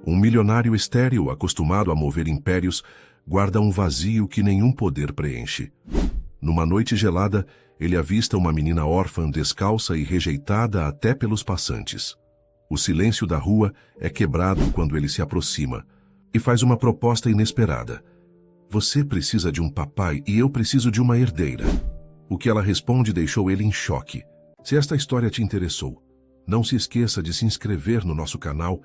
Um milionário estéril, acostumado a mover impérios, guarda um vazio que nenhum poder preenche. Numa noite gelada, ele avista uma menina órfã, descalça e rejeitada até pelos passantes. O silêncio da rua é quebrado quando ele se aproxima e faz uma proposta inesperada. Você precisa de um papai e eu preciso de uma herdeira. O que ela responde deixou ele em choque. Se esta história te interessou, não se esqueça de se inscrever no nosso canal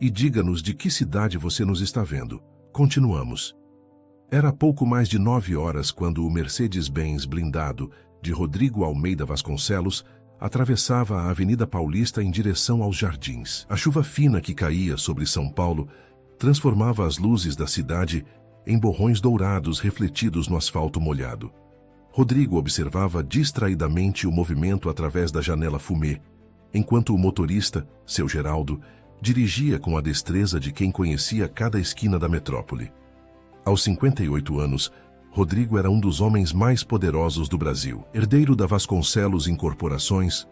e diga-nos de que cidade você nos está vendo. Continuamos. Era pouco mais de 9 horas quando o Mercedes-Benz blindado de Rodrigo Almeida Vasconcelos atravessava a Avenida Paulista em direção aos Jardins. A chuva fina que caía sobre São Paulo transformava as luzes da cidade em borrões dourados refletidos no asfalto molhado. Rodrigo observava distraidamente o movimento através da janela fumê, enquanto o motorista, seu Geraldo, dirigia com a destreza de quem conhecia cada esquina da metrópole. Aos 58 anos, Rodrigo era um dos homens mais poderosos do Brasil. Herdeiro da Vasconcelos Incorporações,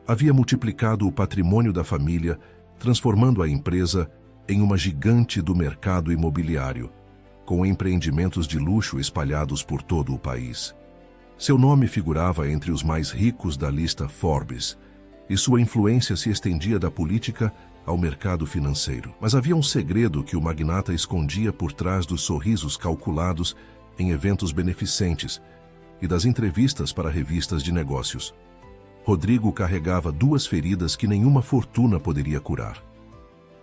havia multiplicado o patrimônio da família, transformando a empresa em uma gigante do mercado imobiliário, com empreendimentos de luxo espalhados por todo o país. Seu nome figurava entre os mais ricos da lista Forbes, e sua influência se estendia da política ao mercado financeiro. Mas havia um segredo que o magnata escondia por trás dos sorrisos calculados em eventos beneficentes e das entrevistas para revistas de negócios. Rodrigo carregava 2 feridas que nenhuma fortuna poderia curar.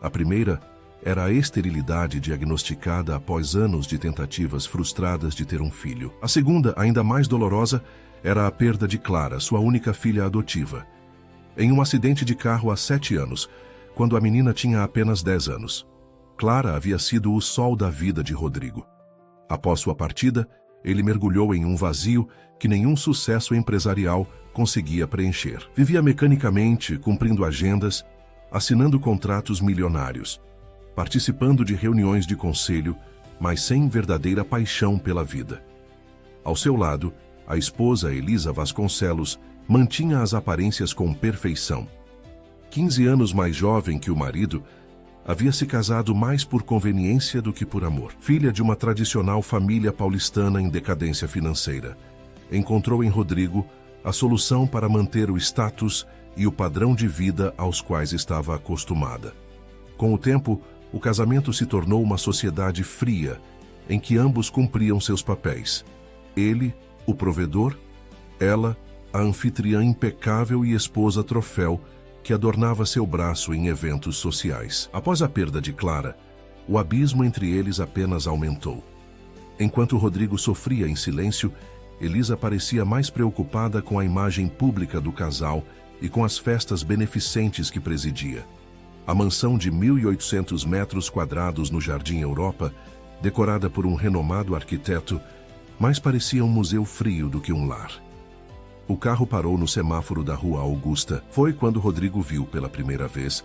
A primeira era a esterilidade diagnosticada após anos de tentativas frustradas de ter um filho. A segunda, ainda mais dolorosa, era a perda de Clara, sua única filha adotiva, em um acidente de carro há 7 anos, quando a menina tinha apenas 10 anos. Clara havia sido o sol da vida de Rodrigo. Após sua partida, ele mergulhou em um vazio que nenhum sucesso empresarial conseguia preencher. Vivia mecanicamente, cumprindo agendas, assinando contratos milionários, participando de reuniões de conselho, mas sem verdadeira paixão pela vida. Ao seu lado, a esposa Elisa Vasconcelos mantinha as aparências com perfeição. 15 anos mais jovem que o marido, havia se casado mais por conveniência do que por amor. Filha de uma tradicional família paulistana em decadência financeira, encontrou em Rodrigo a solução para manter o status e o padrão de vida aos quais estava acostumada. Com o tempo, o casamento se tornou uma sociedade fria, em que ambos cumpriam seus papéis. Ele, o provedor, ela, a anfitriã impecável e esposa troféu, que adornava seu braço em eventos sociais. Após a perda de Clara, o abismo entre eles apenas aumentou. Enquanto Rodrigo sofria em silêncio, Elisa parecia mais preocupada com a imagem pública do casal e com as festas beneficentes que presidia. A mansão de 1.800 metros quadrados no Jardim Europa, decorada por um renomado arquiteto, mais parecia um museu frio do que um lar. O carro parou no semáforo da Rua Augusta. Foi quando Rodrigo viu pela primeira vez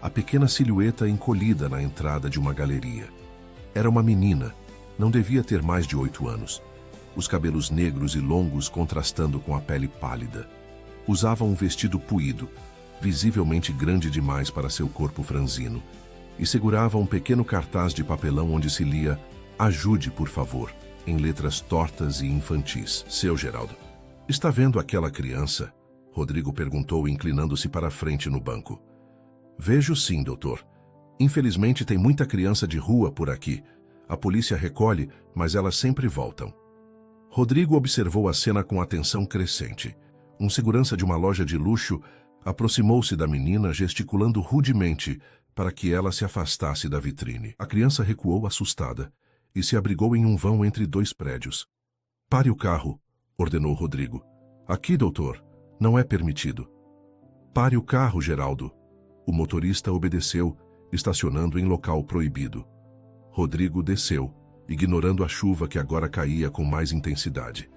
a pequena silhueta encolhida na entrada de uma galeria. Era uma menina, não devia ter mais de 8 anos. Os cabelos negros e longos contrastando com a pele pálida. Usava um vestido puído, visivelmente grande demais para seu corpo franzino, e segurava um pequeno cartaz de papelão onde se lia "Ajude, por favor", em letras tortas e infantis. Seu Geraldo, está vendo aquela criança? Rodrigo perguntou, inclinando-se para a frente no banco. Vejo sim, doutor. Infelizmente tem muita criança de rua por aqui. A polícia recolhe, mas elas sempre voltam. Rodrigo observou a cena com atenção crescente. Um segurança de uma loja de luxo aproximou-se da menina, gesticulando rudemente para que ela se afastasse da vitrine. A criança recuou assustada e se abrigou em um vão entre 2 prédios. Pare o carro, ordenou Rodrigo. Aqui, doutor, não é permitido. Pare o carro, Geraldo. O motorista obedeceu, estacionando em local proibido. Rodrigo desceu, ignorando a chuva que agora caía com mais intensidade.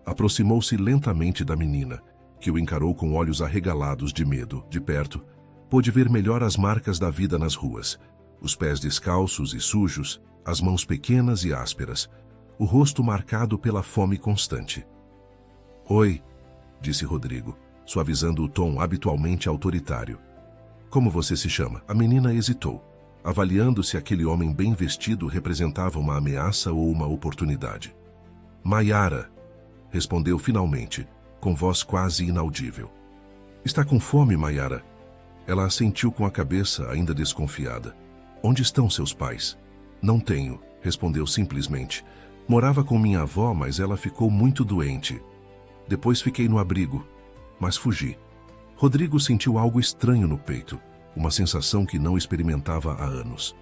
Aproximou-se lentamente da menina, que o encarou com olhos arregalados de medo. De perto, pôde ver melhor as marcas da vida nas ruas, os pés descalços e sujos, as mãos pequenas e ásperas, o rosto marcado pela fome constante. Oi, disse Rodrigo, suavizando o tom habitualmente autoritário. Como você se chama? A menina hesitou. avaliando se aquele homem bem vestido representava uma ameaça ou uma oportunidade. Maiara, respondeu finalmente, com voz quase inaudível. Está com fome, Maiara? Ela assentiu com a cabeça, ainda desconfiada. Onde estão seus pais? Não tenho, respondeu simplesmente. Morava com minha avó, mas ela ficou muito doente. Depois fiquei no abrigo, mas fugi. Rodrigo sentiu algo estranho no peito, uma sensação que não experimentava há anos.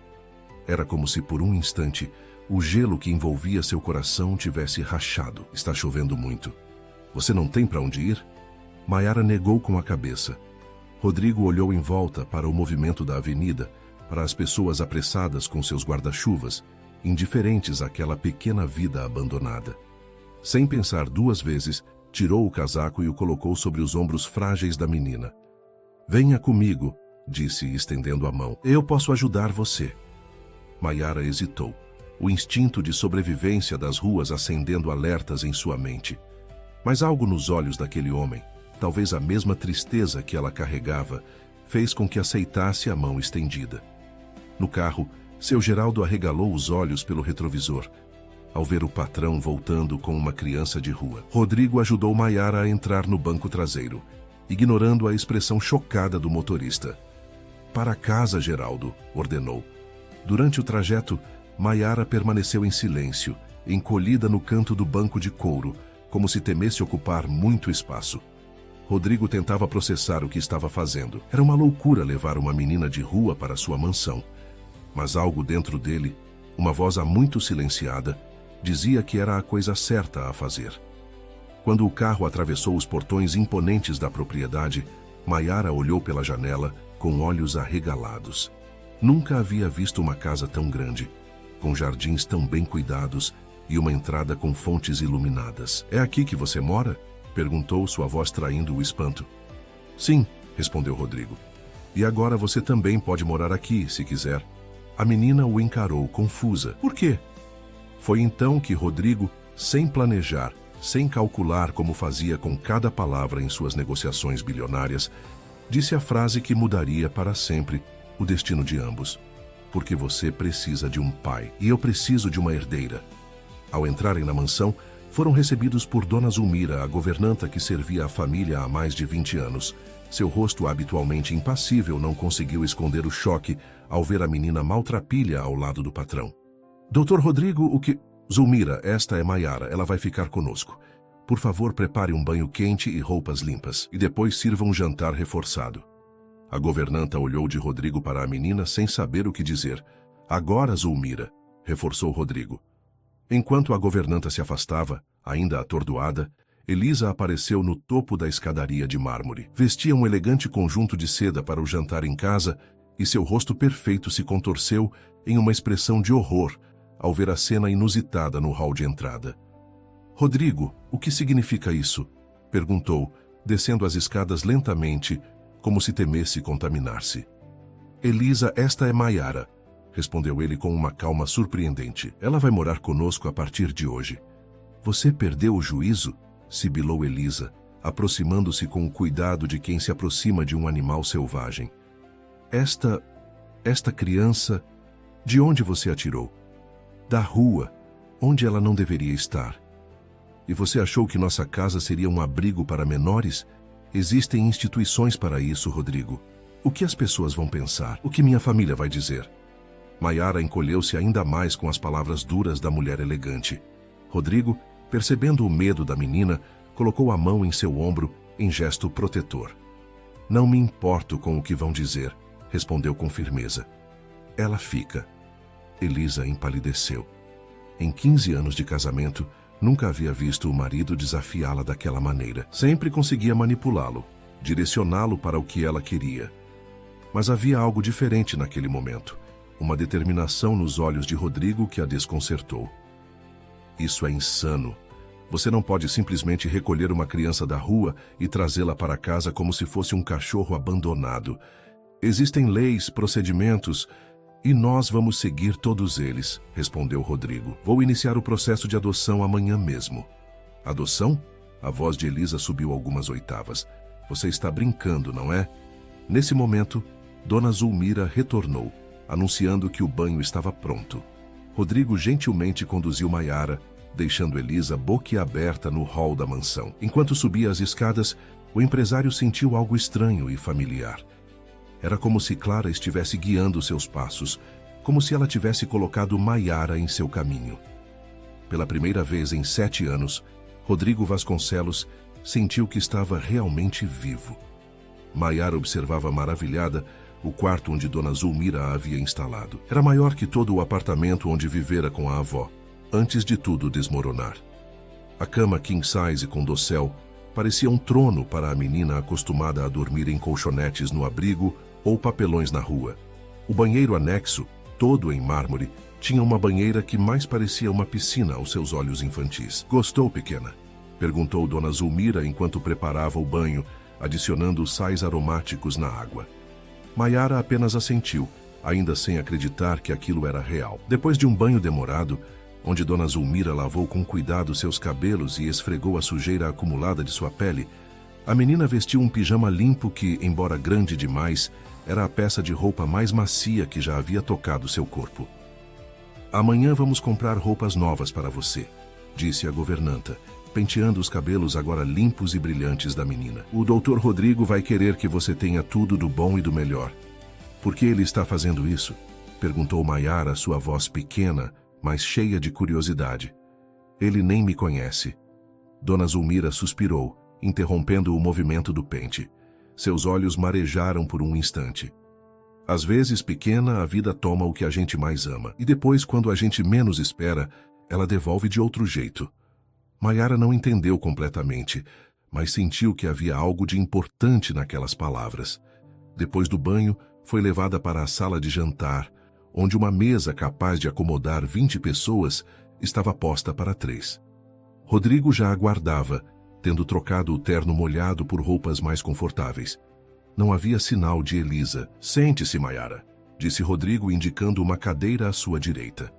Era como se por um instante o gelo que envolvia seu coração tivesse rachado. Está chovendo muito. Você não tem para onde ir? Maiara negou com a cabeça. Rodrigo olhou em volta para o movimento da avenida, para as pessoas apressadas com seus guarda-chuvas, indiferentes àquela pequena vida abandonada. Sem pensar duas vezes, tirou o casaco e o colocou sobre os ombros frágeis da menina. Venha comigo, disse, estendendo a mão. Eu posso ajudar você. Maiara hesitou, o instinto de sobrevivência das ruas acendendo alertas em sua mente. Mas algo nos olhos daquele homem, talvez a mesma tristeza que ela carregava, fez com que aceitasse a mão estendida. No carro, seu Geraldo arregalou os olhos pelo retrovisor, ao ver o patrão voltando com uma criança de rua. Rodrigo ajudou Maiara a entrar no banco traseiro, ignorando a expressão chocada do motorista. Para casa, Geraldo, ordenou. Durante o trajeto, Maiara permaneceu em silêncio, encolhida no canto do banco de couro, como se temesse ocupar muito espaço. Rodrigo tentava processar o que estava fazendo. Era uma loucura levar uma menina de rua para sua mansão. Mas algo dentro dele, uma voz há muito silenciada, dizia que era a coisa certa a fazer. Quando o carro atravessou os portões imponentes da propriedade, Maiara olhou pela janela com olhos arregalados. Nunca havia visto uma casa tão grande, com jardins tão bem cuidados e uma entrada com fontes iluminadas. É aqui que você mora? Perguntou, sua voz traindo o espanto. Sim, respondeu Rodrigo. E agora você também pode morar aqui, se quiser. A menina o encarou, confusa. Por quê? Foi então que Rodrigo, sem planejar, sem calcular como fazia com cada palavra em suas negociações bilionárias, disse a frase que mudaria para sempre o destino de ambos. Porque você precisa de um pai e eu preciso de uma herdeira. Ao entrarem na mansão, foram recebidos por Dona Zulmira, a governanta que servia a família há mais de 20 anos. Seu rosto habitualmente impassível não conseguiu esconder o choque ao ver a menina maltrapilha ao lado do patrão. Doutor Rodrigo, o que... Zulmira, esta é Maiara, ela vai ficar conosco. Por favor, prepare um banho quente e roupas limpas, e depois sirva um jantar reforçado. A governanta olhou de Rodrigo para a menina sem saber o que dizer. Agora, Zulmira, reforçou Rodrigo. Enquanto a governanta se afastava, ainda atordoada, Elisa apareceu no topo da escadaria de mármore. Vestia um elegante conjunto de seda para o jantar em casa e seu rosto perfeito se contorceu em uma expressão de horror ao ver a cena inusitada no hall de entrada. Rodrigo, o que significa isso? Perguntou, descendo as escadas lentamente, como se temesse contaminar-se. Elisa, esta é Maiara, respondeu ele com uma calma surpreendente. Ela vai morar conosco a partir de hoje. Você perdeu o juízo? Sibilou Elisa, aproximando-se com o cuidado de quem se aproxima de um animal selvagem. Esta criança, de onde você a tirou? Da rua, onde ela não deveria estar. E você achou que nossa casa seria um abrigo para menores? Existem instituições para isso, Rodrigo. O que as pessoas vão pensar? O que minha família vai dizer? Maiara encolheu-se ainda mais com as palavras duras da mulher elegante. Rodrigo, percebendo o medo da menina, colocou a mão em seu ombro em gesto protetor. Não me importo com o que vão dizer, respondeu com firmeza. Ela fica. Elisa empalideceu. Em 15 anos de casamento, nunca havia visto o marido desafiá-la daquela maneira. Sempre conseguia manipulá-lo, direcioná-lo para o que ela queria. Mas havia algo diferente naquele momento. Uma determinação nos olhos de Rodrigo que a desconcertou. Isso é insano. Você não pode simplesmente recolher uma criança da rua e trazê-la para casa como se fosse um cachorro abandonado. Existem leis, procedimentos, e nós vamos seguir todos eles, respondeu Rodrigo. Vou iniciar o processo de adoção amanhã mesmo. Adoção? A voz de Elisa subiu algumas oitavas. Você está brincando, não é? Nesse momento, Dona Zulmira retornou, anunciando que o banho estava pronto. Rodrigo gentilmente conduziu Maiara, deixando Elisa boquiaberta no hall da mansão. Enquanto subia as escadas, o empresário sentiu algo estranho e familiar. Era como se Clara estivesse guiando seus passos, como se ela tivesse colocado Maiara em seu caminho. Pela primeira vez em 7 anos, Rodrigo Vasconcelos sentiu que estava realmente vivo. Maiara observava maravilhada o quarto onde Dona Zulmira a havia instalado. Era maior que todo o apartamento onde vivera com a avó, antes de tudo desmoronar. A cama king size com dossel parecia um trono para a menina acostumada a dormir em colchonetes no abrigo ou papelões na rua. O banheiro anexo, todo em mármore, tinha uma banheira que mais parecia uma piscina aos seus olhos infantis. "Gostou, pequena?" perguntou Dona Zulmira enquanto preparava o banho, adicionando sais aromáticos na água. Maiara apenas assentiu, ainda sem acreditar que aquilo era real. Depois de um banho demorado, onde Dona Zulmira lavou com cuidado seus cabelos e esfregou a sujeira acumulada de sua pele, a menina vestiu um pijama limpo que, embora grande demais, era a peça de roupa mais macia que já havia tocado seu corpo. "Amanhã vamos comprar roupas novas para você", disse a governanta, penteando os cabelos agora limpos e brilhantes da menina. "O Dr. Rodrigo vai querer que você tenha tudo do bom e do melhor." "Por que ele está fazendo isso?" perguntou Maiara, sua voz pequena, mas cheia de curiosidade. "Ele nem me conhece." Dona Zulmira suspirou, interrompendo o movimento do pente. Seus olhos marejaram por um instante. "Às vezes, pequena, a vida toma o que a gente mais ama, e depois, quando a gente menos espera, ela devolve de outro jeito." Maiara não entendeu completamente, mas sentiu que havia algo de importante naquelas palavras. Depois do banho, foi levada para a sala de jantar, onde uma mesa capaz de acomodar 20 pessoas estava posta para 3. Rodrigo já aguardava, tendo trocado o terno molhado por roupas mais confortáveis. Não havia sinal de Elisa. "Sente-se, Maiara", disse Rodrigo, indicando uma cadeira à sua direita.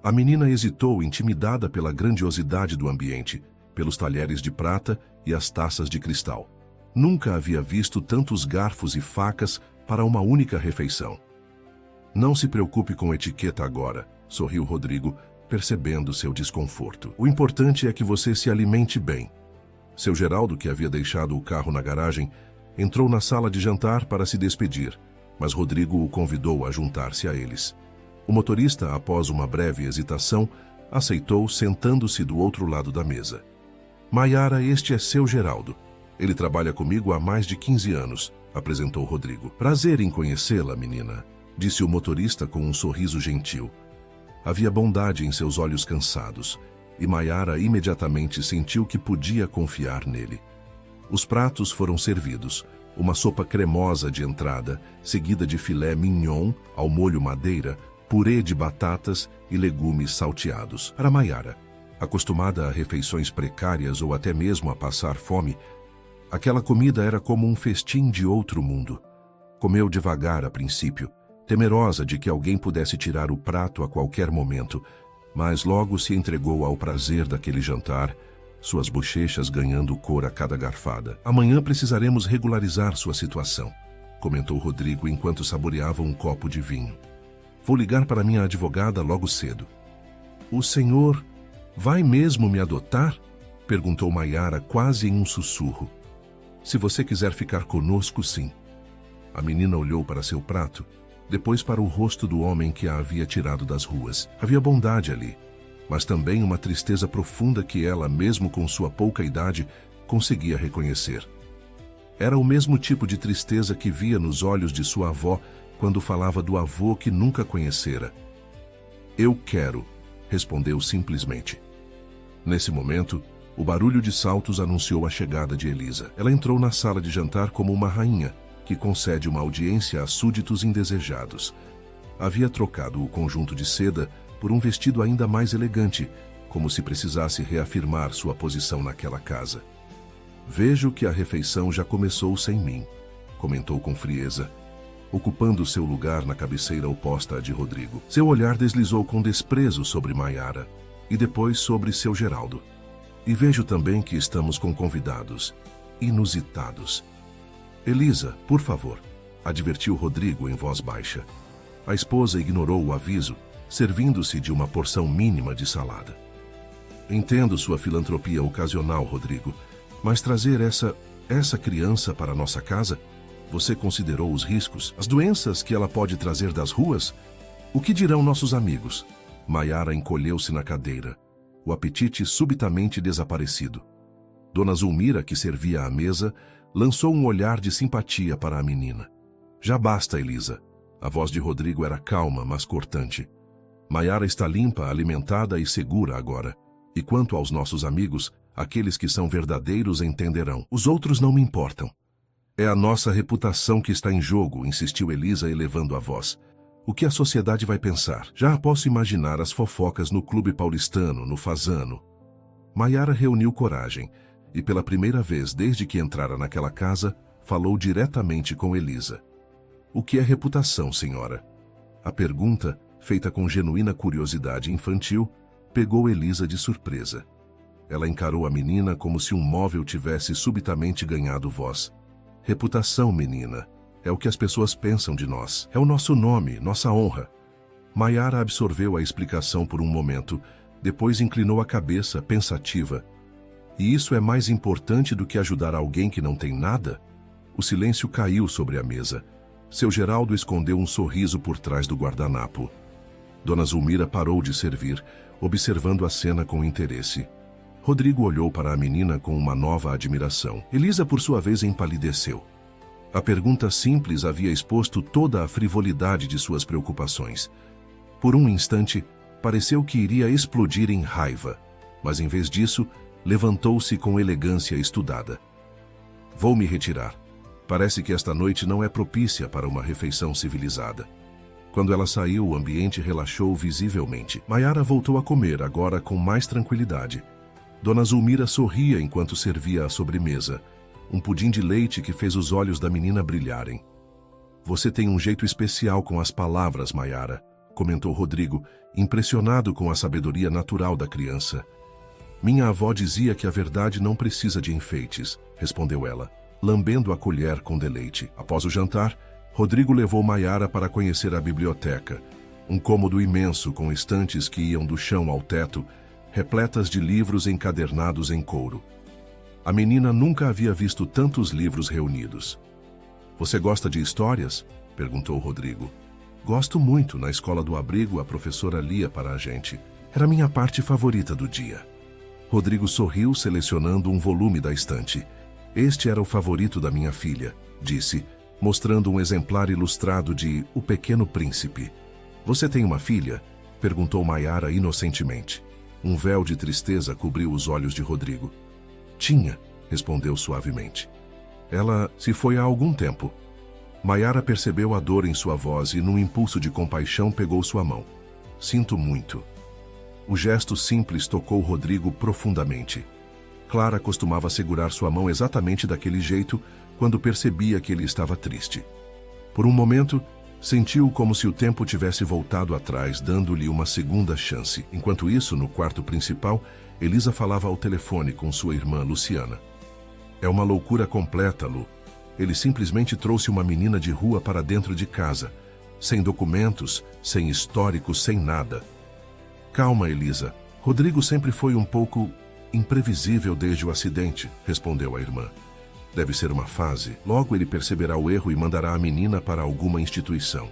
A menina hesitou, intimidada pela grandiosidade do ambiente, pelos talheres de prata e as taças de cristal. Nunca havia visto tantos garfos e facas para uma única refeição. "Não se preocupe com etiqueta agora", sorriu Rodrigo, percebendo seu desconforto. "O importante é que você se alimente bem." Seu Geraldo, que havia deixado o carro na garagem, entrou na sala de jantar para se despedir, mas Rodrigo o convidou a juntar-se a eles. O motorista, após uma breve hesitação, aceitou, sentando-se do outro lado da mesa. "Maiara, este é seu Geraldo. Ele trabalha comigo há mais de 15 anos, apresentou Rodrigo. "Prazer em conhecê-la, menina", disse o motorista com um sorriso gentil. Havia bondade em seus olhos cansados, e Maiara imediatamente sentiu que podia confiar nele. Os pratos foram servidos, uma sopa cremosa de entrada, seguida de filé mignon ao molho madeira, purê de batatas e legumes salteados. Para Maiara, acostumada a refeições precárias ou até mesmo a passar fome, aquela comida era como um festim de outro mundo. Comeu devagar a princípio, temerosa de que alguém pudesse tirar o prato a qualquer momento, mas logo se entregou ao prazer daquele jantar, suas bochechas ganhando cor a cada garfada. "Amanhã precisaremos regularizar sua situação", comentou Rodrigo enquanto saboreava um copo de vinho. "Vou ligar para minha advogada logo cedo." "O senhor vai mesmo me adotar?" perguntou Maiara quase em um sussurro. "Se você quiser ficar conosco, sim." A menina olhou para seu prato, depois para o rosto do homem que a havia tirado das ruas. Havia bondade ali, mas também uma tristeza profunda que ela, mesmo com sua pouca idade, conseguia reconhecer. Era o mesmo tipo de tristeza que via nos olhos de sua avó quando falava do avô que nunca conhecera. "Eu quero", respondeu simplesmente. Nesse momento, o barulho de saltos anunciou a chegada de Elisa. Ela entrou na sala de jantar como uma rainha, que concede uma audiência a súditos indesejados. Havia trocado o conjunto de seda por um vestido ainda mais elegante, como se precisasse reafirmar sua posição naquela casa. "Vejo que a refeição já começou sem mim", comentou com frieza, ocupando seu lugar na cabeceira oposta à de Rodrigo. Seu olhar deslizou com desprezo sobre Maiara e depois sobre seu Geraldo. "E vejo também que estamos com convidados inusitados." "Elisa, por favor", advertiu Rodrigo em voz baixa. A esposa ignorou o aviso, servindo-se de uma porção mínima de salada. Entendo sua filantropia ocasional, Rodrigo, mas trazer essa criança para nossa casa? Você considerou os riscos, as doenças que ela pode trazer das ruas? O que dirão nossos amigos? Maiara encolheu-se na cadeira, o apetite subitamente desaparecido. Dona Zulmira, que servia à mesa, lançou um olhar de simpatia para a menina. Já basta, Elisa. A voz de Rodrigo era calma, mas cortante. Maiara está limpa, alimentada e segura agora. E quanto aos nossos amigos, aqueles que são verdadeiros entenderão. Os outros não me importam. É a nossa reputação que está em jogo, insistiu Elisa, elevando a voz. O que a sociedade vai pensar? Já posso imaginar as fofocas no clube paulistano, no Fazano. Maiara reuniu coragem e, pela primeira vez desde que entrara naquela casa, falou diretamente com Elisa. O que é reputação, senhora? A pergunta, feita com genuína curiosidade infantil, pegou Elisa de surpresa. Ela encarou a menina como se um móvel tivesse subitamente ganhado voz. Reputação, menina. É o que as pessoas pensam de nós. É o nosso nome, nossa honra. Maiara absorveu a explicação por um momento, depois inclinou a cabeça, pensativa. E isso é mais importante do que ajudar alguém que não tem nada? O silêncio caiu sobre a mesa. Seu Geraldo escondeu um sorriso por trás do guardanapo. Dona Zulmira parou de servir, observando a cena com interesse. Rodrigo olhou para a menina com uma nova admiração. Elisa, por sua vez, empalideceu. A pergunta simples havia exposto toda a frivolidade de suas preocupações. Por um instante, pareceu que iria explodir em raiva, mas em vez disso, levantou-se com elegância estudada. Vou me retirar. Parece que esta noite não é propícia para uma refeição civilizada. Quando ela saiu, o ambiente relaxou visivelmente. Maiara voltou a comer, agora com mais tranquilidade. Dona Zulmira sorria enquanto servia a sobremesa, um pudim de leite que fez os olhos da menina brilharem. Você tem um jeito especial com as palavras, Maiara, comentou Rodrigo, impressionado com a sabedoria natural da criança. Minha avó dizia que a verdade não precisa de enfeites, respondeu ela, lambendo a colher com deleite. Após o jantar, Rodrigo levou Maiara para conhecer a biblioteca, um cômodo imenso com estantes que iam do chão ao teto, repletas de livros encadernados em couro. A menina nunca havia visto tantos livros reunidos. Você gosta de histórias? Perguntou Rodrigo. Gosto muito. Na escola do abrigo, a professora lia para a gente. Era minha parte favorita do dia. Rodrigo sorriu, selecionando um volume da estante. Este era o favorito da minha filha, disse, mostrando um exemplar ilustrado de O Pequeno Príncipe. Você tem uma filha? Perguntou Maiara inocentemente. Um véu de tristeza cobriu os olhos de Rodrigo. Tinha, respondeu suavemente. Ela se foi há algum tempo. Maiara percebeu a dor em sua voz e, num impulso de compaixão, pegou sua mão. Sinto muito. O gesto simples tocou Rodrigo profundamente. Clara costumava segurar sua mão exatamente daquele jeito quando percebia que ele estava triste. Por um momento, sentiu como se o tempo tivesse voltado atrás, dando-lhe uma segunda chance. Enquanto isso, no quarto principal, Elisa falava ao telefone com sua irmã Luciana. É uma loucura completa, Lu. Ele simplesmente trouxe uma menina de rua para dentro de casa, sem documentos, sem histórico, sem nada. Calma, Elisa. Rodrigo sempre foi um pouco imprevisível desde o acidente, respondeu a irmã. Deve ser uma fase. Logo ele perceberá o erro e mandará a menina para alguma instituição.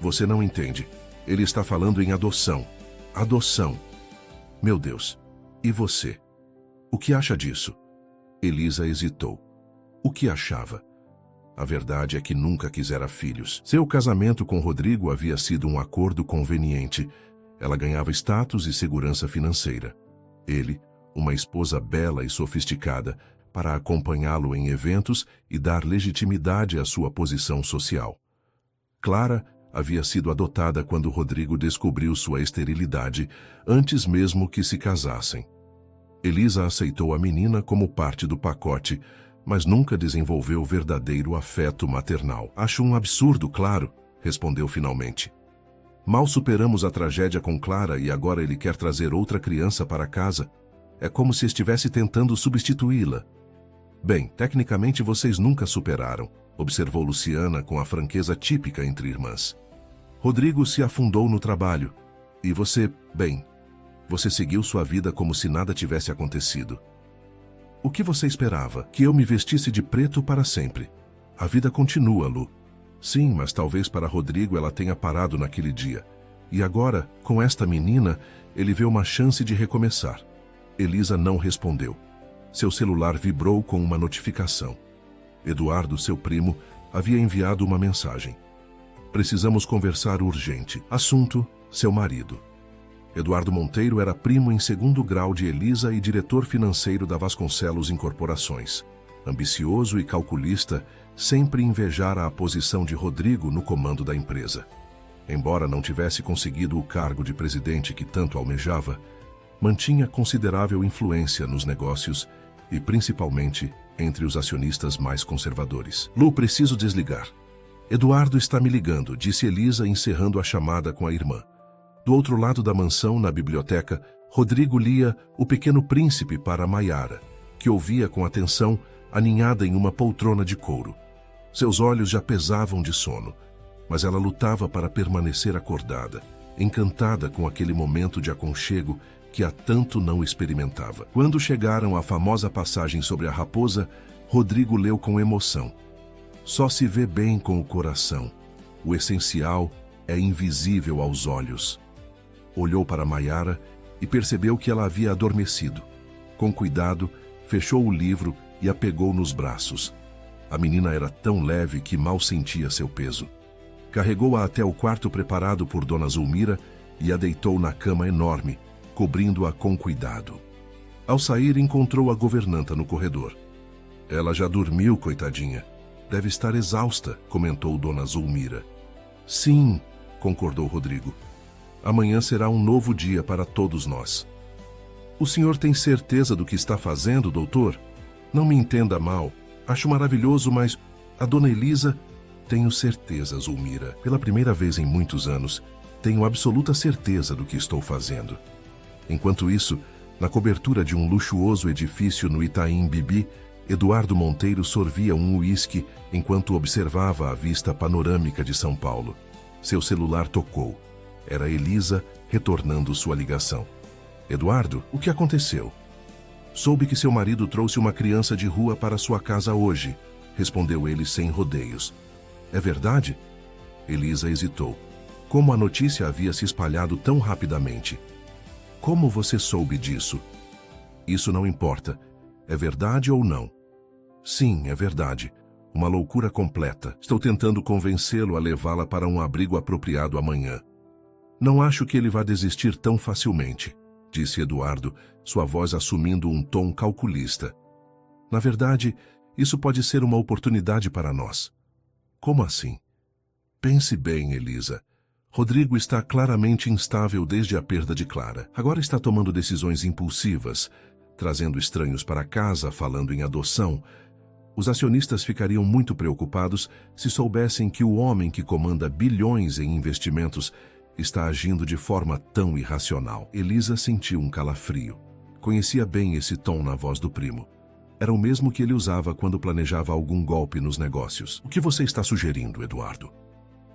Você não entende. Ele está falando em adoção. Adoção. Meu Deus. E você? O que acha disso? Elisa hesitou. O que achava? A verdade é que nunca quisera filhos. Seu casamento com Rodrigo havia sido um acordo conveniente. Ela ganhava status e segurança financeira. Ele, uma esposa bela e sofisticada, para acompanhá-lo em eventos e dar legitimidade à sua posição social. Clara havia sido adotada quando Rodrigo descobriu sua esterilidade, antes mesmo que se casassem. Elisa aceitou a menina como parte do pacote, mas nunca desenvolveu verdadeiro afeto maternal. Acho um absurdo, claro, respondeu finalmente. Mal superamos a tragédia com Clara e agora ele quer trazer outra criança para casa. É como se estivesse tentando substituí-la. Bem, tecnicamente vocês nunca superaram, observou Luciana com a franqueza típica entre irmãs. Rodrigo se afundou no trabalho. E você, bem, você seguiu sua vida como se nada tivesse acontecido. O que você esperava? Que eu me vestisse de preto para sempre. A vida continua, Lu. Sim, mas talvez para Rodrigo ela tenha parado naquele dia. E agora, com esta menina, ele vê uma chance de recomeçar. Elisa não respondeu. Seu celular vibrou com uma notificação. Eduardo, seu primo, havia enviado uma mensagem. Precisamos conversar urgente. Assunto, seu marido. Eduardo Monteiro era primo em segundo grau de Elisa e diretor financeiro da Vasconcelos Incorporações. Ambicioso e calculista, sempre invejara a posição de Rodrigo no comando da empresa. Embora não tivesse conseguido o cargo de presidente que tanto almejava, mantinha considerável influência nos negócios e, principalmente, entre os acionistas mais conservadores. Lu, preciso desligar. Eduardo está me ligando, disse Elisa, encerrando a chamada com a irmã. Do outro lado da mansão, na biblioteca, Rodrigo lia O Pequeno Príncipe para Maiara, que ouvia com atenção, aninhada em uma poltrona de couro. Seus olhos já pesavam de sono, mas ela lutava para permanecer acordada, encantada com aquele momento de aconchego que há tanto não experimentava. Quando chegaram à famosa passagem sobre a raposa, Rodrigo leu com emoção. Só se vê bem com o coração. O essencial é invisível aos olhos. Olhou para Maiara e percebeu que ela havia adormecido. Com cuidado, fechou o livro e a pegou nos braços. A menina era tão leve que mal sentia seu peso. Carregou-a até o quarto preparado por Dona Zulmira e a deitou na cama enorme, cobrindo-a com cuidado. Ao sair, encontrou a governanta no corredor. Ela já dormiu, coitadinha. Deve estar exausta, comentou Dona Zulmira. Sim, concordou Rodrigo. Amanhã será um novo dia para todos nós. O senhor tem certeza do que está fazendo, doutor? Não me entenda mal. Acho maravilhoso, mas a Dona Elisa... Tenho certeza, Zulmira. Pela primeira vez em muitos anos, tenho absoluta certeza do que estou fazendo. Enquanto isso, na cobertura de um luxuoso edifício no Itaim Bibi, Eduardo Monteiro sorvia um uísque enquanto observava a vista panorâmica de São Paulo. Seu celular tocou. Era Elisa retornando sua ligação. Eduardo, o que aconteceu? Soube que seu marido trouxe uma criança de rua para sua casa hoje, respondeu ele sem rodeios. É verdade? Elisa hesitou. Como a notícia havia se espalhado tão rapidamente? Como você soube disso? Isso não importa. É verdade ou não? Sim, é verdade. Uma loucura completa. Estou tentando convencê-lo a levá-la para um abrigo apropriado amanhã. Não acho que ele vá desistir tão facilmente, disse Eduardo, sua voz assumindo um tom calculista. Na verdade, isso pode ser uma oportunidade para nós. Como assim? Pense bem, Elisa. Rodrigo está claramente instável desde a perda de Clara. Agora está tomando decisões impulsivas, trazendo estranhos para casa, falando em adoção. Os acionistas ficariam muito preocupados se soubessem que o homem que comanda bilhões em investimentos está agindo de forma tão irracional. Elisa sentiu um calafrio. Conhecia bem esse tom na voz do primo. Era o mesmo que ele usava quando planejava algum golpe nos negócios. O que você está sugerindo, Eduardo?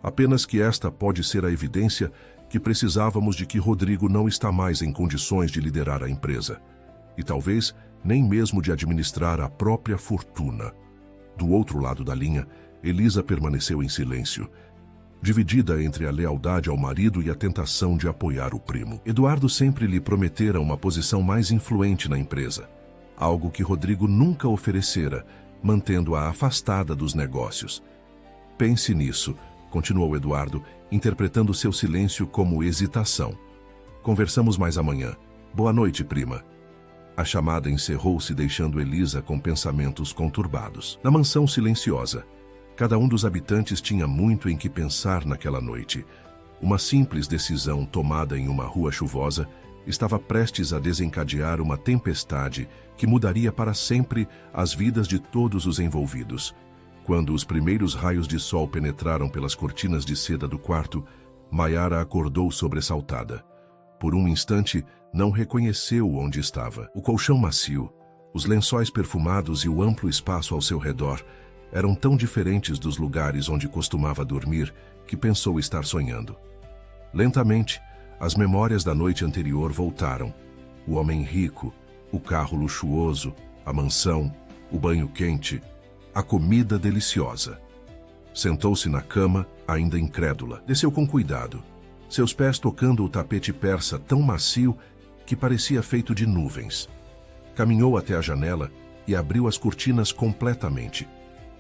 Apenas que esta pode ser a evidência que precisávamos de que Rodrigo não está mais em condições de liderar a empresa. E talvez nem mesmo de administrar a própria fortuna. Do outro lado da linha, Elisa permaneceu em silêncio, dividida entre a lealdade ao marido e a tentação de apoiar o primo. Eduardo sempre lhe prometera uma posição mais influente na empresa, algo que Rodrigo nunca oferecera, mantendo-a afastada dos negócios. Pense nisso, continuou Eduardo, interpretando seu silêncio como hesitação. Conversamos mais amanhã. Boa noite, prima. A chamada encerrou-se, deixando Elisa com pensamentos conturbados. Na mansão silenciosa, cada um dos habitantes tinha muito em que pensar naquela noite. Uma simples decisão tomada em uma rua chuvosa estava prestes a desencadear uma tempestade que mudaria para sempre as vidas de todos os envolvidos. Quando os primeiros raios de sol penetraram pelas cortinas de seda do quarto, Maiara acordou sobressaltada. Por um instante, não reconheceu onde estava. O colchão macio, os lençóis perfumados e o amplo espaço ao seu redor eram tão diferentes dos lugares onde costumava dormir que pensou estar sonhando. Lentamente, as memórias da noite anterior voltaram. O homem rico, o carro luxuoso, a mansão, o banho quente, a comida deliciosa. Sentou-se na cama, ainda incrédula. Desceu com cuidado, seus pés tocando o tapete persa tão macio que parecia feito de nuvens. Caminhou até a janela e abriu as cortinas completamente.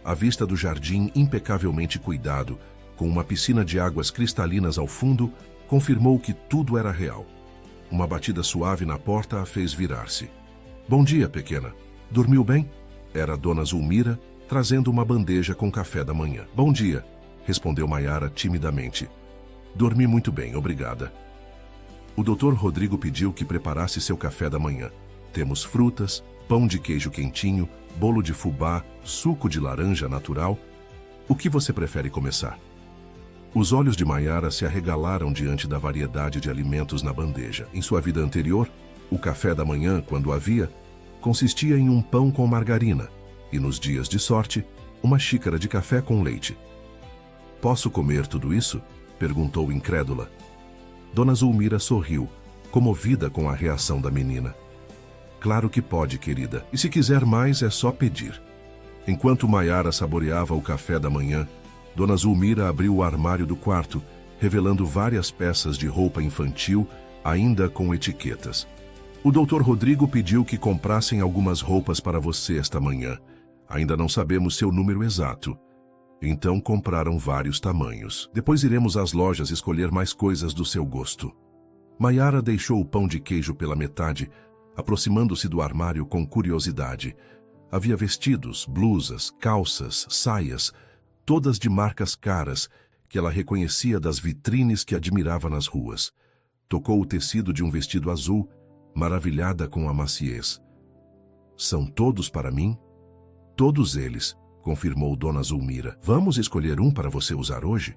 A vista do jardim impecavelmente cuidado, com uma piscina de águas cristalinas ao fundo, confirmou que tudo era real. Uma batida suave na porta a fez virar-se. Bom dia, pequena. Dormiu bem? Era Dona Zulmira, trazendo uma bandeja com café da manhã. Bom dia, respondeu Maiara timidamente. Dormi muito bem, obrigada. O Dr. Rodrigo pediu que preparasse seu café da manhã. Temos frutas, pão de queijo quentinho, bolo de fubá, suco de laranja natural. O que você prefere começar? Os olhos de Maiara se arregalaram diante da variedade de alimentos na bandeja. Em sua vida anterior, o café da manhã, quando havia, consistia em um pão com margarina e, nos dias de sorte, uma xícara de café com leite. Posso comer tudo isso? Perguntou incrédula. Dona Zulmira sorriu, comovida com a reação da menina. Claro que pode, querida, e se quiser mais é só pedir. Enquanto Maiara saboreava o café da manhã, Dona Zulmira abriu o armário do quarto, revelando várias peças de roupa infantil, ainda com etiquetas. O Dr. Rodrigo pediu que comprassem algumas roupas para você esta manhã. Ainda não sabemos seu número exato. Então compraram vários tamanhos. Depois iremos às lojas escolher mais coisas do seu gosto. Maiara deixou o pão de queijo pela metade, aproximando-se do armário com curiosidade. Havia vestidos, blusas, calças, saias, todas de marcas caras, que ela reconhecia das vitrines que admirava nas ruas. Tocou o tecido de um vestido azul, maravilhada com a maciez. São todos para mim? Todos eles, confirmou Dona Zulmira. Vamos escolher um para você usar hoje?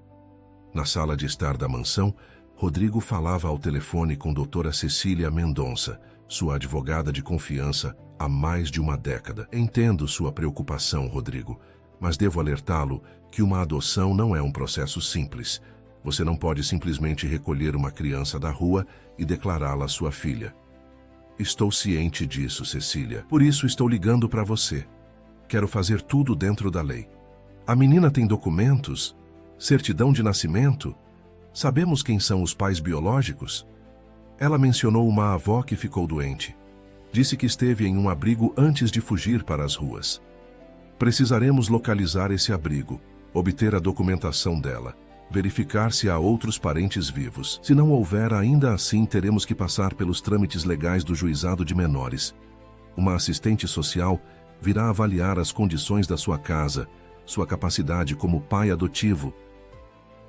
Na sala de estar da mansão, Rodrigo falava ao telefone com doutora Cecília Mendonça, sua advogada de confiança há mais de uma década. Entendo sua preocupação, Rodrigo, mas devo alertá-lo que uma adoção não é um processo simples. Você não pode simplesmente recolher uma criança da rua e declará-la sua filha. Estou ciente disso, Cecília. Por isso estou ligando para você. Quero fazer tudo dentro da lei. A menina tem documentos? Certidão de nascimento? Sabemos quem são os pais biológicos? Ela mencionou uma avó que ficou doente. Disse que esteve em um abrigo antes de fugir para as ruas. Precisaremos localizar esse abrigo, obter a documentação dela, verificar se há outros parentes vivos. Se não houver, ainda assim teremos que passar pelos trâmites legais do juizado de menores. Uma assistente social virá avaliar as condições da sua casa, sua capacidade como pai adotivo.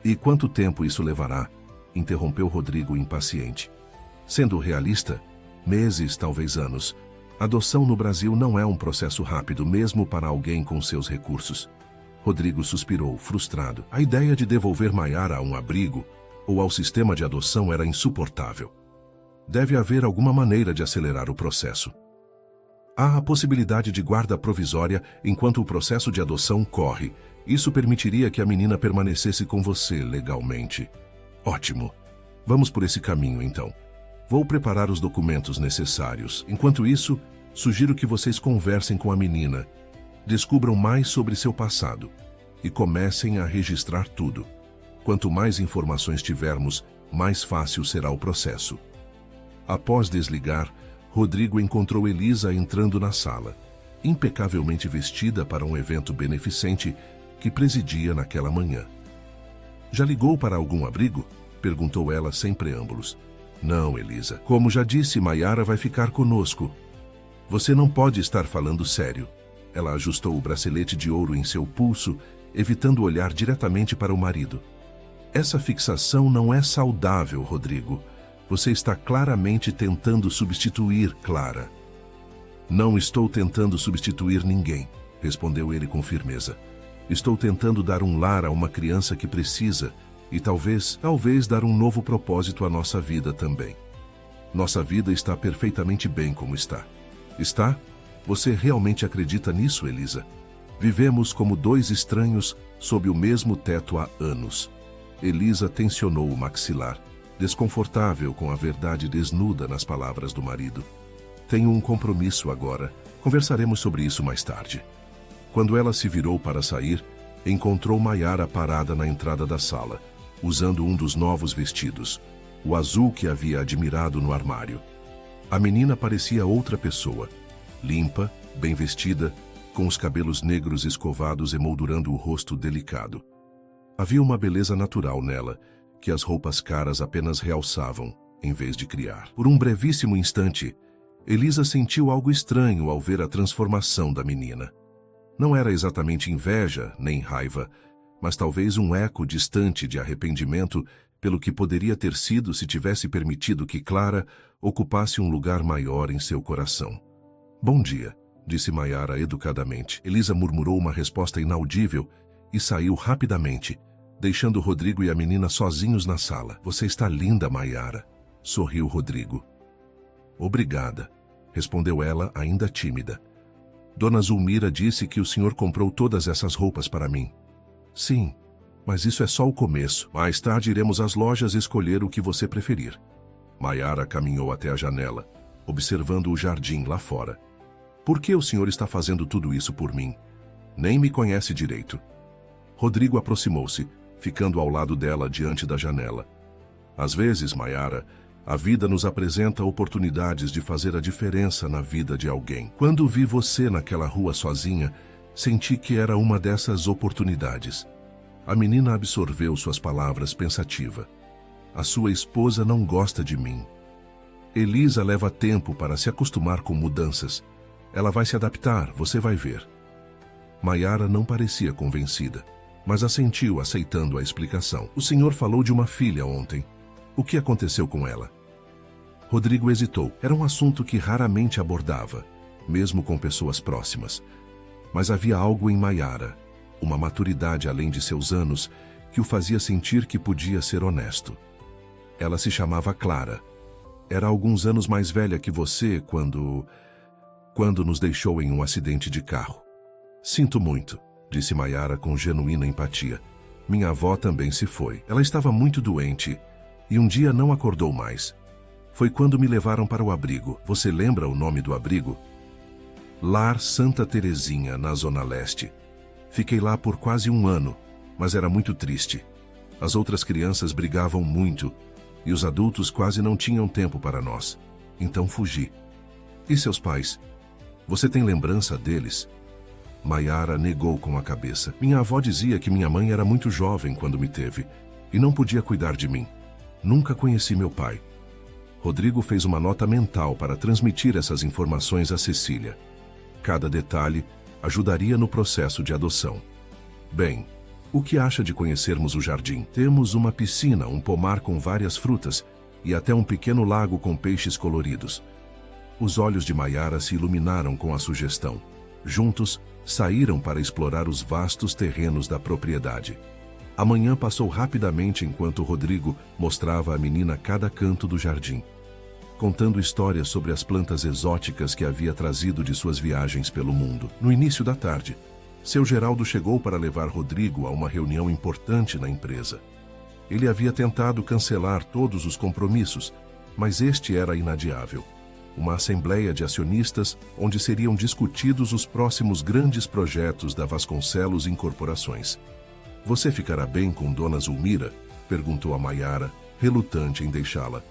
E quanto tempo isso levará? Interrompeu Rodrigo impaciente. Sendo realista, meses, talvez anos. Adoção no Brasil não é um processo rápido, mesmo para alguém com seus recursos. Rodrigo suspirou, frustrado. A ideia de devolver Maiara a um abrigo ou ao sistema de adoção era insuportável. Deve haver alguma maneira de acelerar o processo. Há a possibilidade de guarda provisória enquanto o processo de adoção corre. Isso permitiria que a menina permanecesse com você legalmente. Ótimo. Vamos por esse caminho, então. Vou preparar os documentos necessários. Enquanto isso, sugiro que vocês conversem com a menina, descubram mais sobre seu passado e comecem a registrar tudo. Quanto mais informações tivermos, mais fácil será o processo. Após desligar, Rodrigo encontrou Elisa entrando na sala, impecavelmente vestida para um evento beneficente que presidia naquela manhã. Já ligou para algum abrigo? Perguntou ela sem preâmbulos. Não, Elisa. Como já disse, Maiara vai ficar conosco. Você não pode estar falando sério. Ela ajustou o bracelete de ouro em seu pulso, evitando olhar diretamente para o marido. Essa fixação não é saudável, Rodrigo. Você está claramente tentando substituir Clara. Não estou tentando substituir ninguém, respondeu ele com firmeza. Estou tentando dar um lar a uma criança que precisa e talvez dar um novo propósito à nossa vida também. Nossa vida está perfeitamente bem como está. Está? Você realmente acredita nisso, Elisa? Vivemos como dois estranhos sob o mesmo teto há anos. Elisa tensionou o maxilar, desconfortável com a verdade desnuda nas palavras do marido. Tenho um compromisso agora. Conversaremos sobre isso mais tarde. Quando ela se virou para sair, encontrou Maiara parada na entrada da sala, usando um dos novos vestidos, o azul que havia admirado no armário. A menina parecia outra pessoa, limpa, bem vestida, com os cabelos negros escovados emoldurando o rosto delicado. Havia uma beleza natural nela, que as roupas caras apenas realçavam, em vez de criar. Por um brevíssimo instante, Elisa sentiu algo estranho ao ver a transformação da menina. Não era exatamente inveja nem raiva, mas talvez um eco distante de arrependimento pelo que poderia ter sido se tivesse permitido que Clara ocupasse um lugar maior em seu coração. Bom dia, disse Maiara educadamente. Elisa murmurou uma resposta inaudível e saiu rapidamente, deixando Rodrigo e a menina sozinhos na sala. Você está linda, Maiara, sorriu Rodrigo. Obrigada, respondeu ela, ainda tímida. Dona Zulmira disse que o senhor comprou todas essas roupas para mim. Sim, mas isso é só o começo. Mais tarde iremos às lojas escolher o que você preferir. Maiara caminhou até a janela, observando o jardim lá fora. Por que o senhor está fazendo tudo isso por mim? Nem me conhece direito. Rodrigo aproximou-se, ficando ao lado dela diante da janela. Às vezes, Maiara, a vida nos apresenta oportunidades de fazer a diferença na vida de alguém. Quando vi você naquela rua sozinha, senti que era uma dessas oportunidades. A menina absorveu suas palavras pensativa. A sua esposa não gosta de mim. Elisa leva tempo para se acostumar com mudanças. Ela vai se adaptar, você vai ver. Maiara não parecia convencida, mas assentiu, aceitando a explicação. O senhor falou de uma filha ontem. O que aconteceu com ela? Rodrigo hesitou. Era um assunto que raramente abordava, mesmo com pessoas próximas. Mas havia algo em Maiara, uma maturidade além de seus anos, que o fazia sentir que podia ser honesto. Ela se chamava Clara. Era alguns anos mais velha que você quando nos deixou em um acidente de carro. Sinto muito, disse Maiara com genuína empatia. Minha avó também se foi. Ela estava muito doente e um dia não acordou mais. Foi quando me levaram para o abrigo. Você lembra o nome do abrigo? Lar Santa Terezinha, na Zona Leste. Fiquei lá por quase um ano, mas era muito triste. As outras crianças brigavam muito e os adultos quase não tinham tempo para nós. Então fugi. E seus pais? Você tem lembrança deles? Maiara negou com a cabeça. Minha avó dizia que minha mãe era muito jovem quando me teve e não podia cuidar de mim. Nunca conheci meu pai. Rodrigo fez uma nota mental para transmitir essas informações a Cecília. Cada detalhe ajudaria no processo de adoção. Bem, o que acha de conhecermos o jardim? Temos uma piscina, um pomar com várias frutas e até um pequeno lago com peixes coloridos. Os olhos de Maiara se iluminaram com a sugestão. Juntos, saíram para explorar os vastos terrenos da propriedade. A manhã passou rapidamente enquanto Rodrigo mostrava à menina cada canto do jardim, contando histórias sobre as plantas exóticas que havia trazido de suas viagens pelo mundo. No início da tarde, seu Geraldo chegou para levar Rodrigo a uma reunião importante na empresa. Ele havia tentado cancelar todos os compromissos, mas este era inadiável. Uma assembleia de acionistas onde seriam discutidos os próximos grandes projetos da Vasconcelos Incorporações. Você ficará bem com Dona Zulmira? Perguntou a Maiara, relutante em deixá-la.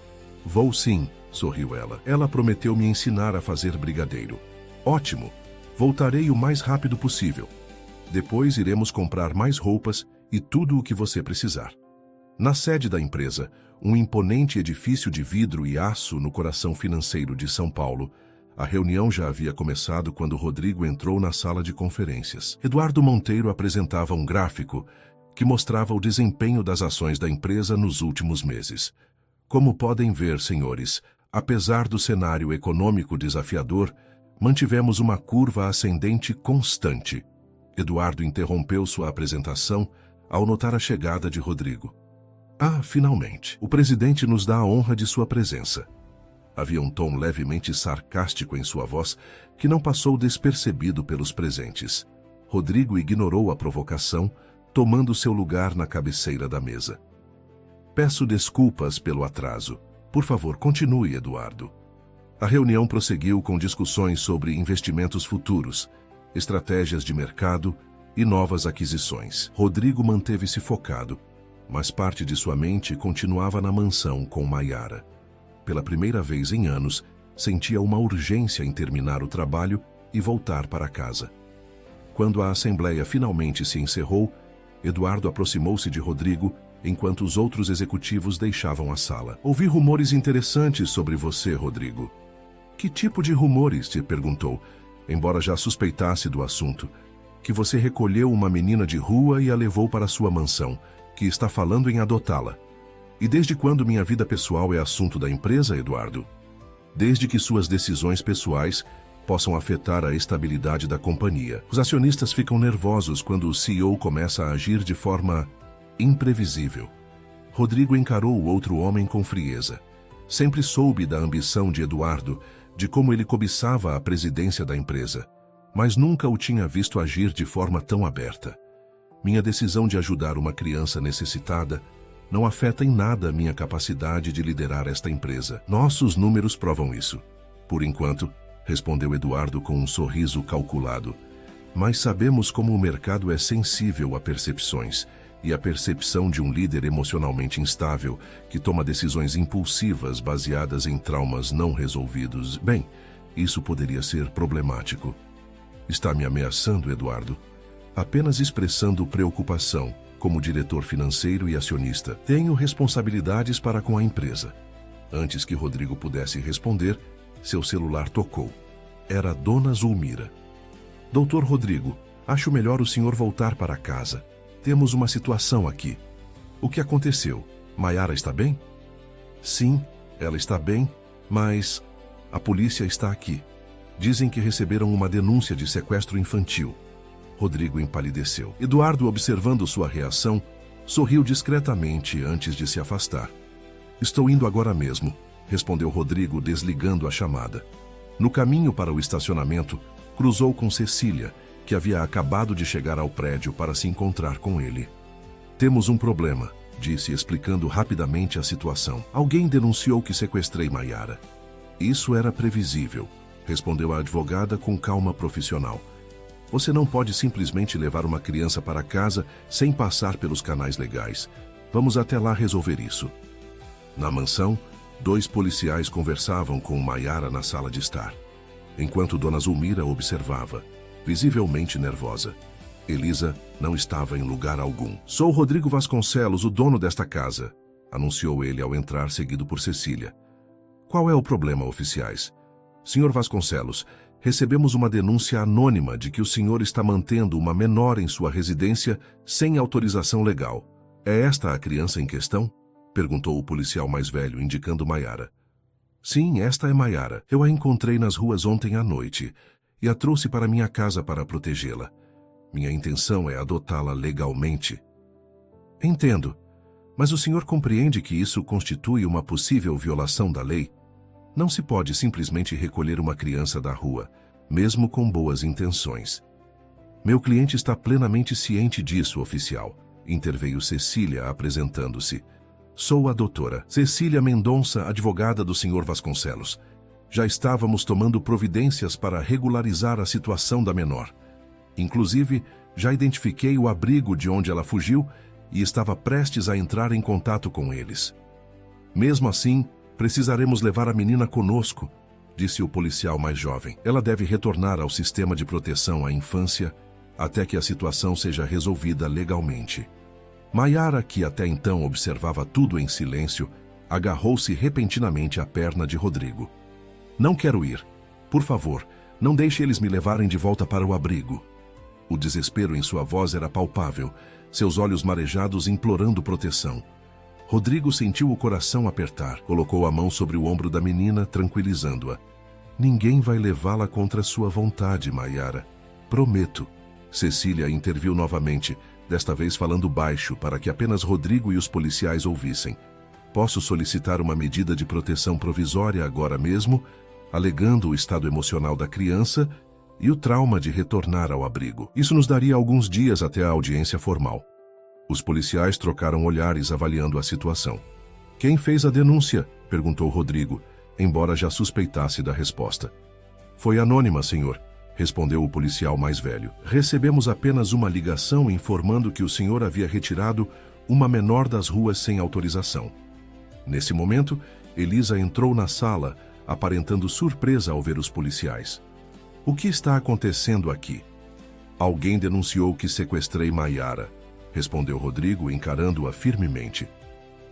Vou sim, sorriu ela. Ela prometeu me ensinar a fazer brigadeiro. Ótimo! Voltarei o mais rápido possível. Depois iremos comprar mais roupas e tudo o que você precisar. Na sede da empresa, um imponente edifício de vidro e aço no coração financeiro de São Paulo, a reunião já havia começado quando Rodrigo entrou na sala de conferências. Eduardo Monteiro apresentava um gráfico que mostrava o desempenho das ações da empresa nos últimos meses. Como podem ver, senhores, apesar do cenário econômico desafiador, mantivemos uma curva ascendente constante. Eduardo interrompeu sua apresentação ao notar a chegada de Rodrigo. Ah, finalmente! O presidente nos dá a honra de sua presença. Havia um tom levemente sarcástico em sua voz que não passou despercebido pelos presentes. Rodrigo ignorou a provocação, tomando seu lugar na cabeceira da mesa. Peço desculpas pelo atraso. Por favor, continue, Eduardo. A reunião prosseguiu com discussões sobre investimentos futuros, estratégias de mercado e novas aquisições. Rodrigo manteve-se focado, mas parte de sua mente continuava na mansão com Maiara. Pela primeira vez em anos, sentia uma urgência em terminar o trabalho e voltar para casa. Quando a assembleia finalmente se encerrou, Eduardo aproximou-se de Rodrigo enquanto os outros executivos deixavam a sala. Ouvi rumores interessantes sobre você, Rodrigo. Que tipo de rumores? Te perguntou, embora já suspeitasse do assunto. Que você recolheu uma menina de rua e a levou para sua mansão, que está falando em adotá-la. E desde quando minha vida pessoal é assunto da empresa, Eduardo? Desde que suas decisões pessoais possam afetar a estabilidade da companhia. Os acionistas ficam nervosos quando o CEO começa a agir de forma imprevisível. Rodrigo encarou o outro homem com frieza. Sempre soube da ambição de Eduardo, de como ele cobiçava a presidência da empresa, mas nunca o tinha visto agir de forma tão aberta. Minha decisão de ajudar uma criança necessitada não afeta em nada minha capacidade de liderar esta empresa. Nossos números provam isso. Por enquanto, respondeu Eduardo com um sorriso calculado. Mas sabemos como o mercado é sensível a percepções, e a percepção de um líder emocionalmente instável que toma decisões impulsivas baseadas em traumas não resolvidos. Bem, isso poderia ser problemático. Está me ameaçando, Eduardo? Apenas expressando preocupação. Como diretor financeiro e acionista, tenho responsabilidades para com a empresa. Antes que Rodrigo pudesse responder, seu celular tocou. Era a dona Zulmira. Doutor Rodrigo, acho melhor o senhor voltar para casa. Temos uma situação aqui. O que aconteceu? Maiara está bem? Sim, ela está bem, mas a polícia está aqui. Dizem que receberam uma denúncia de sequestro infantil. Rodrigo empalideceu. Eduardo, observando sua reação, sorriu discretamente antes de se afastar. Estou indo agora mesmo, respondeu Rodrigo, desligando a chamada. No caminho para o estacionamento, cruzou com Cecília, que havia acabado de chegar ao prédio para se encontrar com ele. Temos um problema, disse, explicando rapidamente a situação. Alguém denunciou que sequestrei Maiara. Isso era previsível, respondeu a advogada com calma profissional. Você não pode simplesmente levar uma criança para casa sem passar pelos canais legais. Vamos até lá resolver isso. Na mansão, 2 policiais conversavam com Maiara na sala de estar, enquanto Dona Zulmira observava, visivelmente nervosa. Elisa não estava em lugar algum. Sou Rodrigo Vasconcelos, o dono desta casa, anunciou ele ao entrar, seguido por Cecília. Qual é o problema, oficiais? Senhor Vasconcelos, recebemos uma denúncia anônima de que o senhor está mantendo uma menor em sua residência sem autorização legal. É esta a criança em questão? Perguntou o policial mais velho, indicando Maiara. Sim, esta é Maiara. Eu a encontrei nas ruas ontem à noite e a trouxe para minha casa para protegê-la. Minha intenção é adotá-la legalmente. Entendo, mas o senhor compreende que isso constitui uma possível violação da lei? Não se pode simplesmente recolher uma criança da rua, mesmo com boas intenções. Meu cliente está plenamente ciente disso, oficial, interveio Cecília, apresentando-se. Sou a doutora Cecília Mendonça, advogada do senhor Vasconcelos. Já estávamos tomando providências para regularizar a situação da menor. Inclusive, já identifiquei o abrigo de onde ela fugiu e estava prestes a entrar em contato com eles. Mesmo assim, precisaremos levar a menina conosco, disse o policial mais jovem. Ela deve retornar ao sistema de proteção à infância até que a situação seja resolvida legalmente. Maiara, que até então observava tudo em silêncio, agarrou-se repentinamente à perna de Rodrigo. Não quero ir. Por favor, não deixe eles me levarem de volta para o abrigo. O desespero em sua voz era palpável, seus olhos marejados implorando proteção. Rodrigo sentiu o coração apertar, colocou a mão sobre o ombro da menina, tranquilizando-a. Ninguém vai levá-la contra sua vontade, Maiara. Prometo. Cecília interviu novamente, desta vez falando baixo para que apenas Rodrigo e os policiais ouvissem. Posso solicitar uma medida de proteção provisória agora mesmo, alegando o estado emocional da criança e o trauma de retornar ao abrigo. Isso nos daria alguns dias até a audiência formal. Os policiais trocaram olhares avaliando a situação. Quem fez a denúncia? Perguntou Rodrigo, embora já suspeitasse da resposta. Foi anônima, senhor, respondeu o policial mais velho. Recebemos apenas uma ligação informando que o senhor havia retirado uma menor das ruas sem autorização. Nesse momento, Elisa entrou na sala, aparentando surpresa ao ver os policiais. O que está acontecendo aqui? Alguém denunciou que sequestrei Maiara, respondeu Rodrigo, encarando-a firmemente.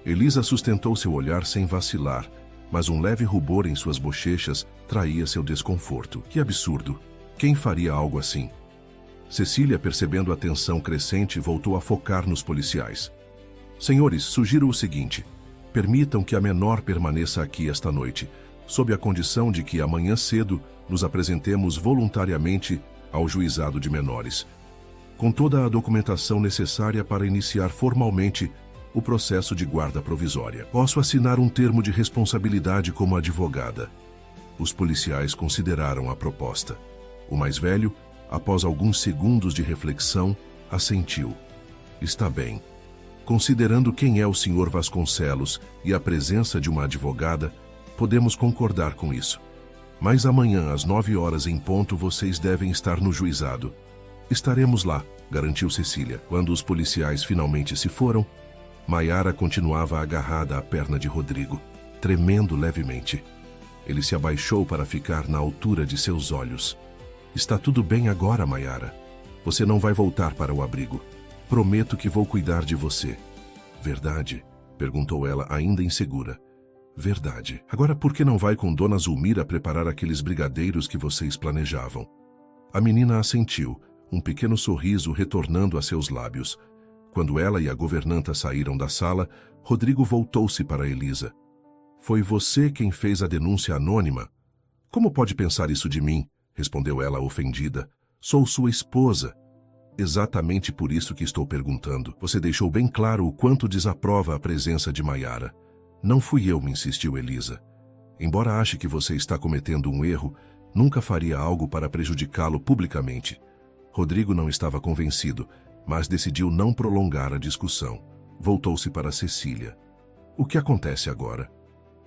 Elisa sustentou seu olhar sem vacilar, mas um leve rubor em suas bochechas traía seu desconforto. Que absurdo! Quem faria algo assim? Cecília, percebendo a tensão crescente, voltou a focar nos policiais. Senhores, sugiro o seguinte: permitam que a menor permaneça aqui esta noite, sob a condição de que amanhã cedo nos apresentemos voluntariamente ao juizado de menores, com toda a documentação necessária para iniciar formalmente o processo de guarda provisória. Posso assinar um termo de responsabilidade como advogada. Os policiais consideraram a proposta. O mais velho, após alguns segundos de reflexão, assentiu. Está bem. Considerando quem é o Sr. Vasconcelos e a presença de uma advogada, podemos concordar com isso. Mas amanhã, às 9 horas em ponto, vocês devem estar no juizado. Estaremos lá, garantiu Cecília. Quando os policiais finalmente se foram, Maiara continuava agarrada à perna de Rodrigo, tremendo levemente. Ele se abaixou para ficar na altura de seus olhos. Está tudo bem agora, Maiara. Você não vai voltar para o abrigo. Prometo que vou cuidar de você. Verdade? Perguntou ela, ainda insegura. Verdade. Agora por que não vai com Dona Zulmira preparar aqueles brigadeiros que vocês planejavam? A menina assentiu, um pequeno sorriso retornando a seus lábios. Quando ela e a governanta saíram da sala, Rodrigo voltou-se para Elisa. Foi você quem fez a denúncia anônima? Como pode pensar isso de mim? Respondeu ela ofendida. Sou sua esposa. Exatamente por isso que estou perguntando. Você deixou bem claro o quanto desaprova a presença de Maiara. Não fui eu, me insistiu Elisa. Embora ache que você está cometendo um erro, nunca faria algo para prejudicá-lo publicamente. Rodrigo não estava convencido, mas decidiu não prolongar a discussão. Voltou-se para Cecília. O que acontece agora?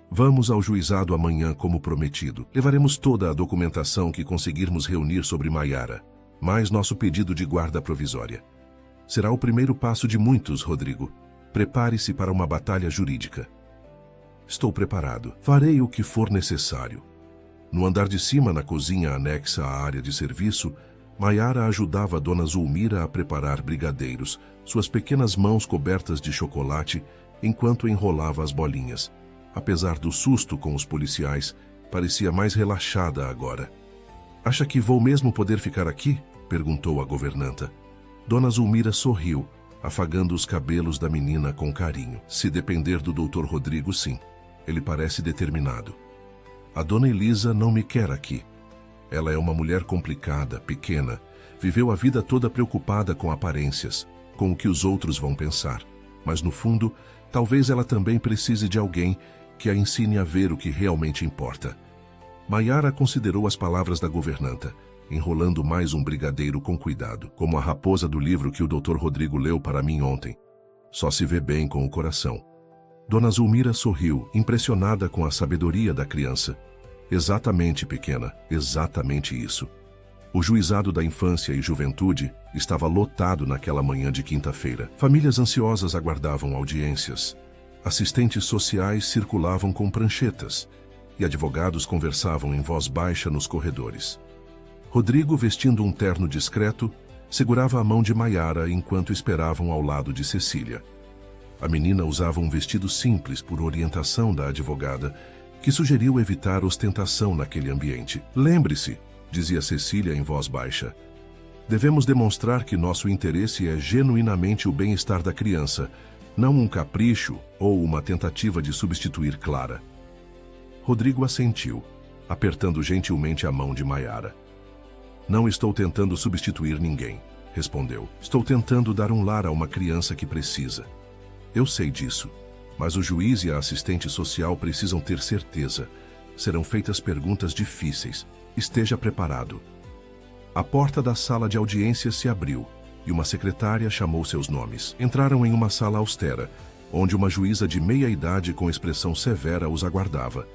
Vamos ao juizado amanhã como prometido. Levaremos toda a documentação que conseguirmos reunir sobre Maiara, mais nosso pedido de guarda provisória. Será o primeiro passo de muitos, Rodrigo. Prepare-se para uma batalha jurídica. Estou preparado. Farei o que for necessário. No andar de cima, na cozinha anexa à área de serviço, Maiara ajudava Dona Zulmira a preparar brigadeiros, suas pequenas mãos cobertas de chocolate, enquanto enrolava as bolinhas. Apesar do susto com os policiais, parecia mais relaxada agora. Acha que vou mesmo poder ficar aqui? Perguntou a governanta. Dona Zulmira sorriu, afagando os cabelos da menina com carinho. Se depender do Dr. Rodrigo, sim. Ele parece determinado. A Dona Elisa não me quer aqui. Ela é uma mulher complicada, pequena, viveu a vida toda preocupada com aparências, com o que os outros vão pensar. Mas no fundo, talvez ela também precise de alguém que a ensine a ver o que realmente importa. Maiara considerou as palavras da governanta, enrolando mais um brigadeiro com cuidado, como a raposa do livro que o Dr. Rodrigo leu para mim ontem. Só se vê bem com o coração. Dona Zulmira sorriu, impressionada com a sabedoria da criança. Exatamente, pequena, exatamente isso. O juizado da infância e juventude estava lotado naquela manhã de quinta-feira. Famílias ansiosas aguardavam audiências. Assistentes sociais circulavam com pranchetas e advogados conversavam em voz baixa nos corredores. Rodrigo, vestindo um terno discreto, segurava a mão de Maiara enquanto esperavam ao lado de Cecília. A menina usava um vestido simples por orientação da advogada, que sugeriu evitar ostentação naquele ambiente. Lembre-se, dizia Cecília em voz baixa, devemos demonstrar que nosso interesse é genuinamente o bem-estar da criança, não um capricho ou uma tentativa de substituir Clara. Rodrigo assentiu, apertando gentilmente a mão de Maiara. Não estou tentando substituir ninguém, respondeu. Estou tentando dar um lar a uma criança que precisa. Eu sei disso, mas o juiz e a assistente social precisam ter certeza. Serão feitas perguntas difíceis. Esteja preparado. A porta da sala de audiência se abriu e uma secretária chamou seus nomes. Entraram em uma sala austera, onde uma juíza de meia-idade com expressão severa os aguardava,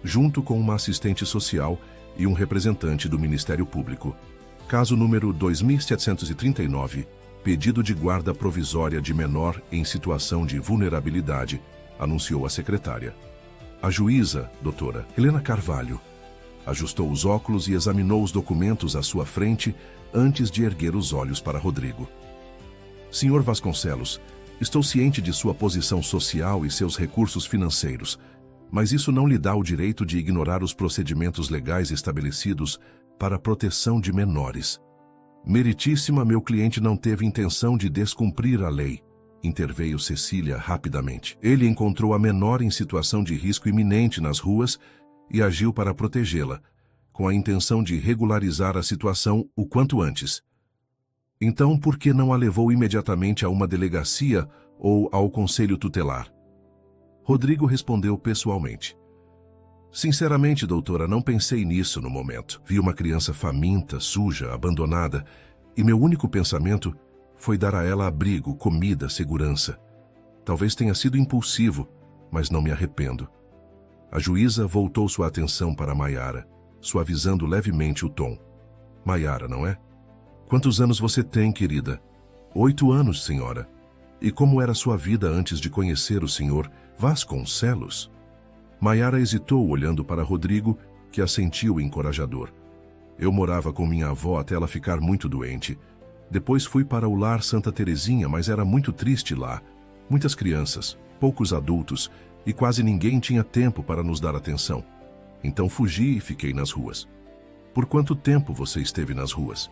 junto com uma assistente social e um representante do Ministério Público. Caso número 2739, pedido de guarda provisória de menor em situação de vulnerabilidade, anunciou a secretária. A juíza, doutora Helena Carvalho, ajustou os óculos e examinou os documentos à sua frente antes de erguer os olhos para Rodrigo. Senhor Vasconcelos, estou ciente de sua posição social e seus recursos financeiros, mas isso não lhe dá o direito de ignorar os procedimentos legais estabelecidos para a proteção de menores. Meritíssima, meu cliente não teve intenção de descumprir a lei, interveio Cecília rapidamente. Ele encontrou a menor em situação de risco iminente nas ruas e agiu para protegê-la, com a intenção de regularizar a situação o quanto antes. Então, por que não a levou imediatamente a uma delegacia ou ao conselho tutelar? Rodrigo respondeu pessoalmente. Sinceramente, doutora, não pensei nisso no momento. Vi uma criança faminta, suja, abandonada, e meu único pensamento foi dar a ela abrigo, comida, segurança. Talvez tenha sido impulsivo, mas não me arrependo. A juíza voltou sua atenção para Maiara, suavizando levemente o tom. Maiara, não é? Quantos anos você tem, querida? 8 anos, senhora. E como era sua vida antes de conhecer o senhor Vasconcelos? Maiara hesitou olhando para Rodrigo, que assentiu encorajador. Eu morava com minha avó até ela ficar muito doente. Depois fui para o lar Santa Terezinha, mas era muito triste lá. Muitas crianças, poucos adultos, e quase ninguém tinha tempo para nos dar atenção. Então fugi e fiquei nas ruas. Por quanto tempo você esteve nas ruas?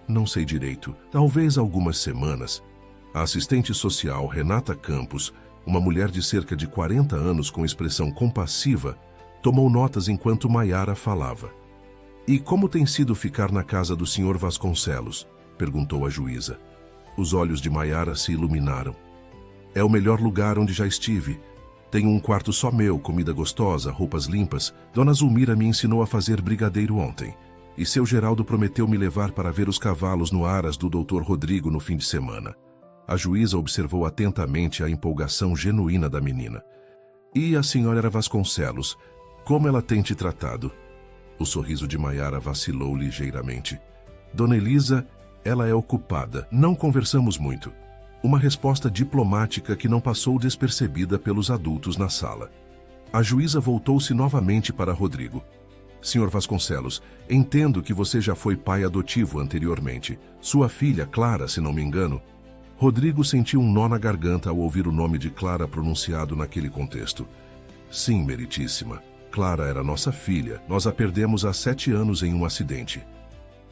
Não sei direito, talvez algumas semanas. A assistente social Renata Campos, uma mulher de cerca de 40 anos com expressão compassiva, tomou notas enquanto Maiara falava. E como tem sido ficar na casa do Sr. Vasconcelos? Perguntou a juíza. Os olhos de Maiara se iluminaram. É o melhor lugar onde já estive. Tenho um quarto só meu, comida gostosa, roupas limpas. Dona Zulmira me ensinou a fazer brigadeiro ontem. E seu Geraldo prometeu me levar para ver os cavalos no aras do Dr. Rodrigo no fim de semana. A juíza observou atentamente a empolgação genuína da menina. E a senhora Vasconcelos, como ela tem te tratado? O sorriso de Maiara vacilou ligeiramente. Dona Elisa, ela é ocupada. Não conversamos muito. Uma resposta diplomática que não passou despercebida pelos adultos na sala. A juíza voltou-se novamente para Rodrigo. Senhor Vasconcelos, entendo que você já foi pai adotivo anteriormente. Sua filha, Clara, se não me engano. Rodrigo sentiu um nó na garganta ao ouvir o nome de Clara pronunciado naquele contexto. Sim, meritíssima. Clara era nossa filha. Nós a perdemos há 7 anos em um acidente.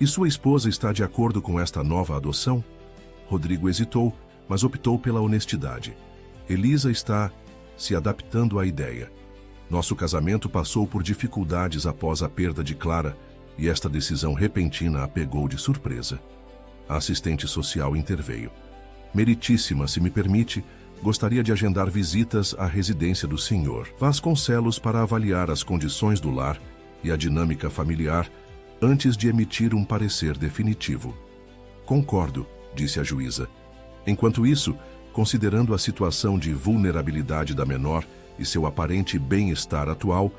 E sua esposa está de acordo com esta nova adoção? Rodrigo hesitou, mas optou pela honestidade. Elisa está se adaptando à ideia. Nosso casamento passou por dificuldades após a perda de Clara e esta decisão repentina a pegou de surpresa. A assistente social interveio. Meritíssima, se me permite, gostaria de agendar visitas à residência do senhor Vasconcelos para avaliar as condições do lar e a dinâmica familiar antes de emitir um parecer definitivo. Concordo, disse a juíza. Enquanto isso, considerando a situação de vulnerabilidade da menor e seu aparente bem-estar atual,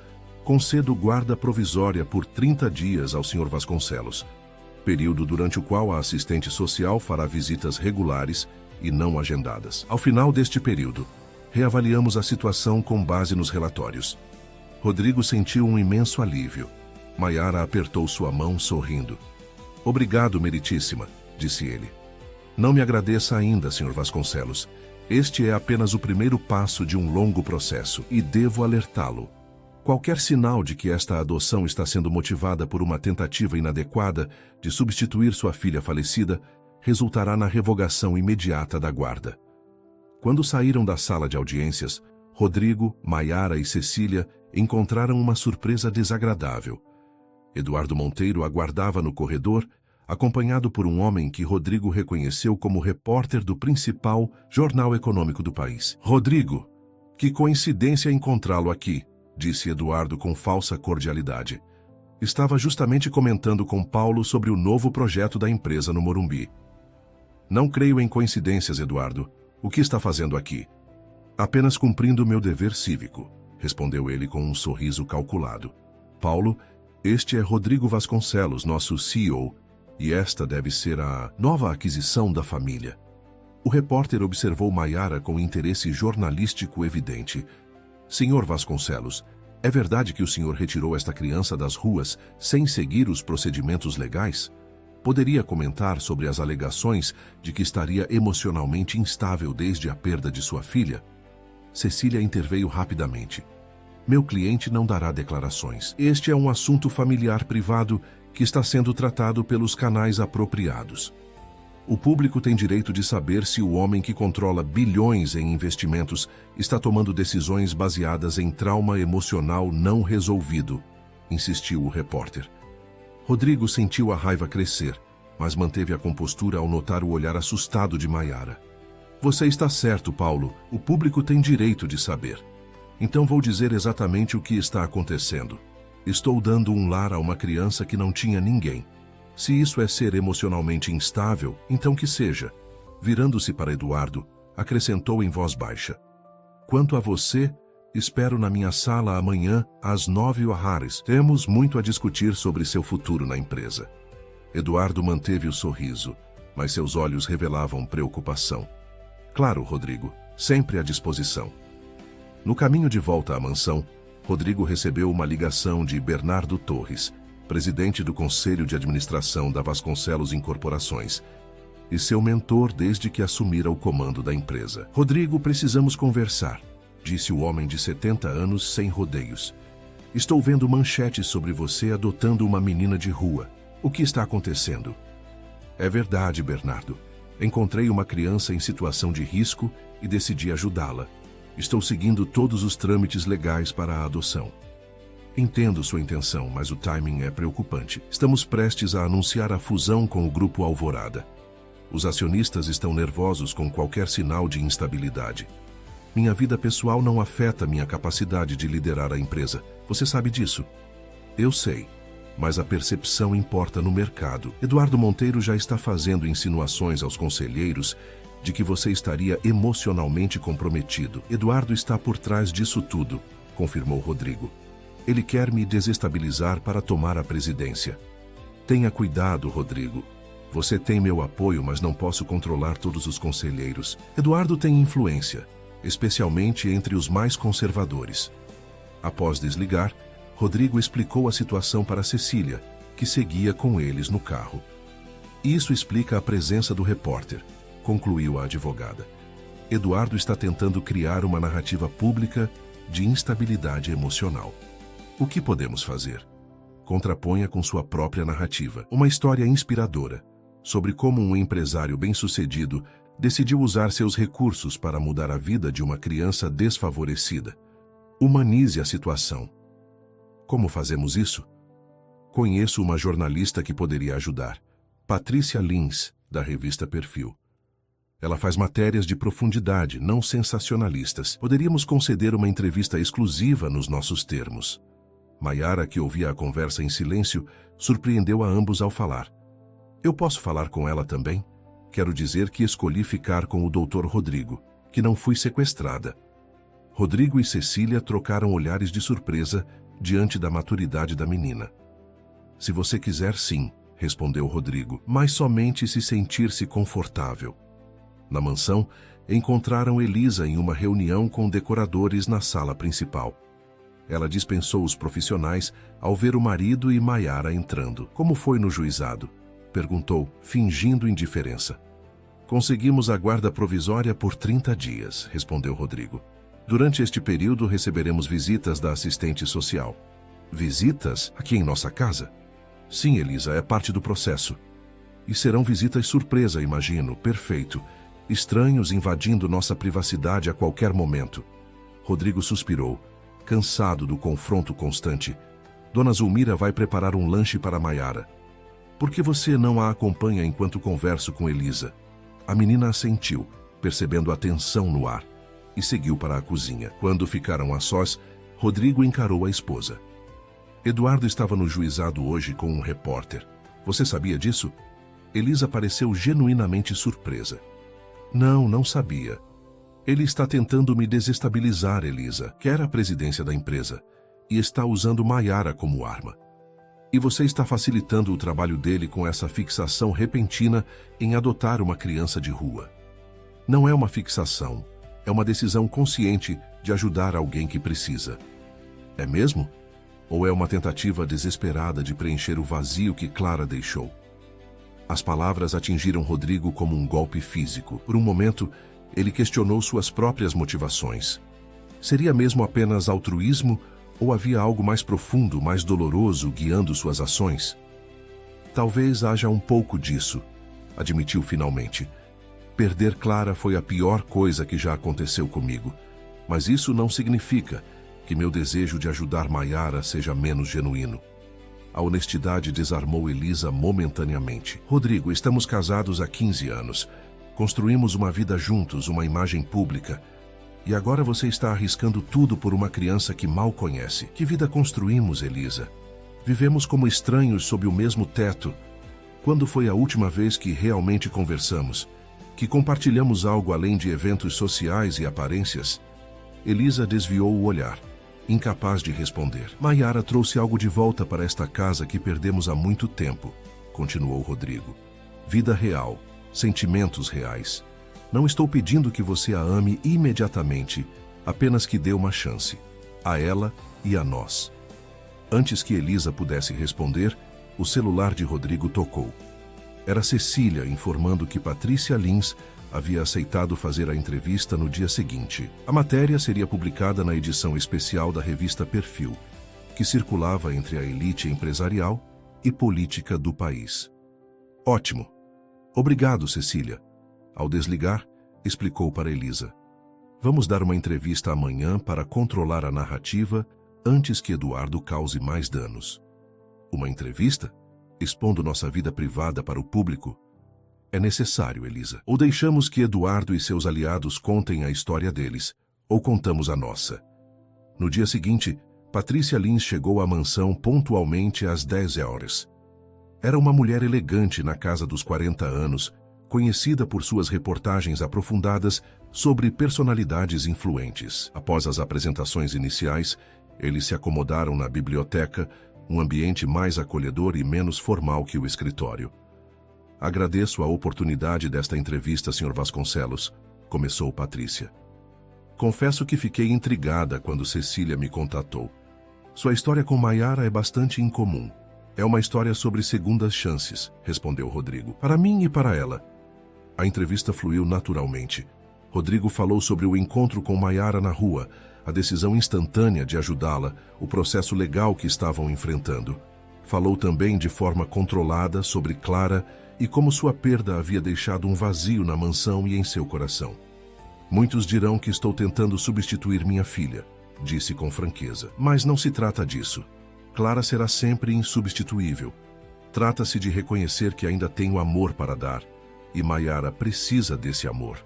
concedo guarda provisória por 30 dias ao Sr. Vasconcelos, período durante o qual a assistente social fará visitas regulares e não agendadas. Ao final deste período, reavaliamos a situação com base nos relatórios. Rodrigo sentiu um imenso alívio. Maiara apertou sua mão, sorrindo. Obrigado, meritíssima, disse ele. Não me agradeça ainda, Sr. Vasconcelos. Este é apenas o primeiro passo de um longo processo e devo alertá-lo. Qualquer sinal de que esta adoção está sendo motivada por uma tentativa inadequada de substituir sua filha falecida resultará na revogação imediata da guarda. Quando saíram da sala de audiências, Rodrigo, Maiara e Cecília encontraram uma surpresa desagradável. Eduardo Monteiro aguardava no corredor, acompanhado por um homem que Rodrigo reconheceu como repórter do principal jornal econômico do país. Rodrigo, que coincidência encontrá-lo aqui, disse Eduardo com falsa cordialidade. Estava justamente comentando com Paulo sobre o novo projeto da empresa no Morumbi. Não creio em coincidências, Eduardo. O que está fazendo aqui? Apenas cumprindo meu dever cívico, respondeu ele com um sorriso calculado. Paulo, este é Rodrigo Vasconcelos, nosso CEO, e esta deve ser a nova aquisição da família. O repórter observou Maiara com interesse jornalístico evidente. Senhor Vasconcelos, é verdade que o senhor retirou esta criança das ruas sem seguir os procedimentos legais? Poderia comentar sobre as alegações de que estaria emocionalmente instável desde a perda de sua filha? Cecília interveio rapidamente. Meu cliente não dará declarações. Este é um assunto familiar privado que está sendo tratado pelos canais apropriados. O público tem direito de saber se o homem que controla bilhões em investimentos está tomando decisões baseadas em trauma emocional não resolvido, insistiu o repórter. Rodrigo sentiu a raiva crescer, mas manteve a compostura ao notar o olhar assustado de Maiara. Você está certo, Paulo. O público tem direito de saber. Então vou dizer exatamente o que está acontecendo. Estou dando um lar a uma criança que não tinha ninguém. Se isso é ser emocionalmente instável, então que seja. Virando-se para Eduardo, acrescentou em voz baixa. Quanto a você, espero na minha sala amanhã, às 9h. Temos muito a discutir sobre seu futuro na empresa. Eduardo manteve o sorriso, mas seus olhos revelavam preocupação. Claro, Rodrigo, sempre à disposição. No caminho de volta à mansão, Rodrigo recebeu uma ligação de Bernardo Torres, presidente do Conselho de Administração da Vasconcelos Incorporações, e seu mentor desde que assumira o comando da empresa. Rodrigo, precisamos conversar, disse o homem de 70 anos sem rodeios. Estou vendo manchetes sobre você adotando uma menina de rua. O que está acontecendo? É verdade, Bernardo. Encontrei uma criança em situação de risco e decidi ajudá-la. Estou seguindo todos os trâmites legais para a adoção. Entendo sua intenção, mas o timing é preocupante. Estamos prestes a anunciar a fusão com o Grupo Alvorada. Os acionistas estão nervosos com qualquer sinal de instabilidade. Minha vida pessoal não afeta minha capacidade de liderar a empresa. Você sabe disso? Eu sei, mas a percepção importa no mercado. Eduardo Monteiro já está fazendo insinuações aos conselheiros de que você estaria emocionalmente comprometido. Eduardo está por trás disso tudo, confirmou Rodrigo. Ele quer me desestabilizar para tomar a presidência. Tenha cuidado, Rodrigo. Você tem meu apoio, mas não posso controlar todos os conselheiros. Eduardo tem influência, especialmente entre os mais conservadores. Após desligar, Rodrigo explicou a situação para Cecília, que seguia com eles no carro. Isso explica a presença do repórter, concluiu a advogada. Eduardo está tentando criar uma narrativa pública de instabilidade emocional. O que podemos fazer? Contraponha com sua própria narrativa. Uma história inspiradora, sobre como um empresário bem-sucedido decidiu usar seus recursos para mudar a vida de uma criança desfavorecida. Humanize a situação. Como fazemos isso? Conheço uma jornalista que poderia ajudar. Patrícia Lins, da revista Perfil. Ela faz matérias de profundidade, não sensacionalistas. Poderíamos conceder uma entrevista exclusiva nos nossos termos. Maiara, que ouvia a conversa em silêncio, surpreendeu a ambos ao falar. Eu posso falar com ela também? Quero dizer que escolhi ficar com o Dr. Rodrigo, que não fui sequestrada. Rodrigo e Cecília trocaram olhares de surpresa diante da maturidade da menina. Se você quiser, sim, respondeu Rodrigo, mas somente se sentir-se confortável. Na mansão, encontraram Elisa em uma reunião com decoradores na sala principal. Ela dispensou os profissionais ao ver o marido e Maiara entrando. Como foi no juizado? Perguntou, fingindo indiferença. Conseguimos a guarda provisória por 30 dias, respondeu Rodrigo. Durante este período receberemos visitas da assistente social. Visitas? Aqui em nossa casa? Sim, Elisa, é parte do processo. E serão visitas surpresa, imagino. Perfeito. Estranhos invadindo nossa privacidade a qualquer momento. Rodrigo suspirou, cansado do confronto constante. Dona Zulmira vai preparar um lanche para Maiara. Por que você não a acompanha enquanto converso com Elisa? A menina assentiu, percebendo a tensão no ar, e seguiu para a cozinha. Quando ficaram a sós, Rodrigo encarou a esposa. Eduardo estava no juizado hoje com um repórter. Você sabia disso? Elisa pareceu genuinamente surpresa. Não, não sabia. Ele está tentando me desestabilizar, Elisa. Quer a presidência da empresa e está usando Maiara como arma. E você está facilitando o trabalho dele com essa fixação repentina em adotar uma criança de rua. Não é uma fixação, é uma decisão consciente de ajudar alguém que precisa. É mesmo? Ou é uma tentativa desesperada de preencher o vazio que Clara deixou? As palavras atingiram Rodrigo como um golpe físico. Por um momento, ele questionou suas próprias motivações. Seria mesmo apenas altruísmo ou havia algo mais profundo, mais doloroso guiando suas ações? Talvez haja um pouco disso, admitiu finalmente. Perder Clara foi a pior coisa que já aconteceu comigo, mas isso não significa que meu desejo de ajudar Maiara seja menos genuíno. A honestidade desarmou Elisa momentaneamente. Rodrigo, estamos casados há 15 anos. Construímos uma vida juntos, uma imagem pública. E agora você está arriscando tudo por uma criança que mal conhece. Que vida construímos, Elisa? Vivemos como estranhos sob o mesmo teto. Quando foi a última vez que realmente conversamos? Que compartilhamos algo além de eventos sociais e aparências? Elisa desviou o olhar, incapaz de responder. Maiara trouxe algo de volta para esta casa que perdemos há muito tempo, continuou Rodrigo. Vida real, sentimentos reais. Não estou pedindo que você a ame imediatamente, apenas que dê uma chance. A ela e a nós. Antes que Elisa pudesse responder, o celular de Rodrigo tocou. Era Cecília informando que Patrícia Lins havia aceitado fazer a entrevista no dia seguinte. A matéria seria publicada na edição especial da revista Perfil, que circulava entre a elite empresarial e política do país. Ótimo. Obrigado, Cecília. Ao desligar, explicou para Elisa. Vamos dar uma entrevista amanhã para controlar a narrativa antes que Eduardo cause mais danos. Uma entrevista? Expondo nossa vida privada para o público? É necessário, Elisa. Ou deixamos que Eduardo e seus aliados contem a história deles, ou contamos a nossa. No dia seguinte, Patrícia Lins chegou à mansão pontualmente às 10 horas. Era uma mulher elegante na casa dos 40 anos, conhecida por suas reportagens aprofundadas sobre personalidades influentes. Após as apresentações iniciais, eles se acomodaram na biblioteca, um ambiente mais acolhedor e menos formal que o escritório. Agradeço a oportunidade desta entrevista, Sr. Vasconcelos, começou Patrícia. Confesso que fiquei intrigada quando Cecília me contatou. Sua história com Maiara é bastante incomum. É uma história sobre segundas chances, respondeu Rodrigo. Para mim e para ela. A entrevista fluiu naturalmente. Rodrigo falou sobre o encontro com Maiara na rua, a decisão instantânea de ajudá-la, o processo legal que estavam enfrentando. Falou também de forma controlada sobre Clara e como sua perda havia deixado um vazio na mansão e em seu coração. Muitos dirão que estou tentando substituir minha filha, disse com franqueza. Mas não se trata disso. Clara será sempre insubstituível. Trata-se de reconhecer que ainda tenho amor para dar, e Maiara precisa desse amor.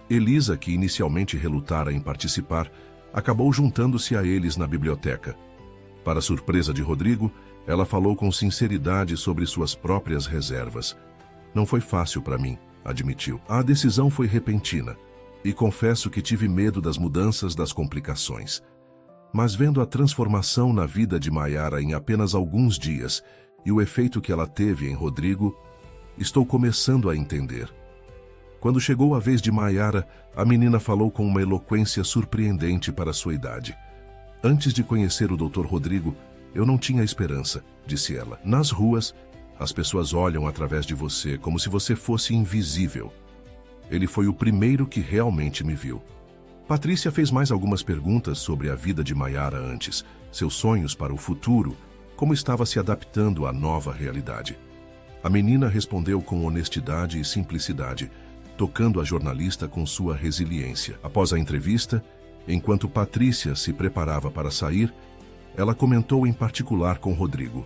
Elisa, que inicialmente relutara em participar, acabou juntando-se a eles na biblioteca. Para surpresa de Rodrigo, ela falou com sinceridade sobre suas próprias reservas. Não foi fácil para mim, admitiu. A decisão foi repentina, e confesso que tive medo das mudanças, das complicações. Mas vendo a transformação na vida de Maiara em apenas alguns dias e o efeito que ela teve em Rodrigo, estou começando a entender. Quando chegou a vez de Maiara, a menina falou com uma eloquência surpreendente para sua idade. Antes de conhecer o Dr. Rodrigo, eu não tinha esperança, disse ela. Nas ruas, as pessoas olham através de você como se você fosse invisível. Ele foi o primeiro que realmente me viu. Patrícia fez mais algumas perguntas sobre a vida de Maiara antes, seus sonhos para o futuro, como estava se adaptando à nova realidade. A menina respondeu com honestidade e simplicidade, tocando a jornalista com sua resiliência. Após a entrevista, enquanto Patrícia se preparava para sair, ela comentou em particular com Rodrigo.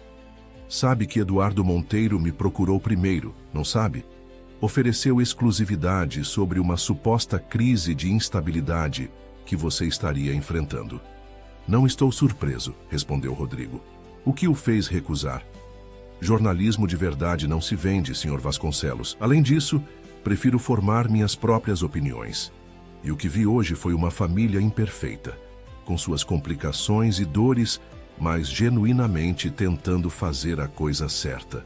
Sabe que Eduardo Monteiro me procurou primeiro, não sabe? Ofereceu exclusividade sobre uma suposta crise de instabilidade que você estaria enfrentando. Não estou surpreso, respondeu Rodrigo. O que o fez recusar? Jornalismo de verdade não se vende, Sr. Vasconcelos. Além disso, prefiro formar minhas próprias opiniões. E o que vi hoje foi uma família imperfeita, com suas complicações e dores, mas genuinamente tentando fazer a coisa certa.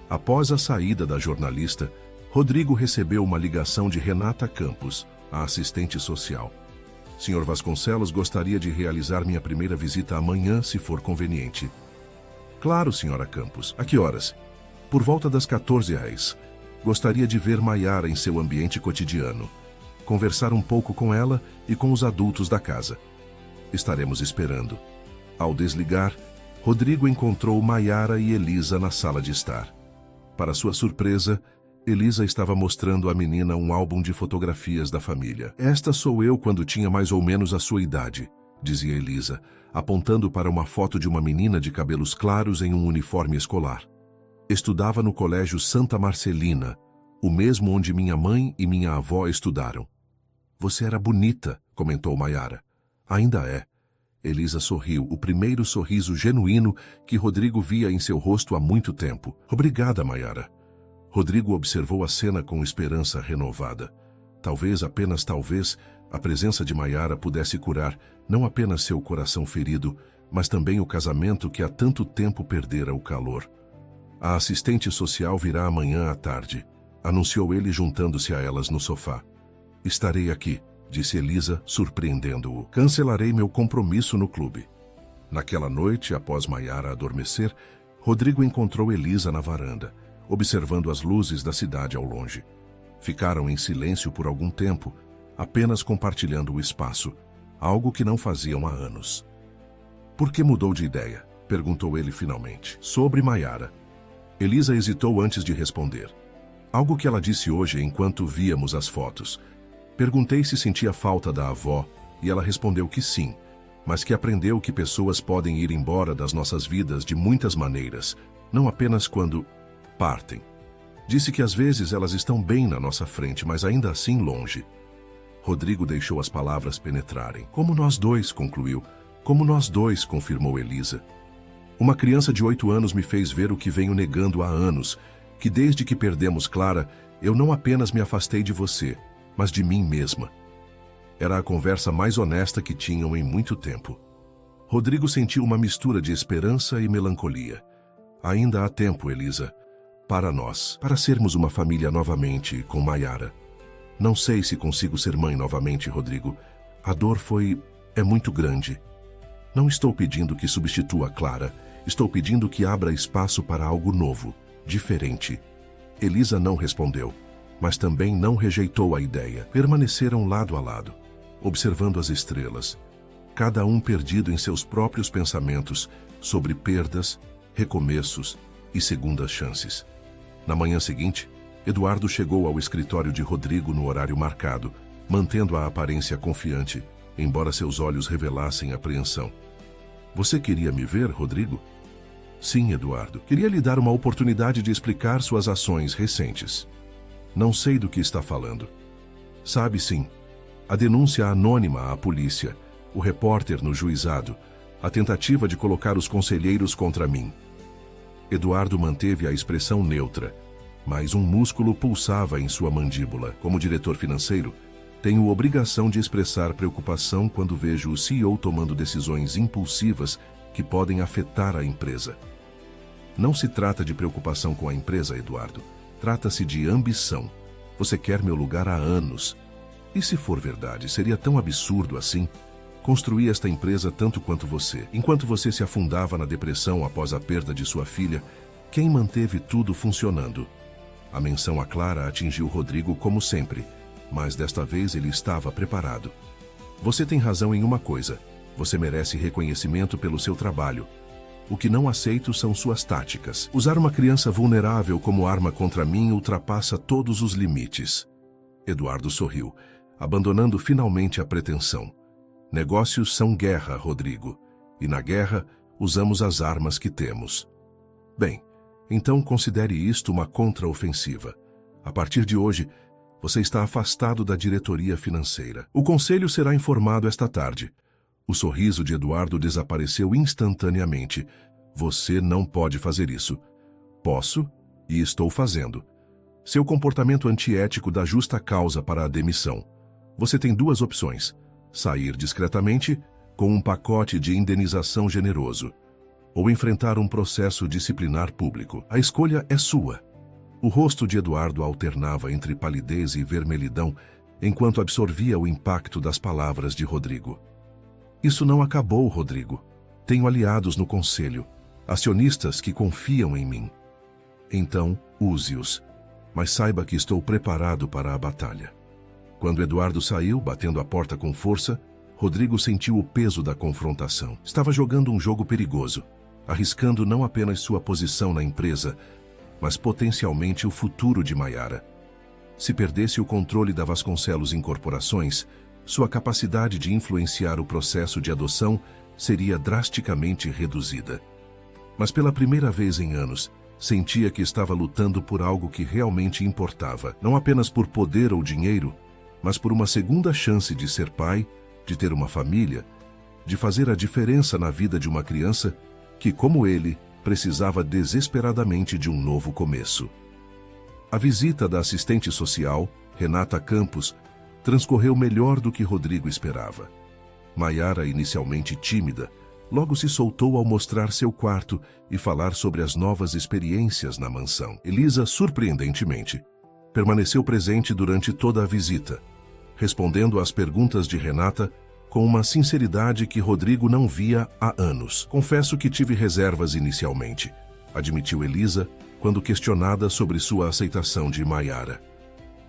Após a saída da jornalista, Rodrigo recebeu uma ligação de Renata Campos, a assistente social. Sr. Vasconcelos, gostaria de realizar minha primeira visita amanhã, se for conveniente. Claro, Sra. Campos. A que horas? Por volta das 14h. Gostaria de ver Maiara em seu ambiente cotidiano. Conversar um pouco com ela e com os adultos da casa. Estaremos esperando. Ao desligar, Rodrigo encontrou Maiara e Elisa na sala de estar. Para sua surpresa, Elisa estava mostrando à menina um álbum de fotografias da família. Esta sou eu quando tinha mais ou menos a sua idade, dizia Elisa, apontando para uma foto de uma menina de cabelos claros em um uniforme escolar. Estudava no colégio Santa Marcelina, o mesmo onde minha mãe e minha avó estudaram. Você era bonita, comentou Maiara. Ainda é. Elisa sorriu, o primeiro sorriso genuíno que Rodrigo via em seu rosto há muito tempo. Obrigada, Maiara. Rodrigo observou a cena com esperança renovada. Talvez, apenas talvez, a presença de Maiara pudesse curar não apenas seu coração ferido, mas também o casamento que há tanto tempo perdera o calor. A assistente social virá amanhã à tarde, anunciou ele juntando-se a elas no sofá. Estarei aqui, disse Elisa, surpreendendo-o. Cancelarei meu compromisso no clube. Naquela noite, após Maiara adormecer, Rodrigo encontrou Elisa na varanda, observando as luzes da cidade ao longe. Ficaram em silêncio por algum tempo, apenas compartilhando o espaço, algo que não faziam há anos. Por que mudou de ideia? Perguntou ele finalmente. Sobre Maiara. Elisa hesitou antes de responder. Algo que ela disse hoje enquanto víamos as fotos. Perguntei se sentia falta da avó e ela respondeu que sim, mas que aprendeu que pessoas podem ir embora das nossas vidas de muitas maneiras, não apenas quando partem. Disse que às vezes elas estão bem na nossa frente, mas ainda assim longe. Rodrigo deixou as palavras penetrarem. Como nós dois, concluiu. Como nós dois, confirmou Elisa. Uma criança de 8 anos me fez ver o que venho negando há anos, que desde que perdemos Clara, eu não apenas me afastei de você, mas de mim mesma. Era a conversa mais honesta que tinham em muito tempo. Rodrigo sentiu uma mistura de esperança e melancolia. Ainda há tempo, Elisa, para nós, para sermos uma família novamente com Maiara. Não sei se consigo ser mãe novamente, Rodrigo. A dor é muito grande. Não estou pedindo que substitua Clara. Estou pedindo que abra espaço para algo novo, diferente. Elisa não respondeu, mas também não rejeitou a ideia. Permaneceram lado a lado, observando as estrelas, cada um perdido em seus próprios pensamentos sobre perdas, recomeços e segundas chances. Na manhã seguinte, Eduardo chegou ao escritório de Rodrigo no horário marcado, mantendo a aparência confiante, embora seus olhos revelassem apreensão. Você queria me ver, Rodrigo? Sim, Eduardo. Queria lhe dar uma oportunidade de explicar suas ações recentes. Não sei do que está falando. Sabe sim. A denúncia anônima à polícia, o repórter no juizado, a tentativa de colocar os conselheiros contra mim. Eduardo manteve a expressão neutra, mas um músculo pulsava em sua mandíbula. Como diretor financeiro, tenho obrigação de expressar preocupação quando vejo o CEO tomando decisões impulsivas que podem afetar a empresa. Não se trata de preocupação com a empresa, Eduardo. Trata-se de ambição. Você quer meu lugar há anos. E se for verdade, seria tão absurdo assim? Construí esta empresa tanto quanto você. Enquanto você se afundava na depressão após a perda de sua filha, quem manteve tudo funcionando? A menção a Clara atingiu Rodrigo como sempre, mas desta vez ele estava preparado. Você tem razão em uma coisa. Você merece reconhecimento pelo seu trabalho. O que não aceito são suas táticas. Usar uma criança vulnerável como arma contra mim ultrapassa todos os limites. Eduardo sorriu, abandonando finalmente a pretensão. Negócios são guerra, Rodrigo. E na guerra, usamos as armas que temos. Bem, então considere isto uma contraofensiva. A partir de hoje, você está afastado da diretoria financeira. O conselho será informado esta tarde. O sorriso de Eduardo desapareceu instantaneamente. Você não pode fazer isso. Posso e estou fazendo. Seu comportamento antiético dá justa causa para a demissão. Você tem duas opções: sair discretamente, com um pacote de indenização generoso, ou enfrentar um processo disciplinar público. A escolha é sua. O rosto de Eduardo alternava entre palidez e vermelhidão enquanto absorvia o impacto das palavras de Rodrigo. Isso não acabou, Rodrigo. Tenho aliados no conselho, acionistas que confiam em mim. Então, use-os, mas saiba que estou preparado para a batalha. Quando Eduardo saiu, batendo a porta com força, Rodrigo sentiu o peso da confrontação. Estava jogando um jogo perigoso, arriscando não apenas sua posição na empresa, mas potencialmente o futuro de Maiara. Se perdesse o controle da Vasconcelos Incorporações, sua capacidade de influenciar o processo de adoção seria drasticamente reduzida. Mas pela primeira vez em anos, sentia que estava lutando por algo que realmente importava, não apenas por poder ou dinheiro, mas por uma segunda chance de ser pai, de ter uma família, de fazer a diferença na vida de uma criança que, como ele, precisava desesperadamente de um novo começo. A visita da assistente social, Renata Campos, transcorreu melhor do que Rodrigo esperava. Maiara, inicialmente tímida, logo se soltou ao mostrar seu quarto e falar sobre as novas experiências na mansão. Elisa, surpreendentemente, permaneceu presente durante toda a visita, respondendo às perguntas de Renata com uma sinceridade que Rodrigo não via há anos. Confesso que tive reservas inicialmente, admitiu Elisa, quando questionada sobre sua aceitação de Maiara.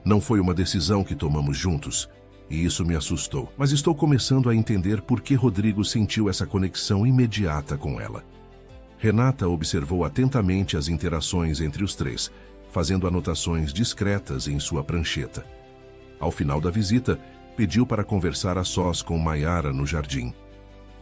Não foi uma decisão que tomamos juntos, e isso me assustou. Mas estou começando a entender por que Rodrigo sentiu essa conexão imediata com ela. Renata observou atentamente as interações entre os três, fazendo anotações discretas em sua prancheta. Ao final da visita, pediu para conversar a sós com Maiara no jardim.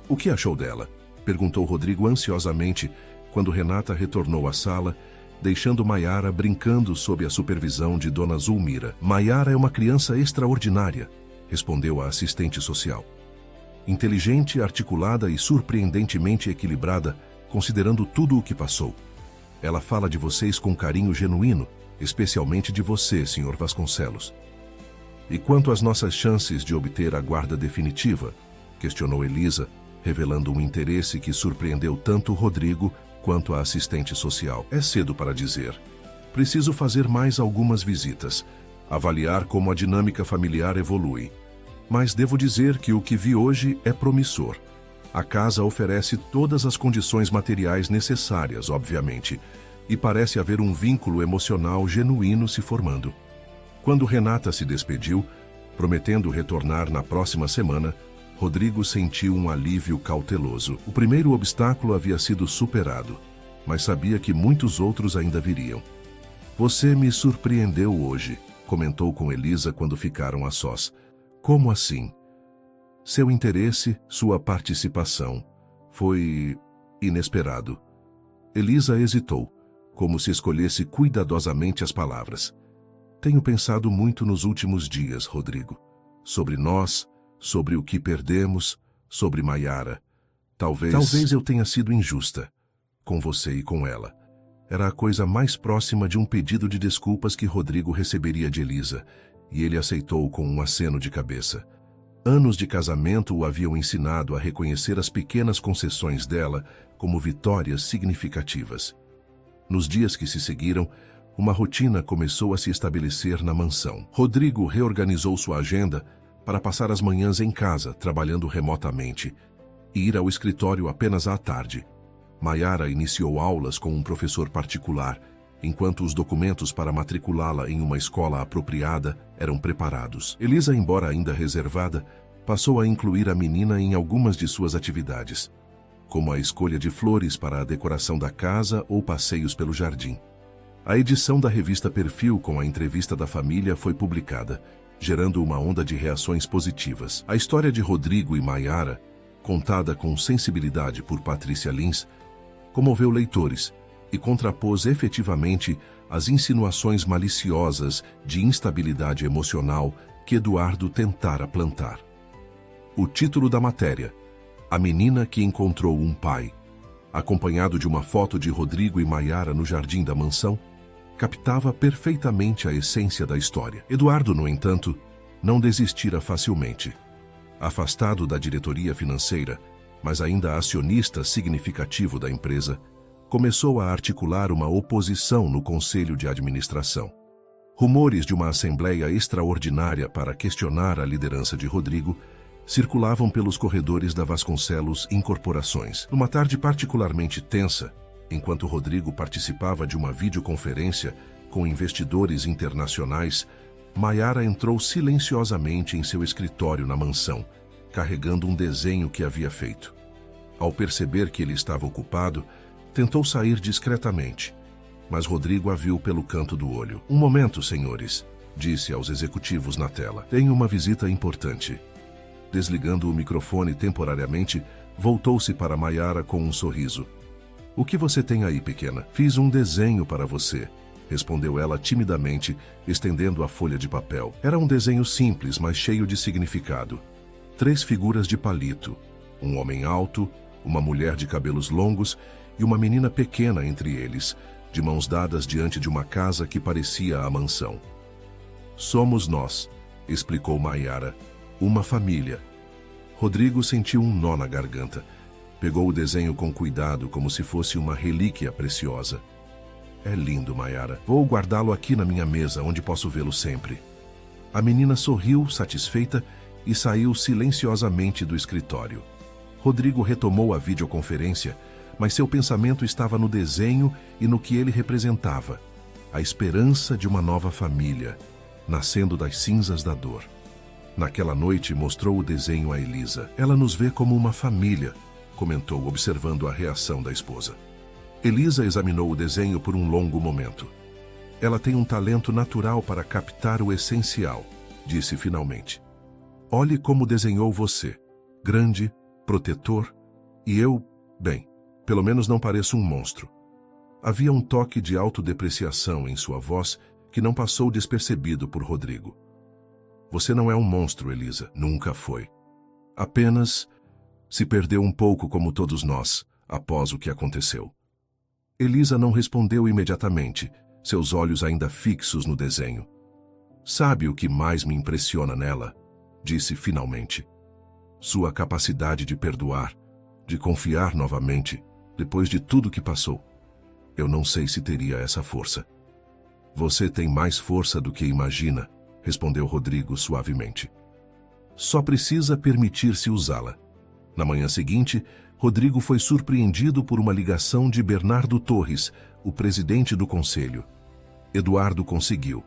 O que achou dela? Perguntou Rodrigo ansiosamente quando Renata retornou à sala, deixando Maiara brincando sob a supervisão de Dona Zulmira. Maiara é uma criança extraordinária, respondeu a assistente social. Inteligente, articulada e surpreendentemente equilibrada, considerando tudo o que passou. Ela fala de vocês com carinho genuíno, especialmente de você, Sr. Vasconcelos. E quanto às nossas chances de obter a guarda definitiva? Questionou Elisa, revelando um interesse que surpreendeu tanto Rodrigo quanto a assistente social. É cedo para dizer. Preciso fazer mais algumas visitas, avaliar como a dinâmica familiar evolui. Mas devo dizer que o que vi hoje é promissor. A casa oferece todas as condições materiais necessárias, obviamente, e parece haver um vínculo emocional genuíno se formando. Quando Renata se despediu, prometendo retornar na próxima semana, Rodrigo sentiu um alívio cauteloso. O primeiro obstáculo havia sido superado, mas sabia que muitos outros ainda viriam. Você me surpreendeu hoje, comentou com Elisa quando ficaram a sós. Como assim? Seu interesse, sua participação, foi inesperado. Elisa hesitou, como se escolhesse cuidadosamente as palavras. Tenho pensado muito nos últimos dias, Rodrigo. Sobre nós, sobre o que perdemos, sobre Maiara. Talvez eu tenha sido injusta, com você e com ela. Era a coisa mais próxima de um pedido de desculpas que Rodrigo receberia de Elisa, e ele aceitou com um aceno de cabeça. Anos de casamento o haviam ensinado a reconhecer as pequenas concessões dela como vitórias significativas. Nos dias que se seguiram, uma rotina começou a se estabelecer na mansão. Rodrigo reorganizou sua agenda para passar as manhãs em casa, trabalhando remotamente, e ir ao escritório apenas à tarde. Maiara iniciou aulas com um professor particular, enquanto os documentos para matriculá-la em uma escola apropriada eram preparados. Elisa, embora ainda reservada, passou a incluir a menina em algumas de suas atividades, como a escolha de flores para a decoração da casa ou passeios pelo jardim. A edição da revista Perfil com a entrevista da família foi publicada, gerando uma onda de reações positivas. A história de Rodrigo e Maiara, contada com sensibilidade por Patrícia Lins, comoveu leitores e contrapôs efetivamente as insinuações maliciosas de instabilidade emocional que Eduardo tentara plantar. O título da matéria: A menina que encontrou um pai. acompanhado de uma foto de Rodrigo e Maiara no jardim da mansão, captava perfeitamente a essência da história. Eduardo, no entanto, não desistira facilmente. Afastado da diretoria financeira, mas ainda acionista significativo da empresa, começou a articular uma oposição no conselho de administração. Rumores de uma assembleia extraordinária para questionar a liderança de Rodrigo circulavam pelos corredores da Vasconcelos Incorporações. Numa tarde particularmente tensa, enquanto Rodrigo participava de uma videoconferência com investidores internacionais, Maiara entrou silenciosamente em seu escritório na mansão, carregando um desenho que havia feito. Ao perceber que ele estava ocupado, tentou sair discretamente, mas Rodrigo a viu pelo canto do olho. "Um momento, senhores", disse aos executivos na tela. "Tenho uma visita importante." Desligando o microfone temporariamente, voltou-se para Maiara com um sorriso. "O que você tem aí, pequena?" "Fiz um desenho para você", respondeu ela timidamente, estendendo a folha de papel. Era um desenho simples, mas cheio de significado. 3 figuras de palito, um homem alto, uma mulher de cabelos longos e uma menina pequena entre eles, de mãos dadas diante de uma casa que parecia a mansão. "Somos nós", explicou Maiara, "uma família." Rodrigo sentiu um nó na garganta. Pegou o desenho com cuidado, como se fosse uma relíquia preciosa. "É lindo, Maiara. Vou guardá-lo aqui na minha mesa, onde posso vê-lo sempre." A menina sorriu, satisfeita, e saiu silenciosamente do escritório. Rodrigo retomou a videoconferência, mas seu pensamento estava no desenho e no que ele representava: a esperança de uma nova família, nascendo das cinzas da dor. Naquela noite, mostrou o desenho a Elisa. "Ela nos vê como uma família", comentou, observando a reação da esposa. Elisa examinou o desenho por um longo momento. "Ela tem um talento natural para captar o essencial", disse finalmente. "Olhe como desenhou você. Grande, protetor, e eu, bem, pelo menos não pareço um monstro." Havia um toque de autodepreciação em sua voz que não passou despercebido por Rodrigo. "Você não é um monstro, Elisa. Nunca foi. Apenas se perdeu um pouco como todos nós, após o que aconteceu." Elisa não respondeu imediatamente, seus olhos ainda fixos no desenho. "Sabe o que mais me impressiona nela?", disse finalmente. "Sua capacidade de perdoar, de confiar novamente, depois de tudo que passou. Eu não sei se teria essa força." "Você tem mais força do que imagina", respondeu Rodrigo suavemente. "Só precisa permitir-se usá-la." Na manhã seguinte, Rodrigo foi surpreendido por uma ligação de Bernardo Torres, o presidente do conselho. Eduardo conseguiu.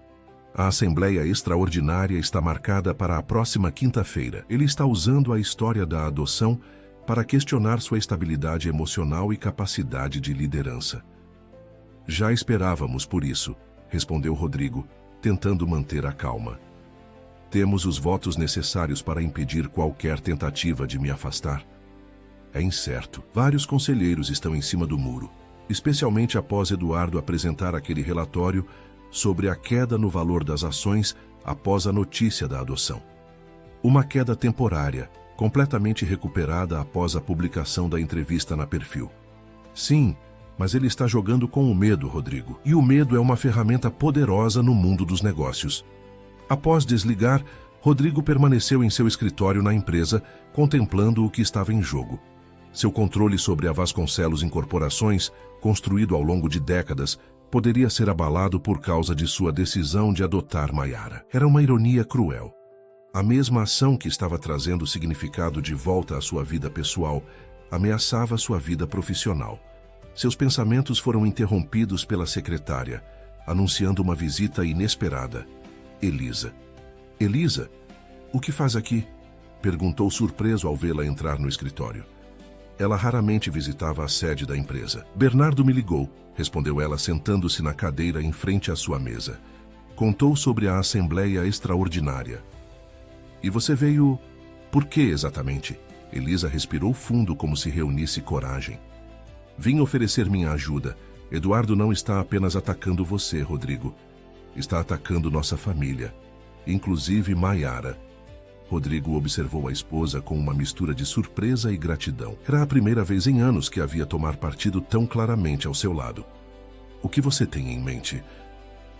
"A Assembleia Extraordinária está marcada para a próxima quinta-feira. Ele está usando a história da adoção para questionar sua estabilidade emocional e capacidade de liderança." "Já esperávamos por isso", respondeu Rodrigo, tentando manter a calma. "Temos os votos necessários para impedir qualquer tentativa de me afastar." "É incerto. Vários conselheiros estão em cima do muro, especialmente após Eduardo apresentar aquele relatório sobre a queda no valor das ações após a notícia da adoção. Uma queda temporária, completamente recuperada após a publicação da entrevista na Perfil." "Sim, mas ele está jogando com o medo, Rodrigo. E o medo é uma ferramenta poderosa no mundo dos negócios." Após desligar, Rodrigo permaneceu em seu escritório na empresa, contemplando o que estava em jogo. Seu controle sobre a Vasconcelos Incorporações, construído ao longo de décadas, poderia ser abalado por causa de sua decisão de adotar Maiara. Era uma ironia cruel. A mesma ação que estava trazendo significado de volta à sua vida pessoal ameaçava sua vida profissional. Seus pensamentos foram interrompidos pela secretária, anunciando uma visita inesperada. Elisa. "Elisa, o que faz aqui?", perguntou surpreso ao vê-la entrar no escritório. Ela raramente visitava a sede da empresa. "Bernardo me ligou", respondeu ela, sentando-se na cadeira em frente à sua mesa. "Contou sobre a Assembleia Extraordinária." "E você veio... por que exatamente?" Elisa respirou fundo como se reunisse coragem. "Vim oferecer minha ajuda. Eduardo não está apenas atacando você, Rodrigo. Está atacando nossa família, inclusive Maiara." Rodrigo observou a esposa com uma mistura de surpresa e gratidão. Era a primeira vez em anos que havia tomar partido tão claramente ao seu lado. O que você tem em mente?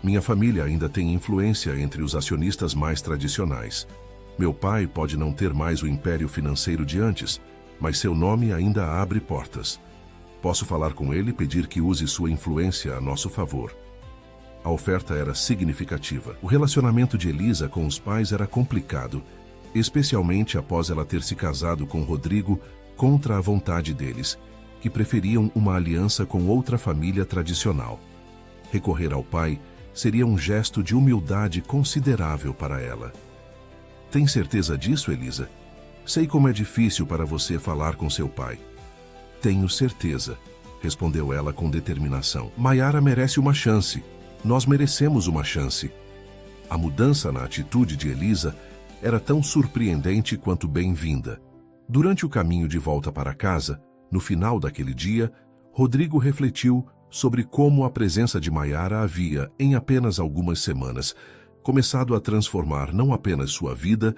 Minha família ainda tem influência entre os acionistas mais tradicionais. Meu pai pode não ter mais o império financeiro de antes, mas seu nome ainda abre portas. Posso falar com ele e pedir que use sua influência a nosso favor. A oferta era significativa. O relacionamento de Elisa com os pais era complicado, especialmente após ela ter se casado com Rodrigo contra a vontade deles, que preferiam uma aliança com outra família tradicional. Recorrer ao pai seria um gesto de humildade considerável para ela. Tem certeza disso, Elisa? Sei como é difícil para você falar com seu pai. Tenho certeza, respondeu ela com determinação. Maiara merece uma chance. Nós merecemos uma chance. A mudança na atitude de Elisa era tão surpreendente quanto bem-vinda. Durante o caminho de volta para casa, no final daquele dia, Rodrigo refletiu sobre como a presença de Maiara havia, em apenas algumas semanas, começado a transformar não apenas sua vida,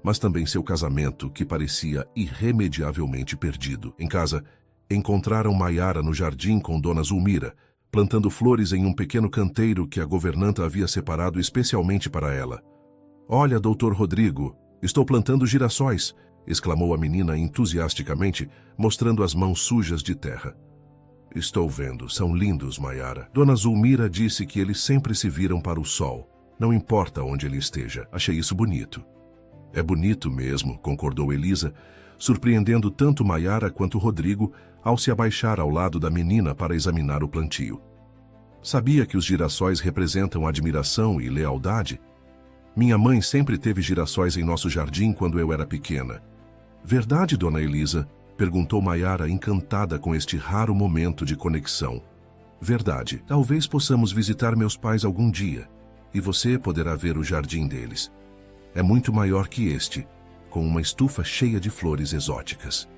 mas também seu casamento, que parecia irremediavelmente perdido. Em casa, encontraram Maiara no jardim com Dona Zulmira, plantando flores em um pequeno canteiro que a governanta havia separado especialmente para ela. "Olha, doutor Rodrigo, estou plantando girassóis", exclamou a menina entusiasticamente, mostrando as mãos sujas de terra. "Estou vendo, são lindos, Maiara. Dona Zulmira disse que eles sempre se viram para o sol, não importa onde ele esteja. Achei isso bonito." "É bonito mesmo", concordou Elisa, surpreendendo tanto Maiara quanto Rodrigo ao se abaixar ao lado da menina para examinar o plantio. "Sabia que os girassóis representam admiração e lealdade? Minha mãe sempre teve girassóis em nosso jardim quando eu era pequena." "Verdade, dona Elisa?", perguntou Maiara, encantada com este raro momento de conexão. "Verdade. Talvez possamos visitar meus pais algum dia, e você poderá ver o jardim deles. É muito maior que este, com uma estufa cheia de flores exóticas."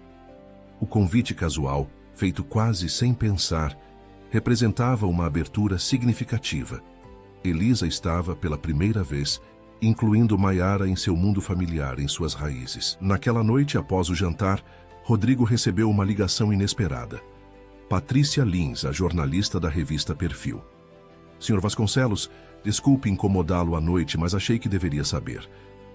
O convite casual, feito quase sem pensar, representava uma abertura significativa. Elisa estava, pela primeira vez, incluindo Maiara em seu mundo familiar, em suas raízes. Naquela noite, após o jantar, Rodrigo recebeu uma ligação inesperada. Patrícia Lins, a jornalista da revista Perfil. "Sr. Vasconcelos, desculpe incomodá-lo à noite, mas achei que deveria saber.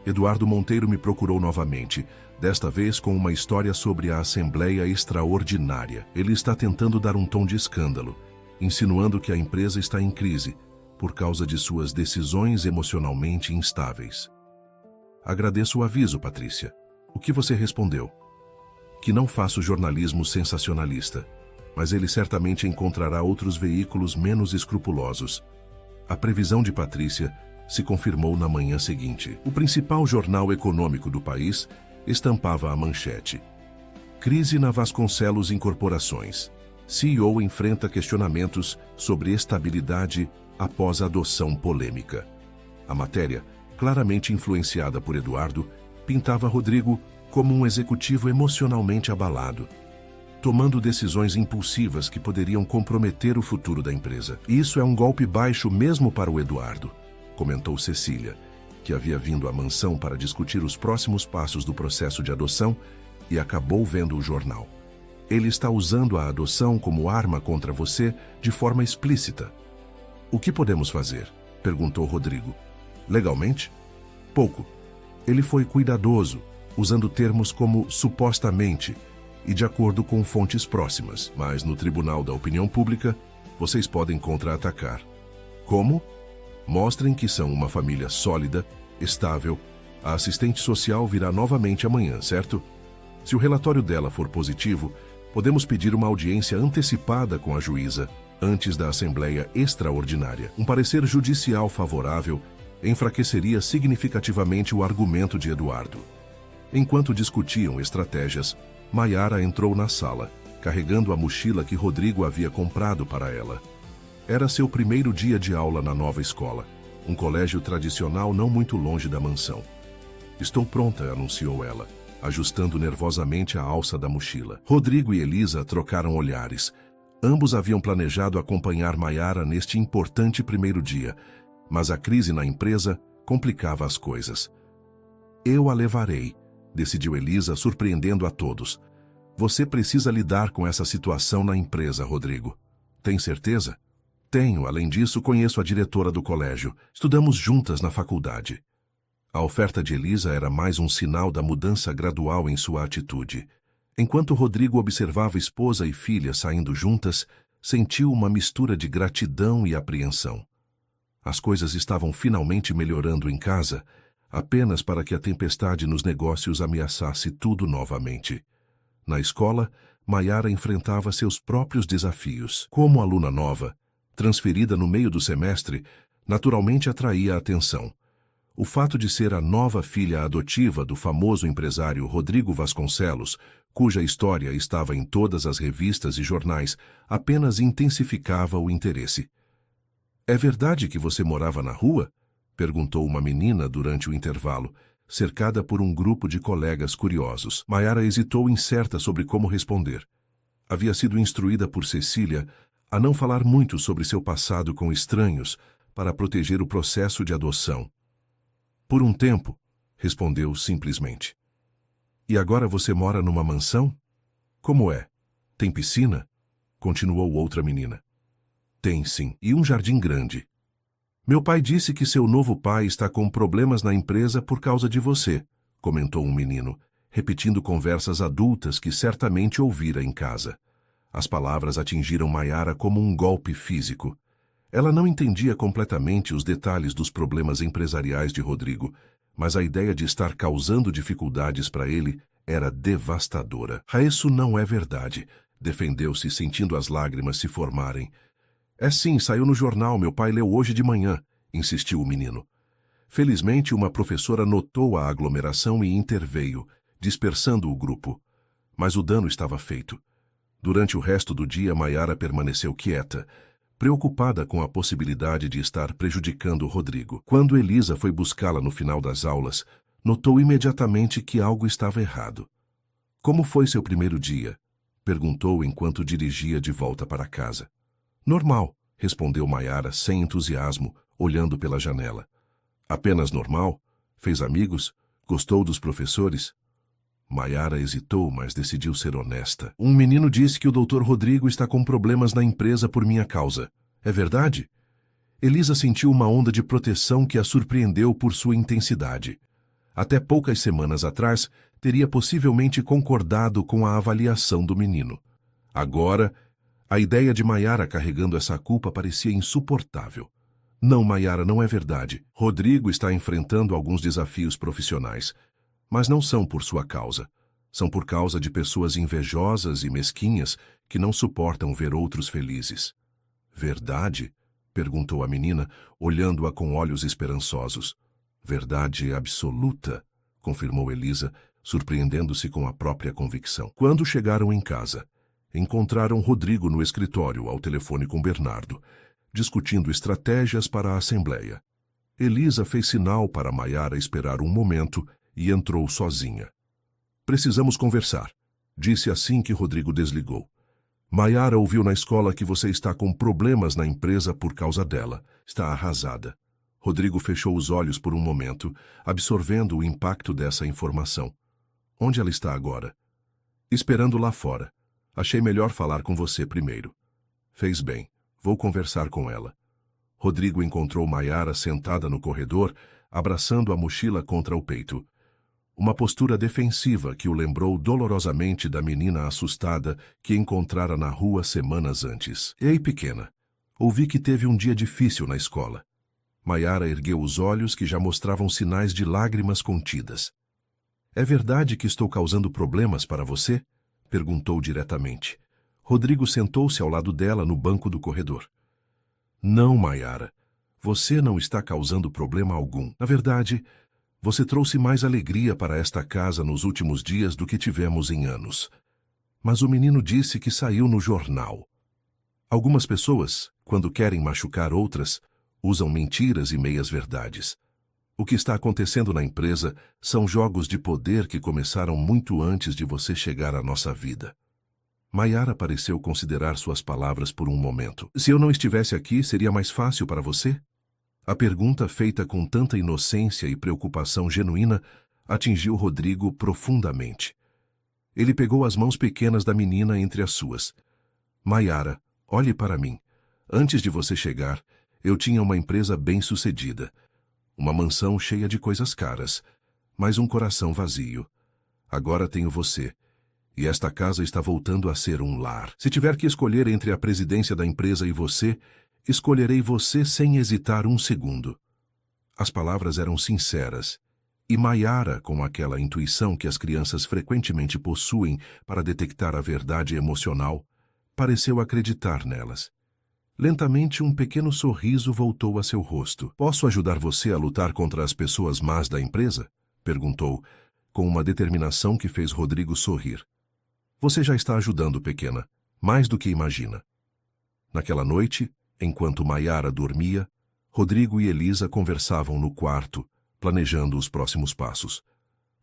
Eduardo Monteiro me procurou novamente, desta vez com uma história sobre a Assembleia Extraordinária. Ele está tentando dar um tom de escândalo, insinuando que a empresa está em crise por causa de suas decisões emocionalmente instáveis." "Agradeço o aviso, Patrícia. O que você respondeu?" "Que não faço jornalismo sensacionalista, mas ele certamente encontrará outros veículos menos escrupulosos." A previsão de Patrícia se confirmou na manhã seguinte. O principal jornal econômico do país estampava a manchete: "Crise na Vasconcelos Incorporações. CEO enfrenta questionamentos sobre estabilidade após adoção polêmica." A matéria, claramente influenciada por Eduardo, pintava Rodrigo como um executivo emocionalmente abalado, tomando decisões impulsivas que poderiam comprometer o futuro da empresa. "Isso é um golpe baixo mesmo para o Eduardo", comentou Cecília, que havia vindo à mansão para discutir os próximos passos do processo de adoção e acabou vendo o jornal. "Ele está usando a adoção como arma contra você de forma explícita." "O que podemos fazer?", perguntou Rodrigo. "Legalmente? Pouco. Ele foi cuidadoso, usando termos como supostamente e de acordo com fontes próximas, mas no Tribunal da Opinião Pública, vocês podem contra-atacar." "Como?" "Mostrem que são uma família sólida, estável. A assistente social virá novamente amanhã, certo? Se o relatório dela for positivo, podemos pedir uma audiência antecipada com a juíza, antes da Assembleia Extraordinária. Um parecer judicial favorável enfraqueceria significativamente o argumento de Eduardo." Enquanto discutiam estratégias, Maiara entrou na sala, carregando a mochila que Rodrigo havia comprado para ela. Era seu primeiro dia de aula na nova escola, um colégio tradicional não muito longe da mansão. "Estou pronta", anunciou ela, ajustando nervosamente a alça da mochila. Rodrigo e Elisa trocaram olhares. Ambos haviam planejado acompanhar Maiara neste importante primeiro dia, mas a crise na empresa complicava as coisas. Eu a levarei, decidiu Elisa, surpreendendo a todos. Você precisa lidar com essa situação na empresa, Rodrigo. Tem certeza? Tenho. Além disso, conheço a diretora do colégio. Estudamos juntas na faculdade. A oferta de Elisa era mais um sinal da mudança gradual em sua atitude. Enquanto Rodrigo observava esposa e filha saindo juntas, sentiu uma mistura de gratidão e apreensão. As coisas estavam finalmente melhorando em casa, apenas para que a tempestade nos negócios ameaçasse tudo novamente. Na escola, Maiara enfrentava seus próprios desafios. Como aluna nova, transferida no meio do semestre, naturalmente atraía a atenção. O fato de ser a nova filha adotiva do famoso empresário Rodrigo Vasconcelos, cuja história estava em todas as revistas e jornais, apenas intensificava o interesse. É verdade que você morava na rua? Perguntou uma menina durante o intervalo, cercada por um grupo de colegas curiosos. Maiara hesitou incerta sobre como responder. Havia sido instruída por Cecília a não falar muito sobre seu passado com estranhos para proteger o processo de adoção. Por um tempo, respondeu simplesmente. E agora você mora numa mansão? Como é? Tem piscina? Continuou outra menina. Tem sim, e um jardim grande. Meu pai disse que seu novo pai está com problemas na empresa por causa de você, comentou um menino, repetindo conversas adultas que certamente ouvira em casa. As palavras atingiram Maiara como um golpe físico. Ela não entendia completamente os detalhes dos problemas empresariais de Rodrigo, mas a ideia de estar causando dificuldades para ele era devastadora. Isso não é verdade, defendeu-se, sentindo as lágrimas se formarem. É sim, saiu no jornal, meu pai leu hoje de manhã, insistiu o menino. Felizmente, uma professora notou a aglomeração e interveio, dispersando o grupo. Mas o dano estava feito. Durante o resto do dia, Maiara permaneceu quieta, preocupada com a possibilidade de estar prejudicando Rodrigo. Quando Elisa foi buscá-la no final das aulas, notou imediatamente que algo estava errado. Como foi seu primeiro dia? Perguntou enquanto dirigia de volta para casa. Normal, respondeu Maiara sem entusiasmo, olhando pela janela. Apenas normal? Fez amigos? Gostou dos professores? Maiara hesitou, mas decidiu ser honesta. Um menino disse que o Dr. Rodrigo está com problemas na empresa por minha causa. É verdade? Elisa sentiu uma onda de proteção que a surpreendeu por sua intensidade. Até poucas semanas atrás, teria possivelmente concordado com a avaliação do menino. Agora, a ideia de Maiara carregando essa culpa parecia insuportável. Não, Maiara, não é verdade. Rodrigo está enfrentando alguns desafios profissionais, mas não são por sua causa. São por causa de pessoas invejosas e mesquinhas que não suportam ver outros felizes. Verdade? Perguntou a menina, olhando-a com olhos esperançosos. Verdade absoluta, confirmou Elisa, surpreendendo-se com a própria convicção. Quando chegaram em casa, encontraram Rodrigo no escritório ao telefone com Bernardo, discutindo estratégias para a assembleia. Elisa fez sinal para Maiara esperar um momento e entrou sozinha. Precisamos conversar, disse assim que Rodrigo desligou. Maiara ouviu na escola que você está com problemas na empresa por causa dela. Está arrasada. Rodrigo fechou os olhos por um momento, absorvendo o impacto dessa informação. Onde ela está agora? Esperando lá fora. Achei melhor falar com você primeiro. Fez bem. Vou conversar com ela. Rodrigo encontrou Maiara sentada no corredor, abraçando a mochila contra o peito. Uma postura defensiva que o lembrou dolorosamente da menina assustada que encontrara na rua semanas antes. Ei, pequena, ouvi que teve um dia difícil na escola. Maiara ergueu os olhos que já mostravam sinais de lágrimas contidas. É verdade que estou causando problemas para você? Perguntou diretamente. Rodrigo sentou-se ao lado dela no banco do corredor. Não, Maiara. Você não está causando problema algum. Na verdade, você trouxe mais alegria para esta casa nos últimos dias do que tivemos em anos. Mas o menino disse que saiu no jornal. Algumas pessoas, quando querem machucar outras, usam mentiras e meias-verdades. O que está acontecendo na empresa são jogos de poder que começaram muito antes de você chegar à nossa vida. Maiara pareceu considerar suas palavras por um momento. Se eu não estivesse aqui, seria mais fácil para você? A pergunta, feita com tanta inocência e preocupação genuína, atingiu Rodrigo profundamente. Ele pegou as mãos pequenas da menina entre as suas. Maiara, olhe para mim. Antes de você chegar, eu tinha uma empresa bem-sucedida. Uma mansão cheia de coisas caras, mas um coração vazio. Agora tenho você. E esta casa está voltando a ser um lar. Se tiver que escolher entre a presidência da empresa e você, escolherei você sem hesitar um segundo. As palavras eram sinceras, e Maiara, com aquela intuição que as crianças frequentemente possuem para detectar a verdade emocional, pareceu acreditar nelas. Lentamente, um pequeno sorriso voltou a seu rosto. Posso ajudar você a lutar contra as pessoas más da empresa? Perguntou, com uma determinação que fez Rodrigo sorrir. Você já está ajudando, pequena, mais do que imagina. Naquela noite, enquanto Maiara dormia, Rodrigo e Elisa conversavam no quarto, planejando os próximos passos.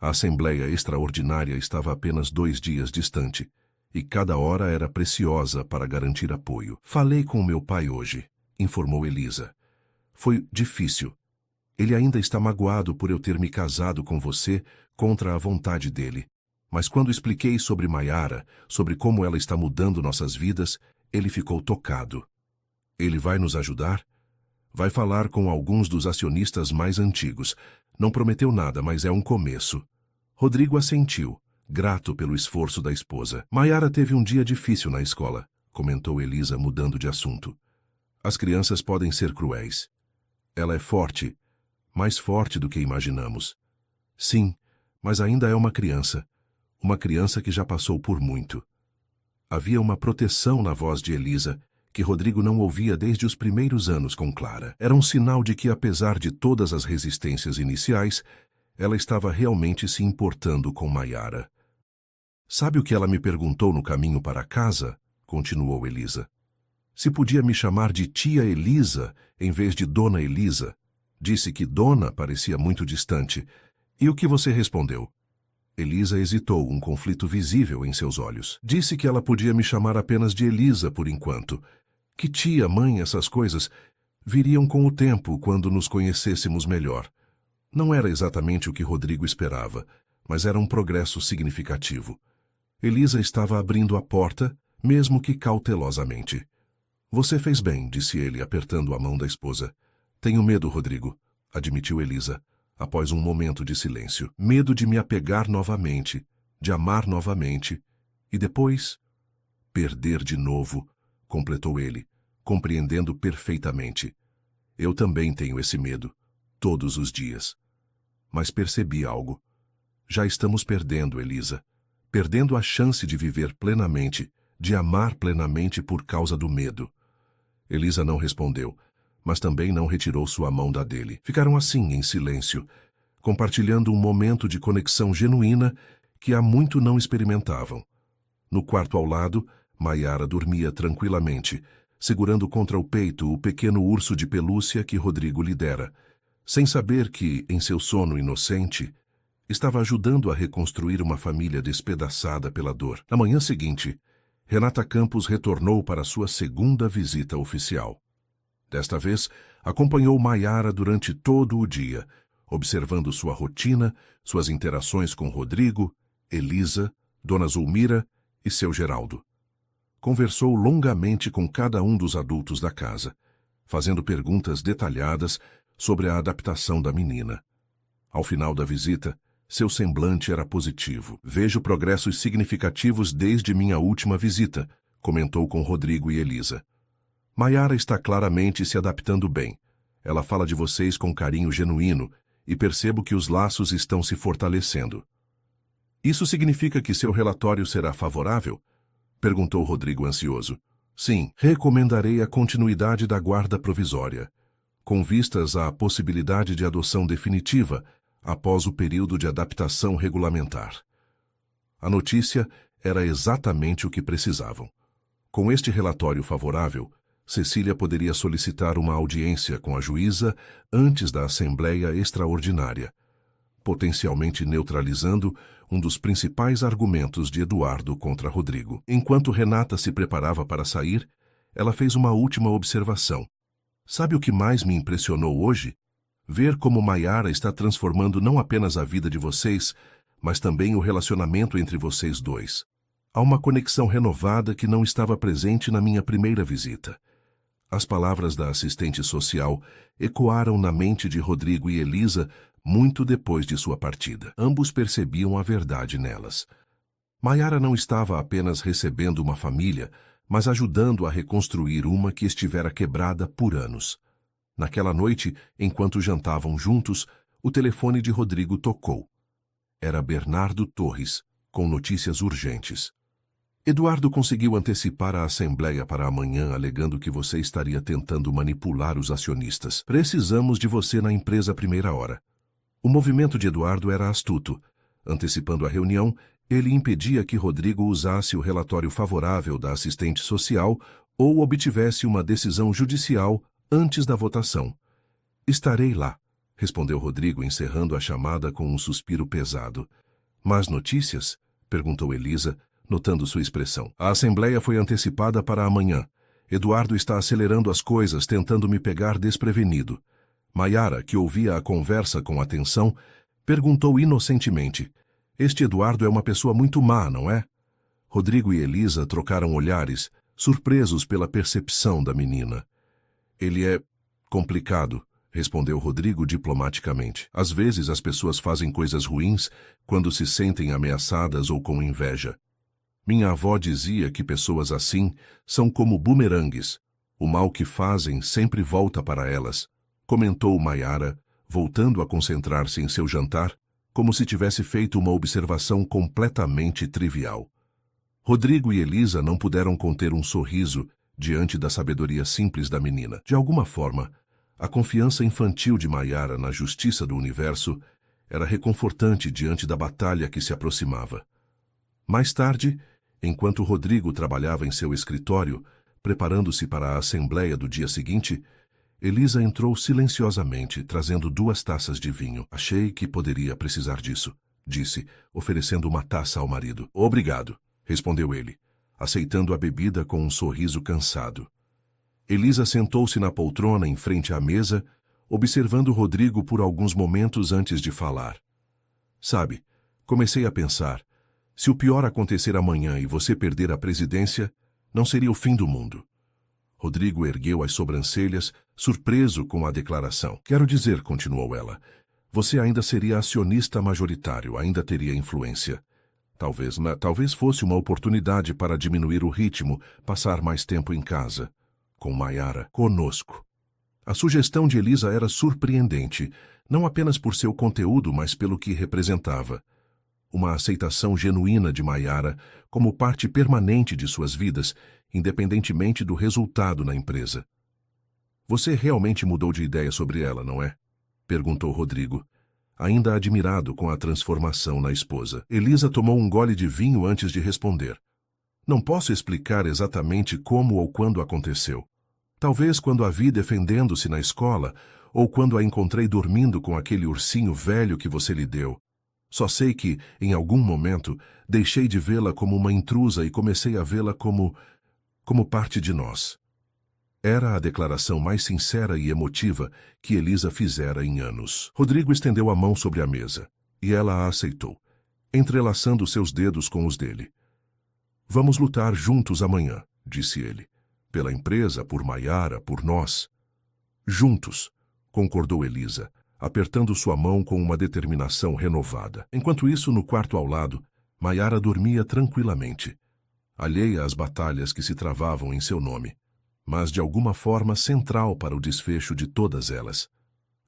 A Assembleia Extraordinária estava apenas 2 dias distante, e cada hora era preciosa para garantir apoio. Falei com meu pai hoje, informou Elisa. Foi difícil. Ele ainda está magoado por eu ter me casado com você contra a vontade dele. Mas quando expliquei sobre Maiara, sobre como ela está mudando nossas vidas, ele ficou tocado. Ele vai nos ajudar? Vai falar com alguns dos acionistas mais antigos. Não prometeu nada, mas é um começo. Rodrigo assentiu, grato pelo esforço da esposa. Maiara teve um dia difícil na escola, comentou Elisa, mudando de assunto. As crianças podem ser cruéis. Ela é forte, mais forte do que imaginamos. Sim, mas ainda é uma criança que já passou por muito. Havia uma proteção na voz de Elisa, que Rodrigo não ouvia desde os primeiros anos com Clara. Era um sinal de que, apesar de todas as resistências iniciais, ela estava realmente se importando com Maiara. Sabe o que ela me perguntou no caminho para casa? Continuou Elisa. Se podia me chamar de tia Elisa em vez de dona Elisa. Disse que dona parecia muito distante. E o que você respondeu? Elisa hesitou, um conflito visível em seus olhos. Disse que ela podia me chamar apenas de Elisa por enquanto. Que tia, mãe, essas coisas viriam com o tempo quando nos conhecêssemos melhor. Não era exatamente o que Rodrigo esperava, mas era um progresso significativo. Elisa estava abrindo a porta, mesmo que cautelosamente. Você fez bem, disse ele, apertando a mão da esposa. Tenho medo, Rodrigo, admitiu Elisa, após um momento de silêncio. Medo de me apegar novamente, de amar novamente, e depois perder de novo, completou ele, compreendendo perfeitamente. Eu também tenho esse medo, todos os dias. Mas percebi algo. Já estamos perdendo, Elisa. Perdendo a chance de viver plenamente, de amar plenamente por causa do medo. Elisa não respondeu, mas também não retirou sua mão da dele. Ficaram assim, em silêncio, compartilhando um momento de conexão genuína que há muito não experimentavam. No quarto ao lado, Maiara dormia tranquilamente, segurando contra o peito o pequeno urso de pelúcia que Rodrigo lhe dera, sem saber que, em seu sono inocente, estava ajudando a reconstruir uma família despedaçada pela dor. Na manhã seguinte, Renata Campos retornou para sua segunda visita oficial. Desta vez, acompanhou Maiara durante todo o dia, observando sua rotina, suas interações com Rodrigo, Elisa, Dona Zulmira e seu Geraldo. Conversou longamente com cada um dos adultos da casa, fazendo perguntas detalhadas sobre a adaptação da menina. Ao final da visita, seu semblante era positivo. Vejo progressos significativos desde minha última visita, comentou com Rodrigo e Elisa. Maiara está claramente se adaptando bem. Ela fala de vocês com carinho genuíno e percebo que os laços estão se fortalecendo. Isso significa que seu relatório será favorável? Perguntou Rodrigo ansioso. Sim, recomendarei a continuidade da guarda provisória, com vistas à possibilidade de adoção definitiva após o período de adaptação regulamentar. A notícia era exatamente o que precisavam. Com este relatório favorável, Cecília poderia solicitar uma audiência com a juíza antes da Assembleia Extraordinária, potencialmente neutralizando um dos principais argumentos de Eduardo contra Rodrigo. Enquanto Renata se preparava para sair, ela fez uma última observação. Sabe o que mais me impressionou hoje? Ver como Maiara está transformando não apenas a vida de vocês, mas também o relacionamento entre vocês dois. Há uma conexão renovada que não estava presente na minha primeira visita. As palavras da assistente social ecoaram na mente de Rodrigo e Elisa muito depois de sua partida. Ambos percebiam a verdade nelas. Maiara não estava apenas recebendo uma família, mas ajudando a reconstruir uma que estivera quebrada por anos. Naquela noite, enquanto jantavam juntos, o telefone de Rodrigo tocou. Era Bernardo Torres, com notícias urgentes. Eduardo conseguiu antecipar a assembleia para amanhã, alegando que você estaria tentando manipular os acionistas. Precisamos de você na empresa à primeira hora. O movimento de Eduardo era astuto. Antecipando a reunião, ele impedia que Rodrigo usasse o relatório favorável da assistente social ou obtivesse uma decisão judicial antes da votação. Estarei lá, respondeu Rodrigo, encerrando a chamada com um suspiro pesado. Más notícias? Perguntou Elisa, notando sua expressão. A assembleia foi antecipada para amanhã. Eduardo está acelerando as coisas, tentando me pegar desprevenido. Maiara, que ouvia a conversa com atenção, perguntou inocentemente: Este Eduardo é uma pessoa muito má, não é? Rodrigo e Elisa trocaram olhares, surpresos pela percepção da menina. Ele é complicado, respondeu Rodrigo diplomaticamente. Às vezes as pessoas fazem coisas ruins quando se sentem ameaçadas ou com inveja. Minha avó dizia que pessoas assim são como bumerangues. O mal que fazem sempre volta para elas, comentou Maiara, voltando a concentrar-se em seu jantar, como se tivesse feito uma observação completamente trivial. Rodrigo e Elisa não puderam conter um sorriso diante da sabedoria simples da menina. De alguma forma, a confiança infantil de Maiara na justiça do universo era reconfortante diante da batalha que se aproximava. Mais tarde, enquanto Rodrigo trabalhava em seu escritório, preparando-se para a assembleia do dia seguinte, Elisa entrou silenciosamente, trazendo 2 taças de vinho. Achei que poderia precisar disso, disse, oferecendo uma taça ao marido. Obrigado, respondeu ele, aceitando a bebida com um sorriso cansado. Elisa sentou-se na poltrona em frente à mesa, observando Rodrigo por alguns momentos antes de falar. Sabe, comecei a pensar, se o pior acontecer amanhã e você perder a presidência, não seria o fim do mundo. Rodrigo ergueu as sobrancelhas, surpreso com a declaração. Quero dizer, continuou ela, você ainda seria acionista majoritário, ainda teria influência. Talvez fosse uma oportunidade para diminuir o ritmo, passar mais tempo em casa. Com Maiara, conosco. A sugestão de Elisa era surpreendente, não apenas por seu conteúdo, mas pelo que representava. Uma aceitação genuína de Maiara como parte permanente de suas vidas, independentemente do resultado na empresa. Você realmente mudou de ideia sobre ela, não é? Perguntou Rodrigo, ainda admirado com a transformação na esposa. Elisa tomou um gole de vinho antes de responder. Não posso explicar exatamente como ou quando aconteceu. Talvez quando a vi defendendo-se na escola, ou quando a encontrei dormindo com aquele ursinho velho que você lhe deu. Só sei que, em algum momento, deixei de vê-la como uma intrusa e comecei a vê-la como parte de nós. Era a declaração mais sincera e emotiva que Elisa fizera em anos. Rodrigo estendeu a mão sobre a mesa, e ela a aceitou, entrelaçando seus dedos com os dele. Vamos lutar juntos amanhã, disse ele. Pela empresa, por Maiara, por nós. Juntos, concordou Elisa, apertando sua mão com uma determinação renovada. Enquanto isso, no quarto ao lado, Maiara dormia tranquilamente, alheia às batalhas que se travavam em seu nome, mas de alguma forma central para o desfecho de todas elas.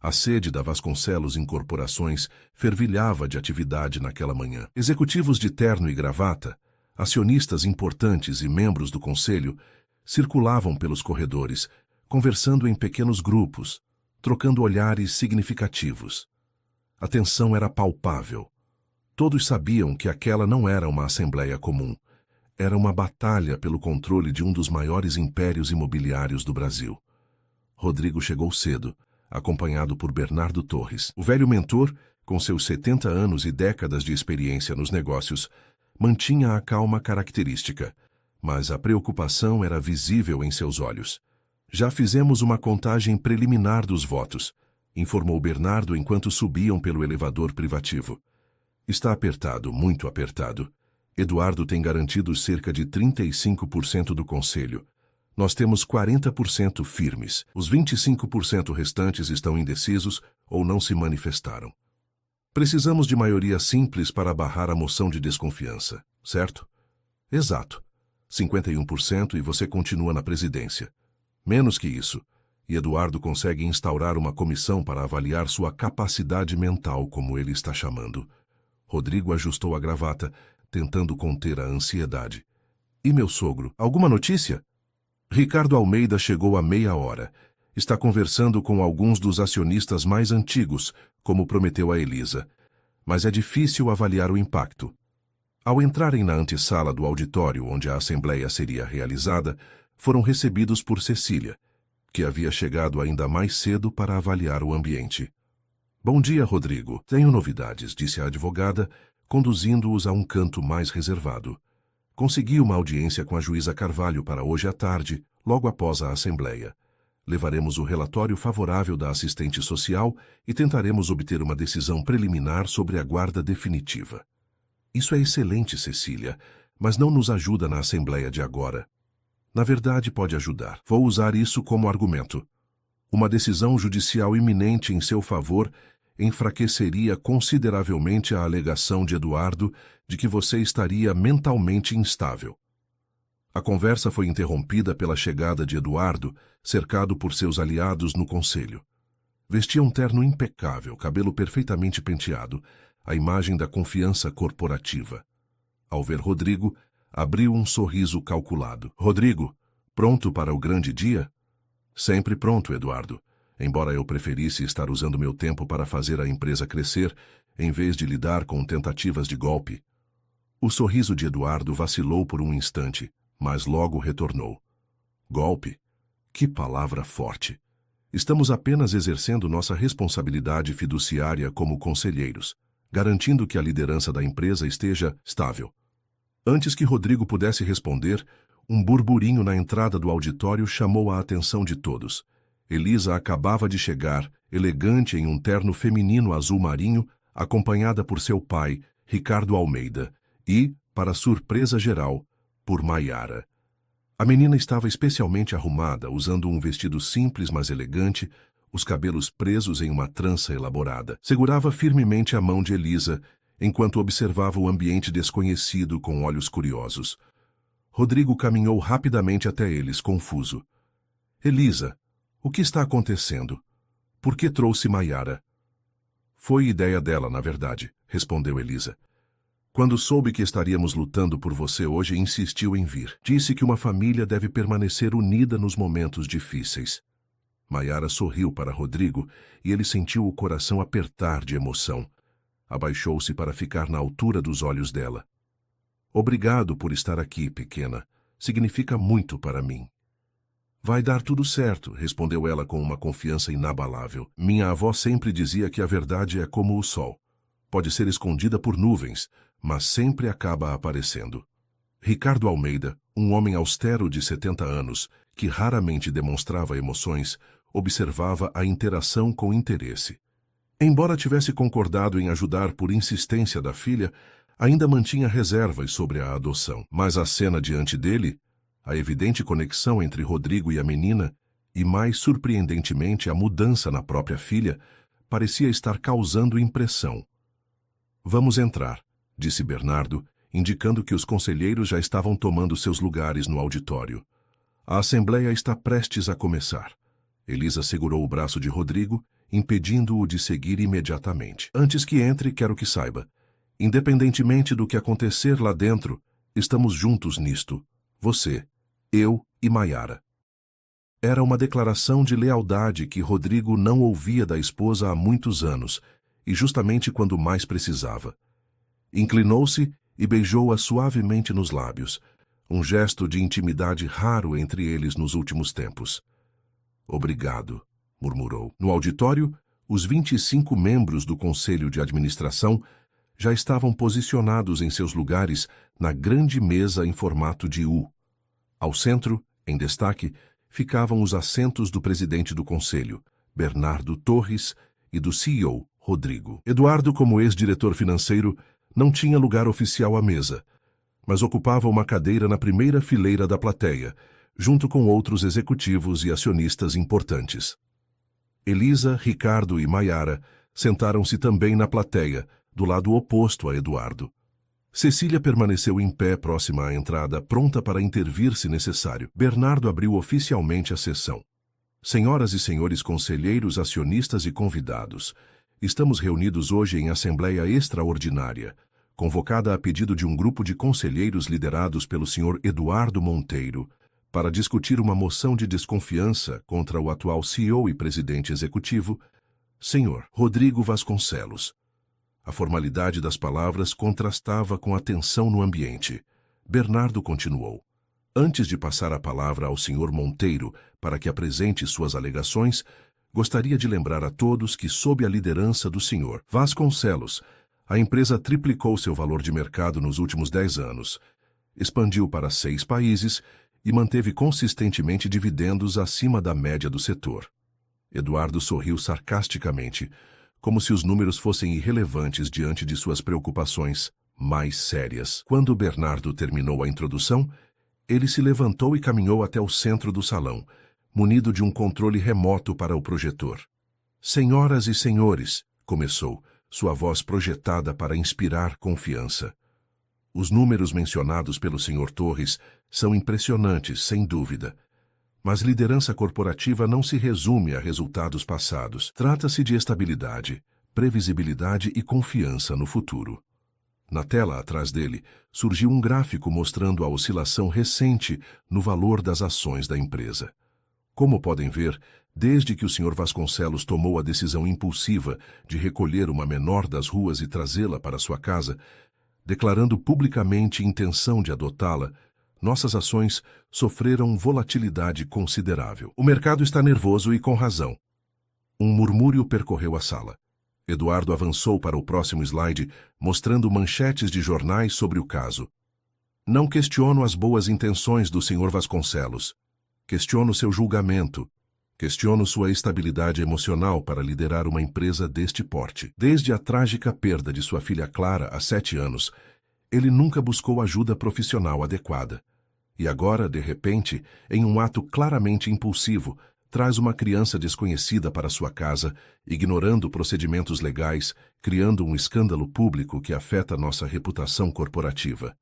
A sede da Vasconcelos Incorporações fervilhava de atividade naquela manhã. Executivos de terno e gravata, acionistas importantes e membros do conselho circulavam pelos corredores, conversando em pequenos grupos, trocando olhares significativos. A tensão era palpável. Todos sabiam que aquela não era uma assembleia comum. Era uma batalha pelo controle de um dos maiores impérios imobiliários do Brasil. Rodrigo chegou cedo, acompanhado por Bernardo Torres. O velho mentor, com seus 70 anos e décadas de experiência nos negócios, mantinha a calma característica, mas a preocupação era visível em seus olhos. Já fizemos uma contagem preliminar dos votos, informou Bernardo enquanto subiam pelo elevador privativo. Está apertado, muito apertado. Eduardo tem garantido cerca de 35% do conselho. Nós temos 40% firmes. Os 25% restantes estão indecisos ou não se manifestaram. Precisamos de maioria simples para barrar a moção de desconfiança, certo? Exato. 51% e você continua na presidência. Menos que isso. E Eduardo consegue instaurar uma comissão para avaliar sua capacidade mental, como ele está chamando. Rodrigo ajustou a gravata, tentando conter a ansiedade. E meu sogro, alguma notícia? Ricardo Almeida chegou há meia hora. Está conversando com alguns dos acionistas mais antigos, como prometeu a Elisa. Mas é difícil avaliar o impacto. Ao entrarem na antessala do auditório onde a assembleia seria realizada, foram recebidos por Cecília, que havia chegado ainda mais cedo para avaliar o ambiente. Bom dia, Rodrigo. Tenho novidades, disse a advogada, conduzindo-os a um canto mais reservado. Consegui uma audiência com a juíza Carvalho para hoje à tarde, logo após a assembleia. Levaremos o relatório favorável da assistente social e tentaremos obter uma decisão preliminar sobre a guarda definitiva. Isso é excelente, Cecília, mas não nos ajuda na assembleia de agora. Na verdade, pode ajudar. Vou usar isso como argumento. Uma decisão judicial iminente em seu favor enfraqueceria consideravelmente a alegação de Eduardo de que você estaria mentalmente instável. A conversa foi interrompida pela chegada de Eduardo, cercado por seus aliados no conselho. Vestia um terno impecável, cabelo perfeitamente penteado, a imagem da confiança corporativa. Ao ver Rodrigo, abriu um sorriso calculado. Rodrigo, pronto para o grande dia? Sempre pronto, Eduardo. Embora eu preferisse estar usando meu tempo para fazer a empresa crescer, em vez de lidar com tentativas de golpe. O sorriso de Eduardo vacilou por um instante, mas logo retornou. Golpe? Que palavra forte! Estamos apenas exercendo nossa responsabilidade fiduciária como conselheiros, garantindo que a liderança da empresa esteja estável. Antes que Rodrigo pudesse responder, um burburinho na entrada do auditório chamou a atenção de todos. Elisa acabava de chegar, elegante em um terno feminino azul marinho, acompanhada por seu pai, Ricardo Almeida, e, para surpresa geral, por Maiara. A menina estava especialmente arrumada, usando um vestido simples mas elegante, os cabelos presos em uma trança elaborada. Segurava firmemente a mão de Elisa, enquanto observava o ambiente desconhecido com olhos curiosos. Rodrigo caminhou rapidamente até eles, confuso. Elisa, o que está acontecendo? Por que trouxe Maiara? Foi ideia dela, na verdade, respondeu Elisa. Quando soube que estaríamos lutando por você hoje, insistiu em vir. Disse que uma família deve permanecer unida nos momentos difíceis. Maiara sorriu para Rodrigo e ele sentiu o coração apertar de emoção. Abaixou-se para ficar na altura dos olhos dela. Obrigado por estar aqui, pequena. Significa muito para mim. Vai dar tudo certo, respondeu ela com uma confiança inabalável. Minha avó sempre dizia que a verdade é como o sol. Pode ser escondida por nuvens, mas sempre acaba aparecendo. Ricardo Almeida, um homem austero de 70 anos, que raramente demonstrava emoções, observava a interação com interesse. Embora tivesse concordado em ajudar por insistência da filha, ainda mantinha reservas sobre a adoção. Mas a cena diante dele, a evidente conexão entre Rodrigo e a menina, e mais surpreendentemente a mudança na própria filha, parecia estar causando impressão. Vamos entrar, disse Bernardo, indicando que os conselheiros já estavam tomando seus lugares no auditório. A assembleia está prestes a começar. Elisa segurou o braço de Rodrigo, impedindo-o de seguir imediatamente. Antes que entre, quero que saiba. Independentemente do que acontecer lá dentro, estamos juntos nisto. Você, eu e Maiara. Era uma declaração de lealdade que Rodrigo não ouvia da esposa há muitos anos, e justamente quando mais precisava. Inclinou-se e beijou-a suavemente nos lábios, um gesto de intimidade raro entre eles nos últimos tempos. Obrigado, murmurou. No auditório, os 25 membros do Conselho de Administração já estavam posicionados em seus lugares na grande mesa em formato de U. Ao centro, em destaque, ficavam os assentos do presidente do Conselho, Bernardo Torres, e do CEO, Rodrigo. Eduardo, como ex-diretor financeiro, não tinha lugar oficial à mesa, mas ocupava uma cadeira na primeira fileira da plateia, junto com outros executivos e acionistas importantes. Elisa, Ricardo e Maiara sentaram-se também na plateia, do lado oposto a Eduardo. Cecília permaneceu em pé próxima à entrada, pronta para intervir se necessário. Bernardo abriu oficialmente a sessão. Senhoras e senhores conselheiros, acionistas e convidados, estamos reunidos hoje em Assembleia Extraordinária, convocada a pedido de um grupo de conselheiros liderados pelo Sr. Eduardo Monteiro, para discutir uma moção de desconfiança contra o atual CEO e presidente executivo, Sr. Rodrigo Vasconcelos. A formalidade das palavras contrastava com a tensão no ambiente. Bernardo continuou. Antes de passar a palavra ao Sr. Monteiro para que apresente suas alegações, gostaria de lembrar a todos que, sob a liderança do Sr. Vasconcelos, a empresa triplicou seu valor de mercado nos últimos 10 anos, expandiu para 6 países e manteve consistentemente dividendos acima da média do setor. Eduardo sorriu sarcasticamente, como se os números fossem irrelevantes diante de suas preocupações mais sérias. Quando Bernardo terminou a introdução, ele se levantou e caminhou até o centro do salão, munido de um controle remoto para o projetor. Senhoras e senhores, começou, sua voz projetada para inspirar confiança. Os números mencionados pelo Sr. Torres são impressionantes, sem dúvida. Mas liderança corporativa não se resume a resultados passados. Trata-se de estabilidade, previsibilidade e confiança no futuro. Na tela atrás dele, surgiu um gráfico mostrando a oscilação recente no valor das ações da empresa. Como podem ver, desde que o Sr. Vasconcelos tomou a decisão impulsiva de recolher uma menor das ruas e trazê-la para sua casa, declarando publicamente intenção de adotá-la, nossas ações sofreram volatilidade considerável. O mercado está nervoso e com razão. Um murmúrio percorreu a sala. Eduardo avançou para o próximo slide, mostrando manchetes de jornais sobre o caso. Não questiono as boas intenções do Sr. Vasconcelos. Questiono seu julgamento. Questiono sua estabilidade emocional para liderar uma empresa deste porte. Desde a trágica perda de sua filha Clara há 7 anos, ele nunca buscou ajuda profissional adequada. E agora, de repente, em um ato claramente impulsivo, traz uma criança desconhecida para sua casa, ignorando procedimentos legais, criando um escândalo público que afeta nossa reputação corporativa.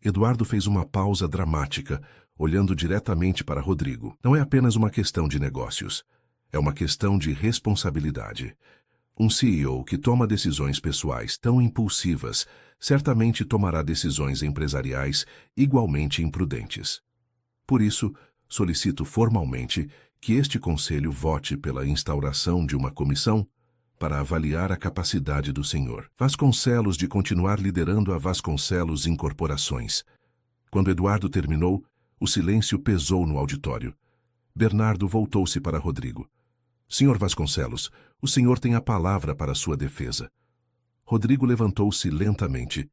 Eduardo fez uma pausa dramática, olhando diretamente para Rodrigo. Não é apenas uma questão de negócios. É uma questão de responsabilidade. Um CEO que toma decisões pessoais tão impulsivas certamente tomará decisões empresariais igualmente imprudentes. Por isso, solicito formalmente que este Conselho vote pela instauração de uma comissão para avaliar a capacidade do Sr. Vasconcelos de continuar liderando a Vasconcelos Incorporações. Quando Eduardo terminou, o silêncio pesou no auditório. Bernardo voltou-se para Rodrigo. Sr. Vasconcelos, o senhor tem a palavra para sua defesa. Rodrigo levantou-se lentamente.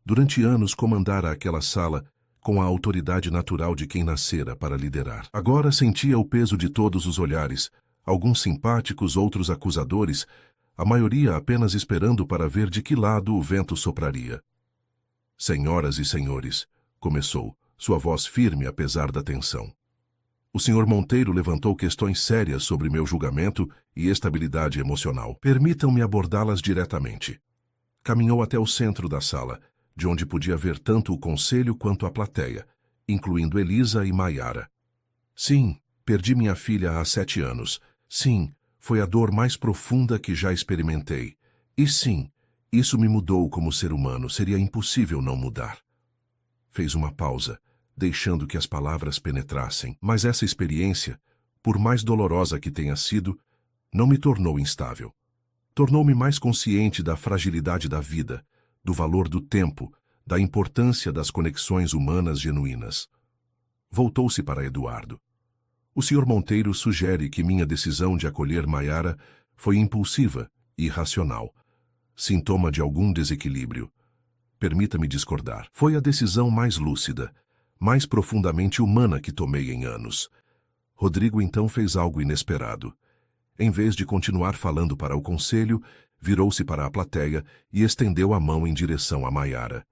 Durante anos comandara aquela sala com a autoridade natural de quem nascera para liderar. Agora sentia o peso de todos os olhares, alguns simpáticos, outros acusadores, a maioria apenas esperando para ver de que lado o vento sopraria. Senhoras e senhores, começou, sua voz firme apesar da tensão. O Sr. Monteiro levantou questões sérias sobre meu julgamento e estabilidade emocional. Permitam-me abordá-las diretamente. Caminhou até o centro da sala, de onde podia ver tanto o conselho quanto a plateia, incluindo Elisa e Maiara. Sim, perdi minha filha há 7 anos. Sim, foi a dor mais profunda que já experimentei. E sim, isso me mudou como ser humano, seria impossível não mudar. Fez uma pausa, deixando que as palavras penetrassem. Mas essa experiência, por mais dolorosa que tenha sido, não me tornou instável. Tornou-me mais consciente da fragilidade da vida, do valor do tempo, da importância das conexões humanas genuínas. Voltou-se para Eduardo. O Sr. Monteiro sugere que minha decisão de acolher Maiara foi impulsiva e irracional, sintoma de algum desequilíbrio. Permita-me discordar. Foi a decisão mais lúcida, mais profundamente humana que tomei em anos. Rodrigo então fez algo inesperado. Em vez de continuar falando para o conselho, virou-se para a plateia e estendeu a mão em direção a Maiara.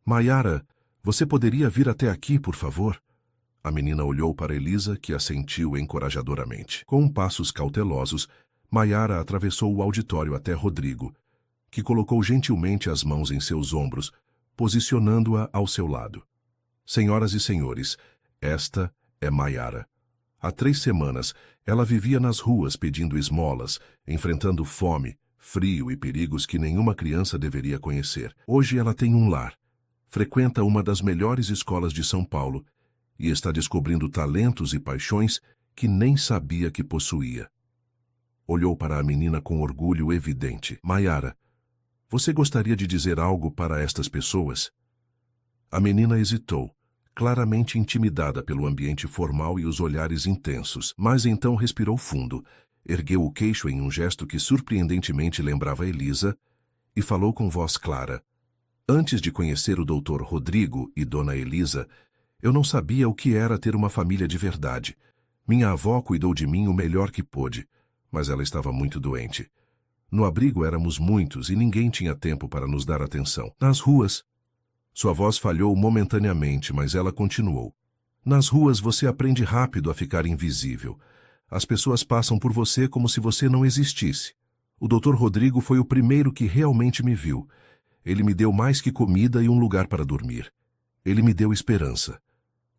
Maiara, você poderia vir até aqui, por favor? A menina olhou para Elisa, que assentiu encorajadoramente. Com passos cautelosos, Maiara atravessou o auditório até Rodrigo, que colocou gentilmente as mãos em seus ombros, posicionando-a ao seu lado. Senhoras e senhores, esta é Maiara. Há 3 semanas, ela vivia nas ruas pedindo esmolas, enfrentando fome, frio e perigos que nenhuma criança deveria conhecer. Hoje ela tem um lar, frequenta uma das melhores escolas de São Paulo e está descobrindo talentos e paixões que nem sabia que possuía. Olhou para a menina com orgulho evidente. Maiara, você gostaria de dizer algo para estas pessoas? A menina hesitou, claramente intimidada pelo ambiente formal e os olhares intensos, mas então respirou fundo, ergueu o queixo em um gesto que surpreendentemente lembrava Elisa e falou com voz clara. Antes de conhecer o Dr. Rodrigo e Dona Elisa, eu não sabia o que era ter uma família de verdade. Minha avó cuidou de mim o melhor que pôde, mas ela estava muito doente. No abrigo éramos muitos e ninguém tinha tempo para nos dar atenção. Nas ruas... Sua voz falhou momentaneamente, mas ela continuou. Nas ruas você aprende rápido a ficar invisível. As pessoas passam por você como se você não existisse. O Dr. Rodrigo foi o primeiro que realmente me viu. Ele me deu mais que comida e um lugar para dormir. Ele me deu esperança.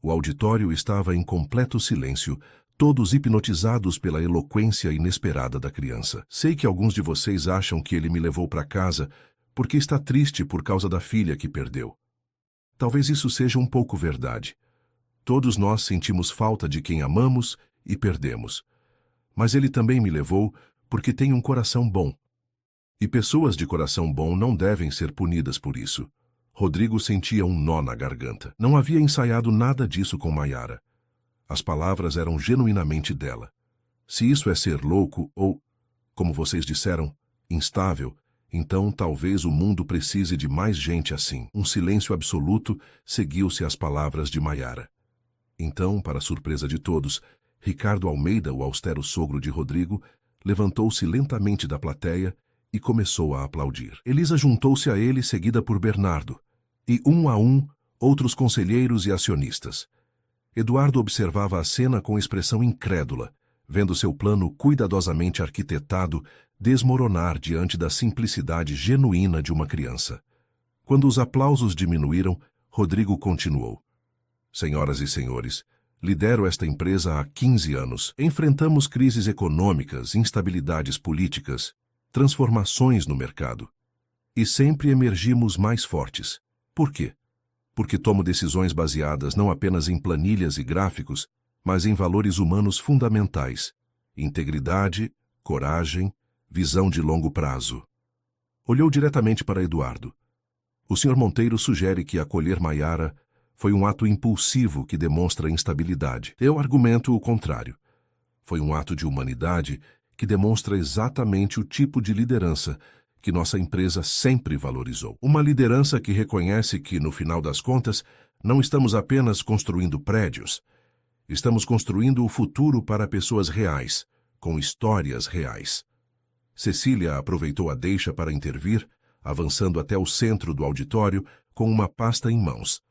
O auditório estava em completo silêncio, todos hipnotizados pela eloquência inesperada da criança. Sei que alguns de vocês acham que ele me levou para casa porque está triste por causa da filha que perdeu. Talvez isso seja um pouco verdade. Todos nós sentimos falta de quem amamos e perdemos. Mas ele também me levou porque tem um coração bom. E pessoas de coração bom não devem ser punidas por isso. Rodrigo sentia um nó na garganta. Não havia ensaiado nada disso com Maiara. As palavras eram genuinamente dela. Se isso é ser louco ou, como vocês disseram, instável, então talvez o mundo precise de mais gente assim. Um silêncio absoluto seguiu-se às palavras de Maiara. Então, para surpresa de todos, Ricardo Almeida, o austero sogro de Rodrigo, levantou-se lentamente da plateia e começou a aplaudir. Elisa juntou-se a ele, seguida por Bernardo, e um a um, outros conselheiros e acionistas. Eduardo observava a cena com expressão incrédula, vendo seu plano cuidadosamente arquitetado desmoronar diante da simplicidade genuína de uma criança. Quando os aplausos diminuíram, Rodrigo continuou. Senhoras e senhores, lidero esta empresa há 15 anos. Enfrentamos crises econômicas, instabilidades políticas, transformações no mercado. E sempre emergimos mais fortes. Por quê? Porque tomo decisões baseadas não apenas em planilhas e gráficos, mas em valores humanos fundamentais: integridade, coragem, visão de longo prazo. Olhou diretamente para Eduardo. O Sr. Monteiro sugere que acolher Maiara foi um ato impulsivo que demonstra instabilidade. Eu argumento o contrário. Foi um ato de humanidade que demonstra exatamente o tipo de liderança que nossa empresa sempre valorizou. Uma liderança que reconhece que, no final das contas, não estamos apenas construindo prédios. Estamos construindo o futuro para pessoas reais, com histórias reais. Cecília aproveitou a deixa para intervir, avançando até o centro do auditório com uma pasta em mãos.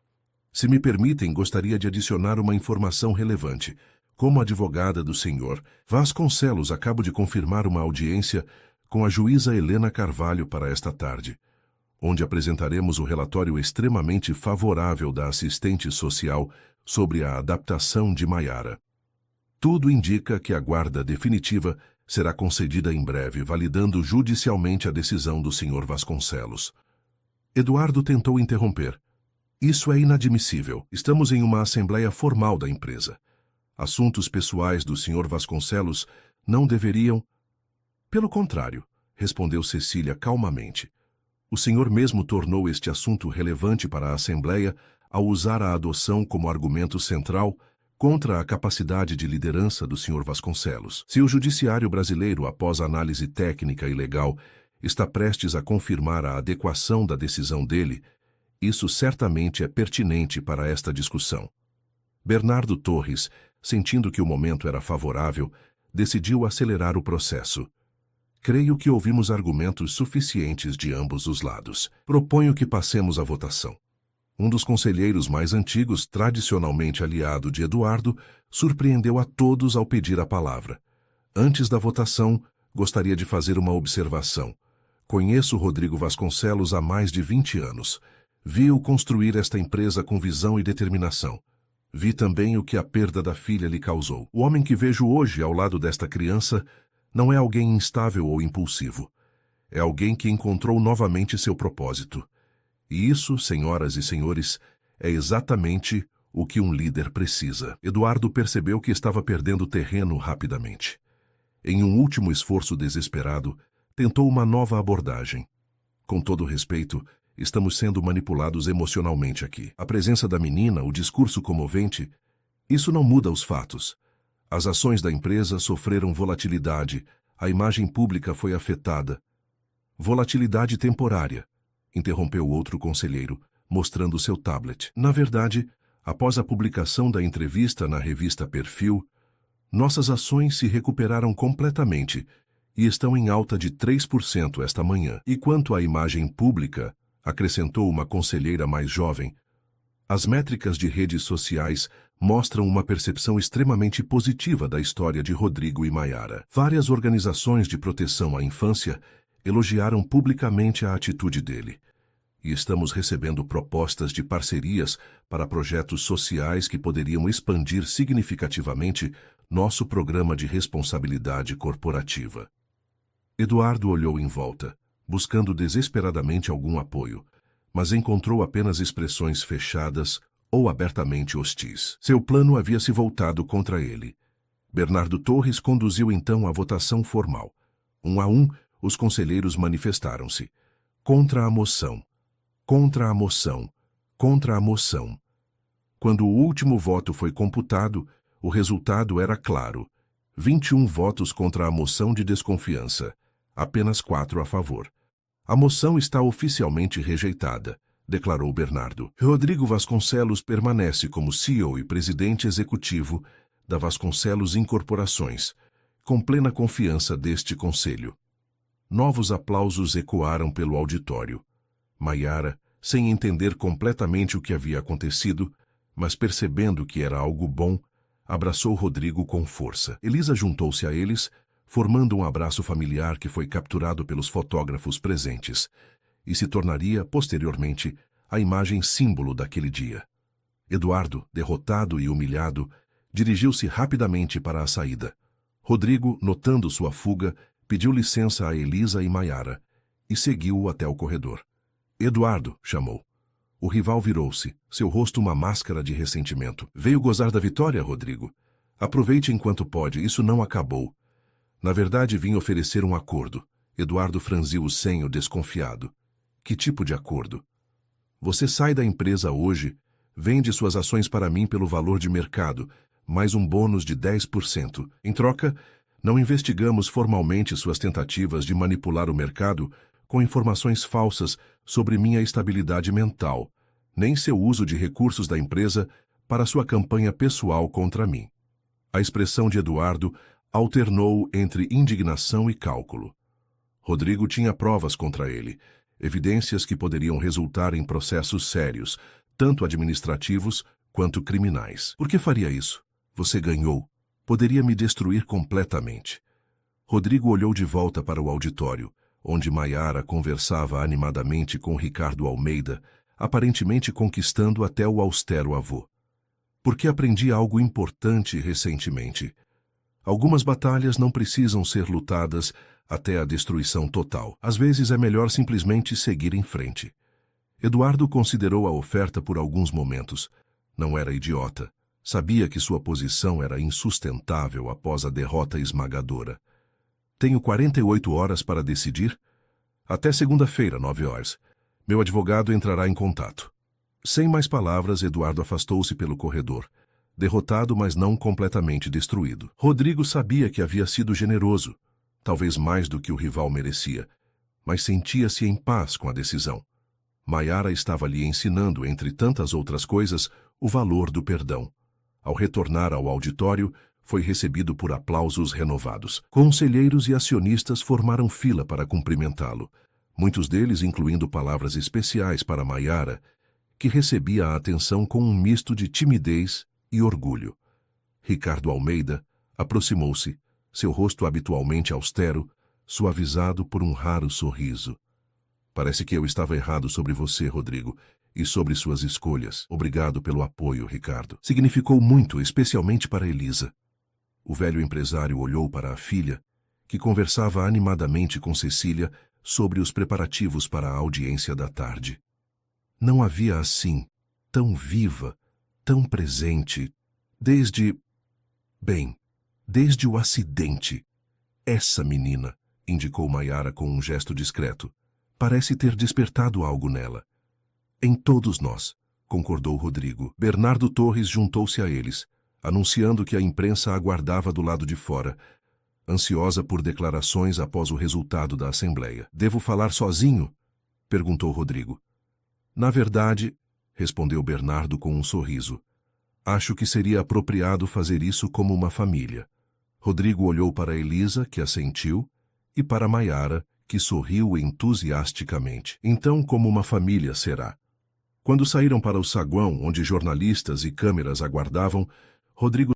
Se me permitem, gostaria de adicionar uma informação relevante. Como advogada do Sr. Vasconcelos, acabo de confirmar uma audiência com a juíza Helena Carvalho para esta tarde, onde apresentaremos o relatório extremamente favorável da assistente social sobre a adaptação de Maiara. Tudo indica que a guarda definitiva será concedida em breve, validando judicialmente a decisão do Sr. Vasconcelos. Eduardo tentou interromper. Isso é inadmissível. Estamos em uma assembleia formal da empresa. Assuntos pessoais do Sr. Vasconcelos não deveriam... Pelo contrário, respondeu Cecília calmamente. O senhor mesmo tornou este assunto relevante para a Assembleia ao usar a adoção como argumento central contra a capacidade de liderança do Sr. Vasconcelos. Se o judiciário brasileiro, após análise técnica e legal, está prestes a confirmar a adequação da decisão dele, isso certamente é pertinente para esta discussão. Bernardo Torres, sentindo que o momento era favorável, decidiu acelerar o processo. Creio que ouvimos argumentos suficientes de ambos os lados. Proponho que passemos à votação. Um dos conselheiros mais antigos, tradicionalmente aliado de Eduardo, surpreendeu a todos ao pedir a palavra. Antes da votação, gostaria de fazer uma observação. Conheço Rodrigo Vasconcelos há mais de 20 anos. Vi-o construir esta empresa com visão e determinação. Vi também o que a perda da filha lhe causou. O homem que vejo hoje ao lado desta criança não é alguém instável ou impulsivo. É alguém que encontrou novamente seu propósito. E isso, senhoras e senhores, é exatamente o que um líder precisa. Eduardo percebeu que estava perdendo terreno rapidamente. Em um último esforço desesperado, tentou uma nova abordagem. Com todo respeito, estamos sendo manipulados emocionalmente aqui. A presença da menina, o discurso comovente, isso não muda os fatos. As ações da empresa sofreram volatilidade, a imagem pública foi afetada. Volatilidade temporária, interrompeu outro conselheiro, mostrando seu tablet. Na verdade, após a publicação da entrevista na revista Perfil, nossas ações se recuperaram completamente e estão em alta de 3% esta manhã. E quanto à imagem pública, acrescentou uma conselheira mais jovem, as métricas de redes sociais mostram uma percepção extremamente positiva da história de Rodrigo e Maiara. Várias organizações de proteção à infância elogiaram publicamente a atitude dele. E estamos recebendo propostas de parcerias para projetos sociais que poderiam expandir significativamente nosso programa de responsabilidade corporativa. Eduardo olhou em volta, buscando desesperadamente algum apoio, mas encontrou apenas expressões fechadas ou abertamente hostis. Seu plano havia se voltado contra ele. Bernardo Torres conduziu então a votação formal. 1 a 1, os conselheiros manifestaram-se. Contra a moção. Contra a moção. Contra a moção. Quando o último voto foi computado, o resultado era claro. 21 votos contra a moção de desconfiança. Apenas 4 a favor. A moção está oficialmente rejeitada, declarou Bernardo. Rodrigo Vasconcelos permanece como CEO e presidente executivo da Vasconcelos Incorporações, com plena confiança deste conselho. Novos aplausos ecoaram pelo auditório. Maiara, sem entender completamente o que havia acontecido, mas percebendo que era algo bom, abraçou Rodrigo com força. Elisa juntou-se a eles, formando um abraço familiar que foi capturado pelos fotógrafos presentes e se tornaria, posteriormente, a imagem símbolo daquele dia. Eduardo, derrotado e humilhado, dirigiu-se rapidamente para a saída. Rodrigo, notando sua fuga, pediu licença a Elisa e Maiara e seguiu-o até o corredor. Eduardo, chamou. O rival virou-se, seu rosto uma máscara de ressentimento. Veio gozar da vitória, Rodrigo? Aproveite enquanto pode, isso não acabou. Na verdade, vim oferecer um acordo. Eduardo franziu o senho desconfiado. Que tipo de acordo? Você sai da empresa hoje, vende suas ações para mim pelo valor de mercado, mais um bônus de 10%. Em troca, não investigamos formalmente suas tentativas de manipular o mercado com informações falsas sobre minha estabilidade mental, nem seu uso de recursos da empresa para sua campanha pessoal contra mim. A expressão de Eduardo alternou entre indignação e cálculo. Rodrigo tinha provas contra ele, evidências que poderiam resultar em processos sérios, tanto administrativos quanto criminais. Por que faria isso? Você ganhou. Poderia me destruir completamente. Rodrigo olhou de volta para o auditório, onde Maiara conversava animadamente com Ricardo Almeida, aparentemente conquistando até o austero avô. Porque aprendi algo importante recentemente. Algumas batalhas não precisam ser lutadas até a destruição total. Às vezes é melhor simplesmente seguir em frente. Eduardo considerou a oferta por alguns momentos. Não era idiota. Sabia que sua posição era insustentável após a derrota esmagadora. Tenho 48 horas para decidir? Até segunda-feira, 9 horas. Meu advogado entrará em contato. Sem mais palavras, Eduardo afastou-se pelo corredor. Derrotado, mas não completamente destruído. Rodrigo sabia que havia sido generoso, talvez mais do que o rival merecia, mas sentia-se em paz com a decisão. Maiara estava lhe ensinando, entre tantas outras coisas, o valor do perdão. Ao retornar ao auditório, foi recebido por aplausos renovados. Conselheiros e acionistas formaram fila para cumprimentá-lo, muitos deles incluindo palavras especiais para Maiara, que recebia a atenção com um misto de timidez e orgulho. Ricardo Almeida aproximou-se, seu rosto habitualmente austero, suavizado por um raro sorriso. Parece que eu estava errado sobre você, Rodrigo, e sobre suas escolhas. Obrigado pelo apoio, Ricardo. Significou muito, especialmente para Elisa. O velho empresário olhou para a filha, que conversava animadamente com Cecília sobre os preparativos para a audiência da tarde. Não havia assim, tão viva, tão presente, desde o acidente. Essa menina, indicou Maiara com um gesto discreto, parece ter despertado algo nela. Em todos nós, concordou Rodrigo. Bernardo Torres juntou-se a eles, anunciando que a imprensa aguardava do lado de fora, ansiosa por declarações após o resultado da Assembleia. Devo falar sozinho? Perguntou Rodrigo. Na verdade, respondeu Bernardo com um sorriso, acho que seria apropriado fazer isso como uma família. Rodrigo olhou para Elisa, que assentiu, e para Maiara, que sorriu entusiasticamente. Então, como uma família será. Quando saíram para o saguão, onde jornalistas e câmeras aguardavam, Rodrigo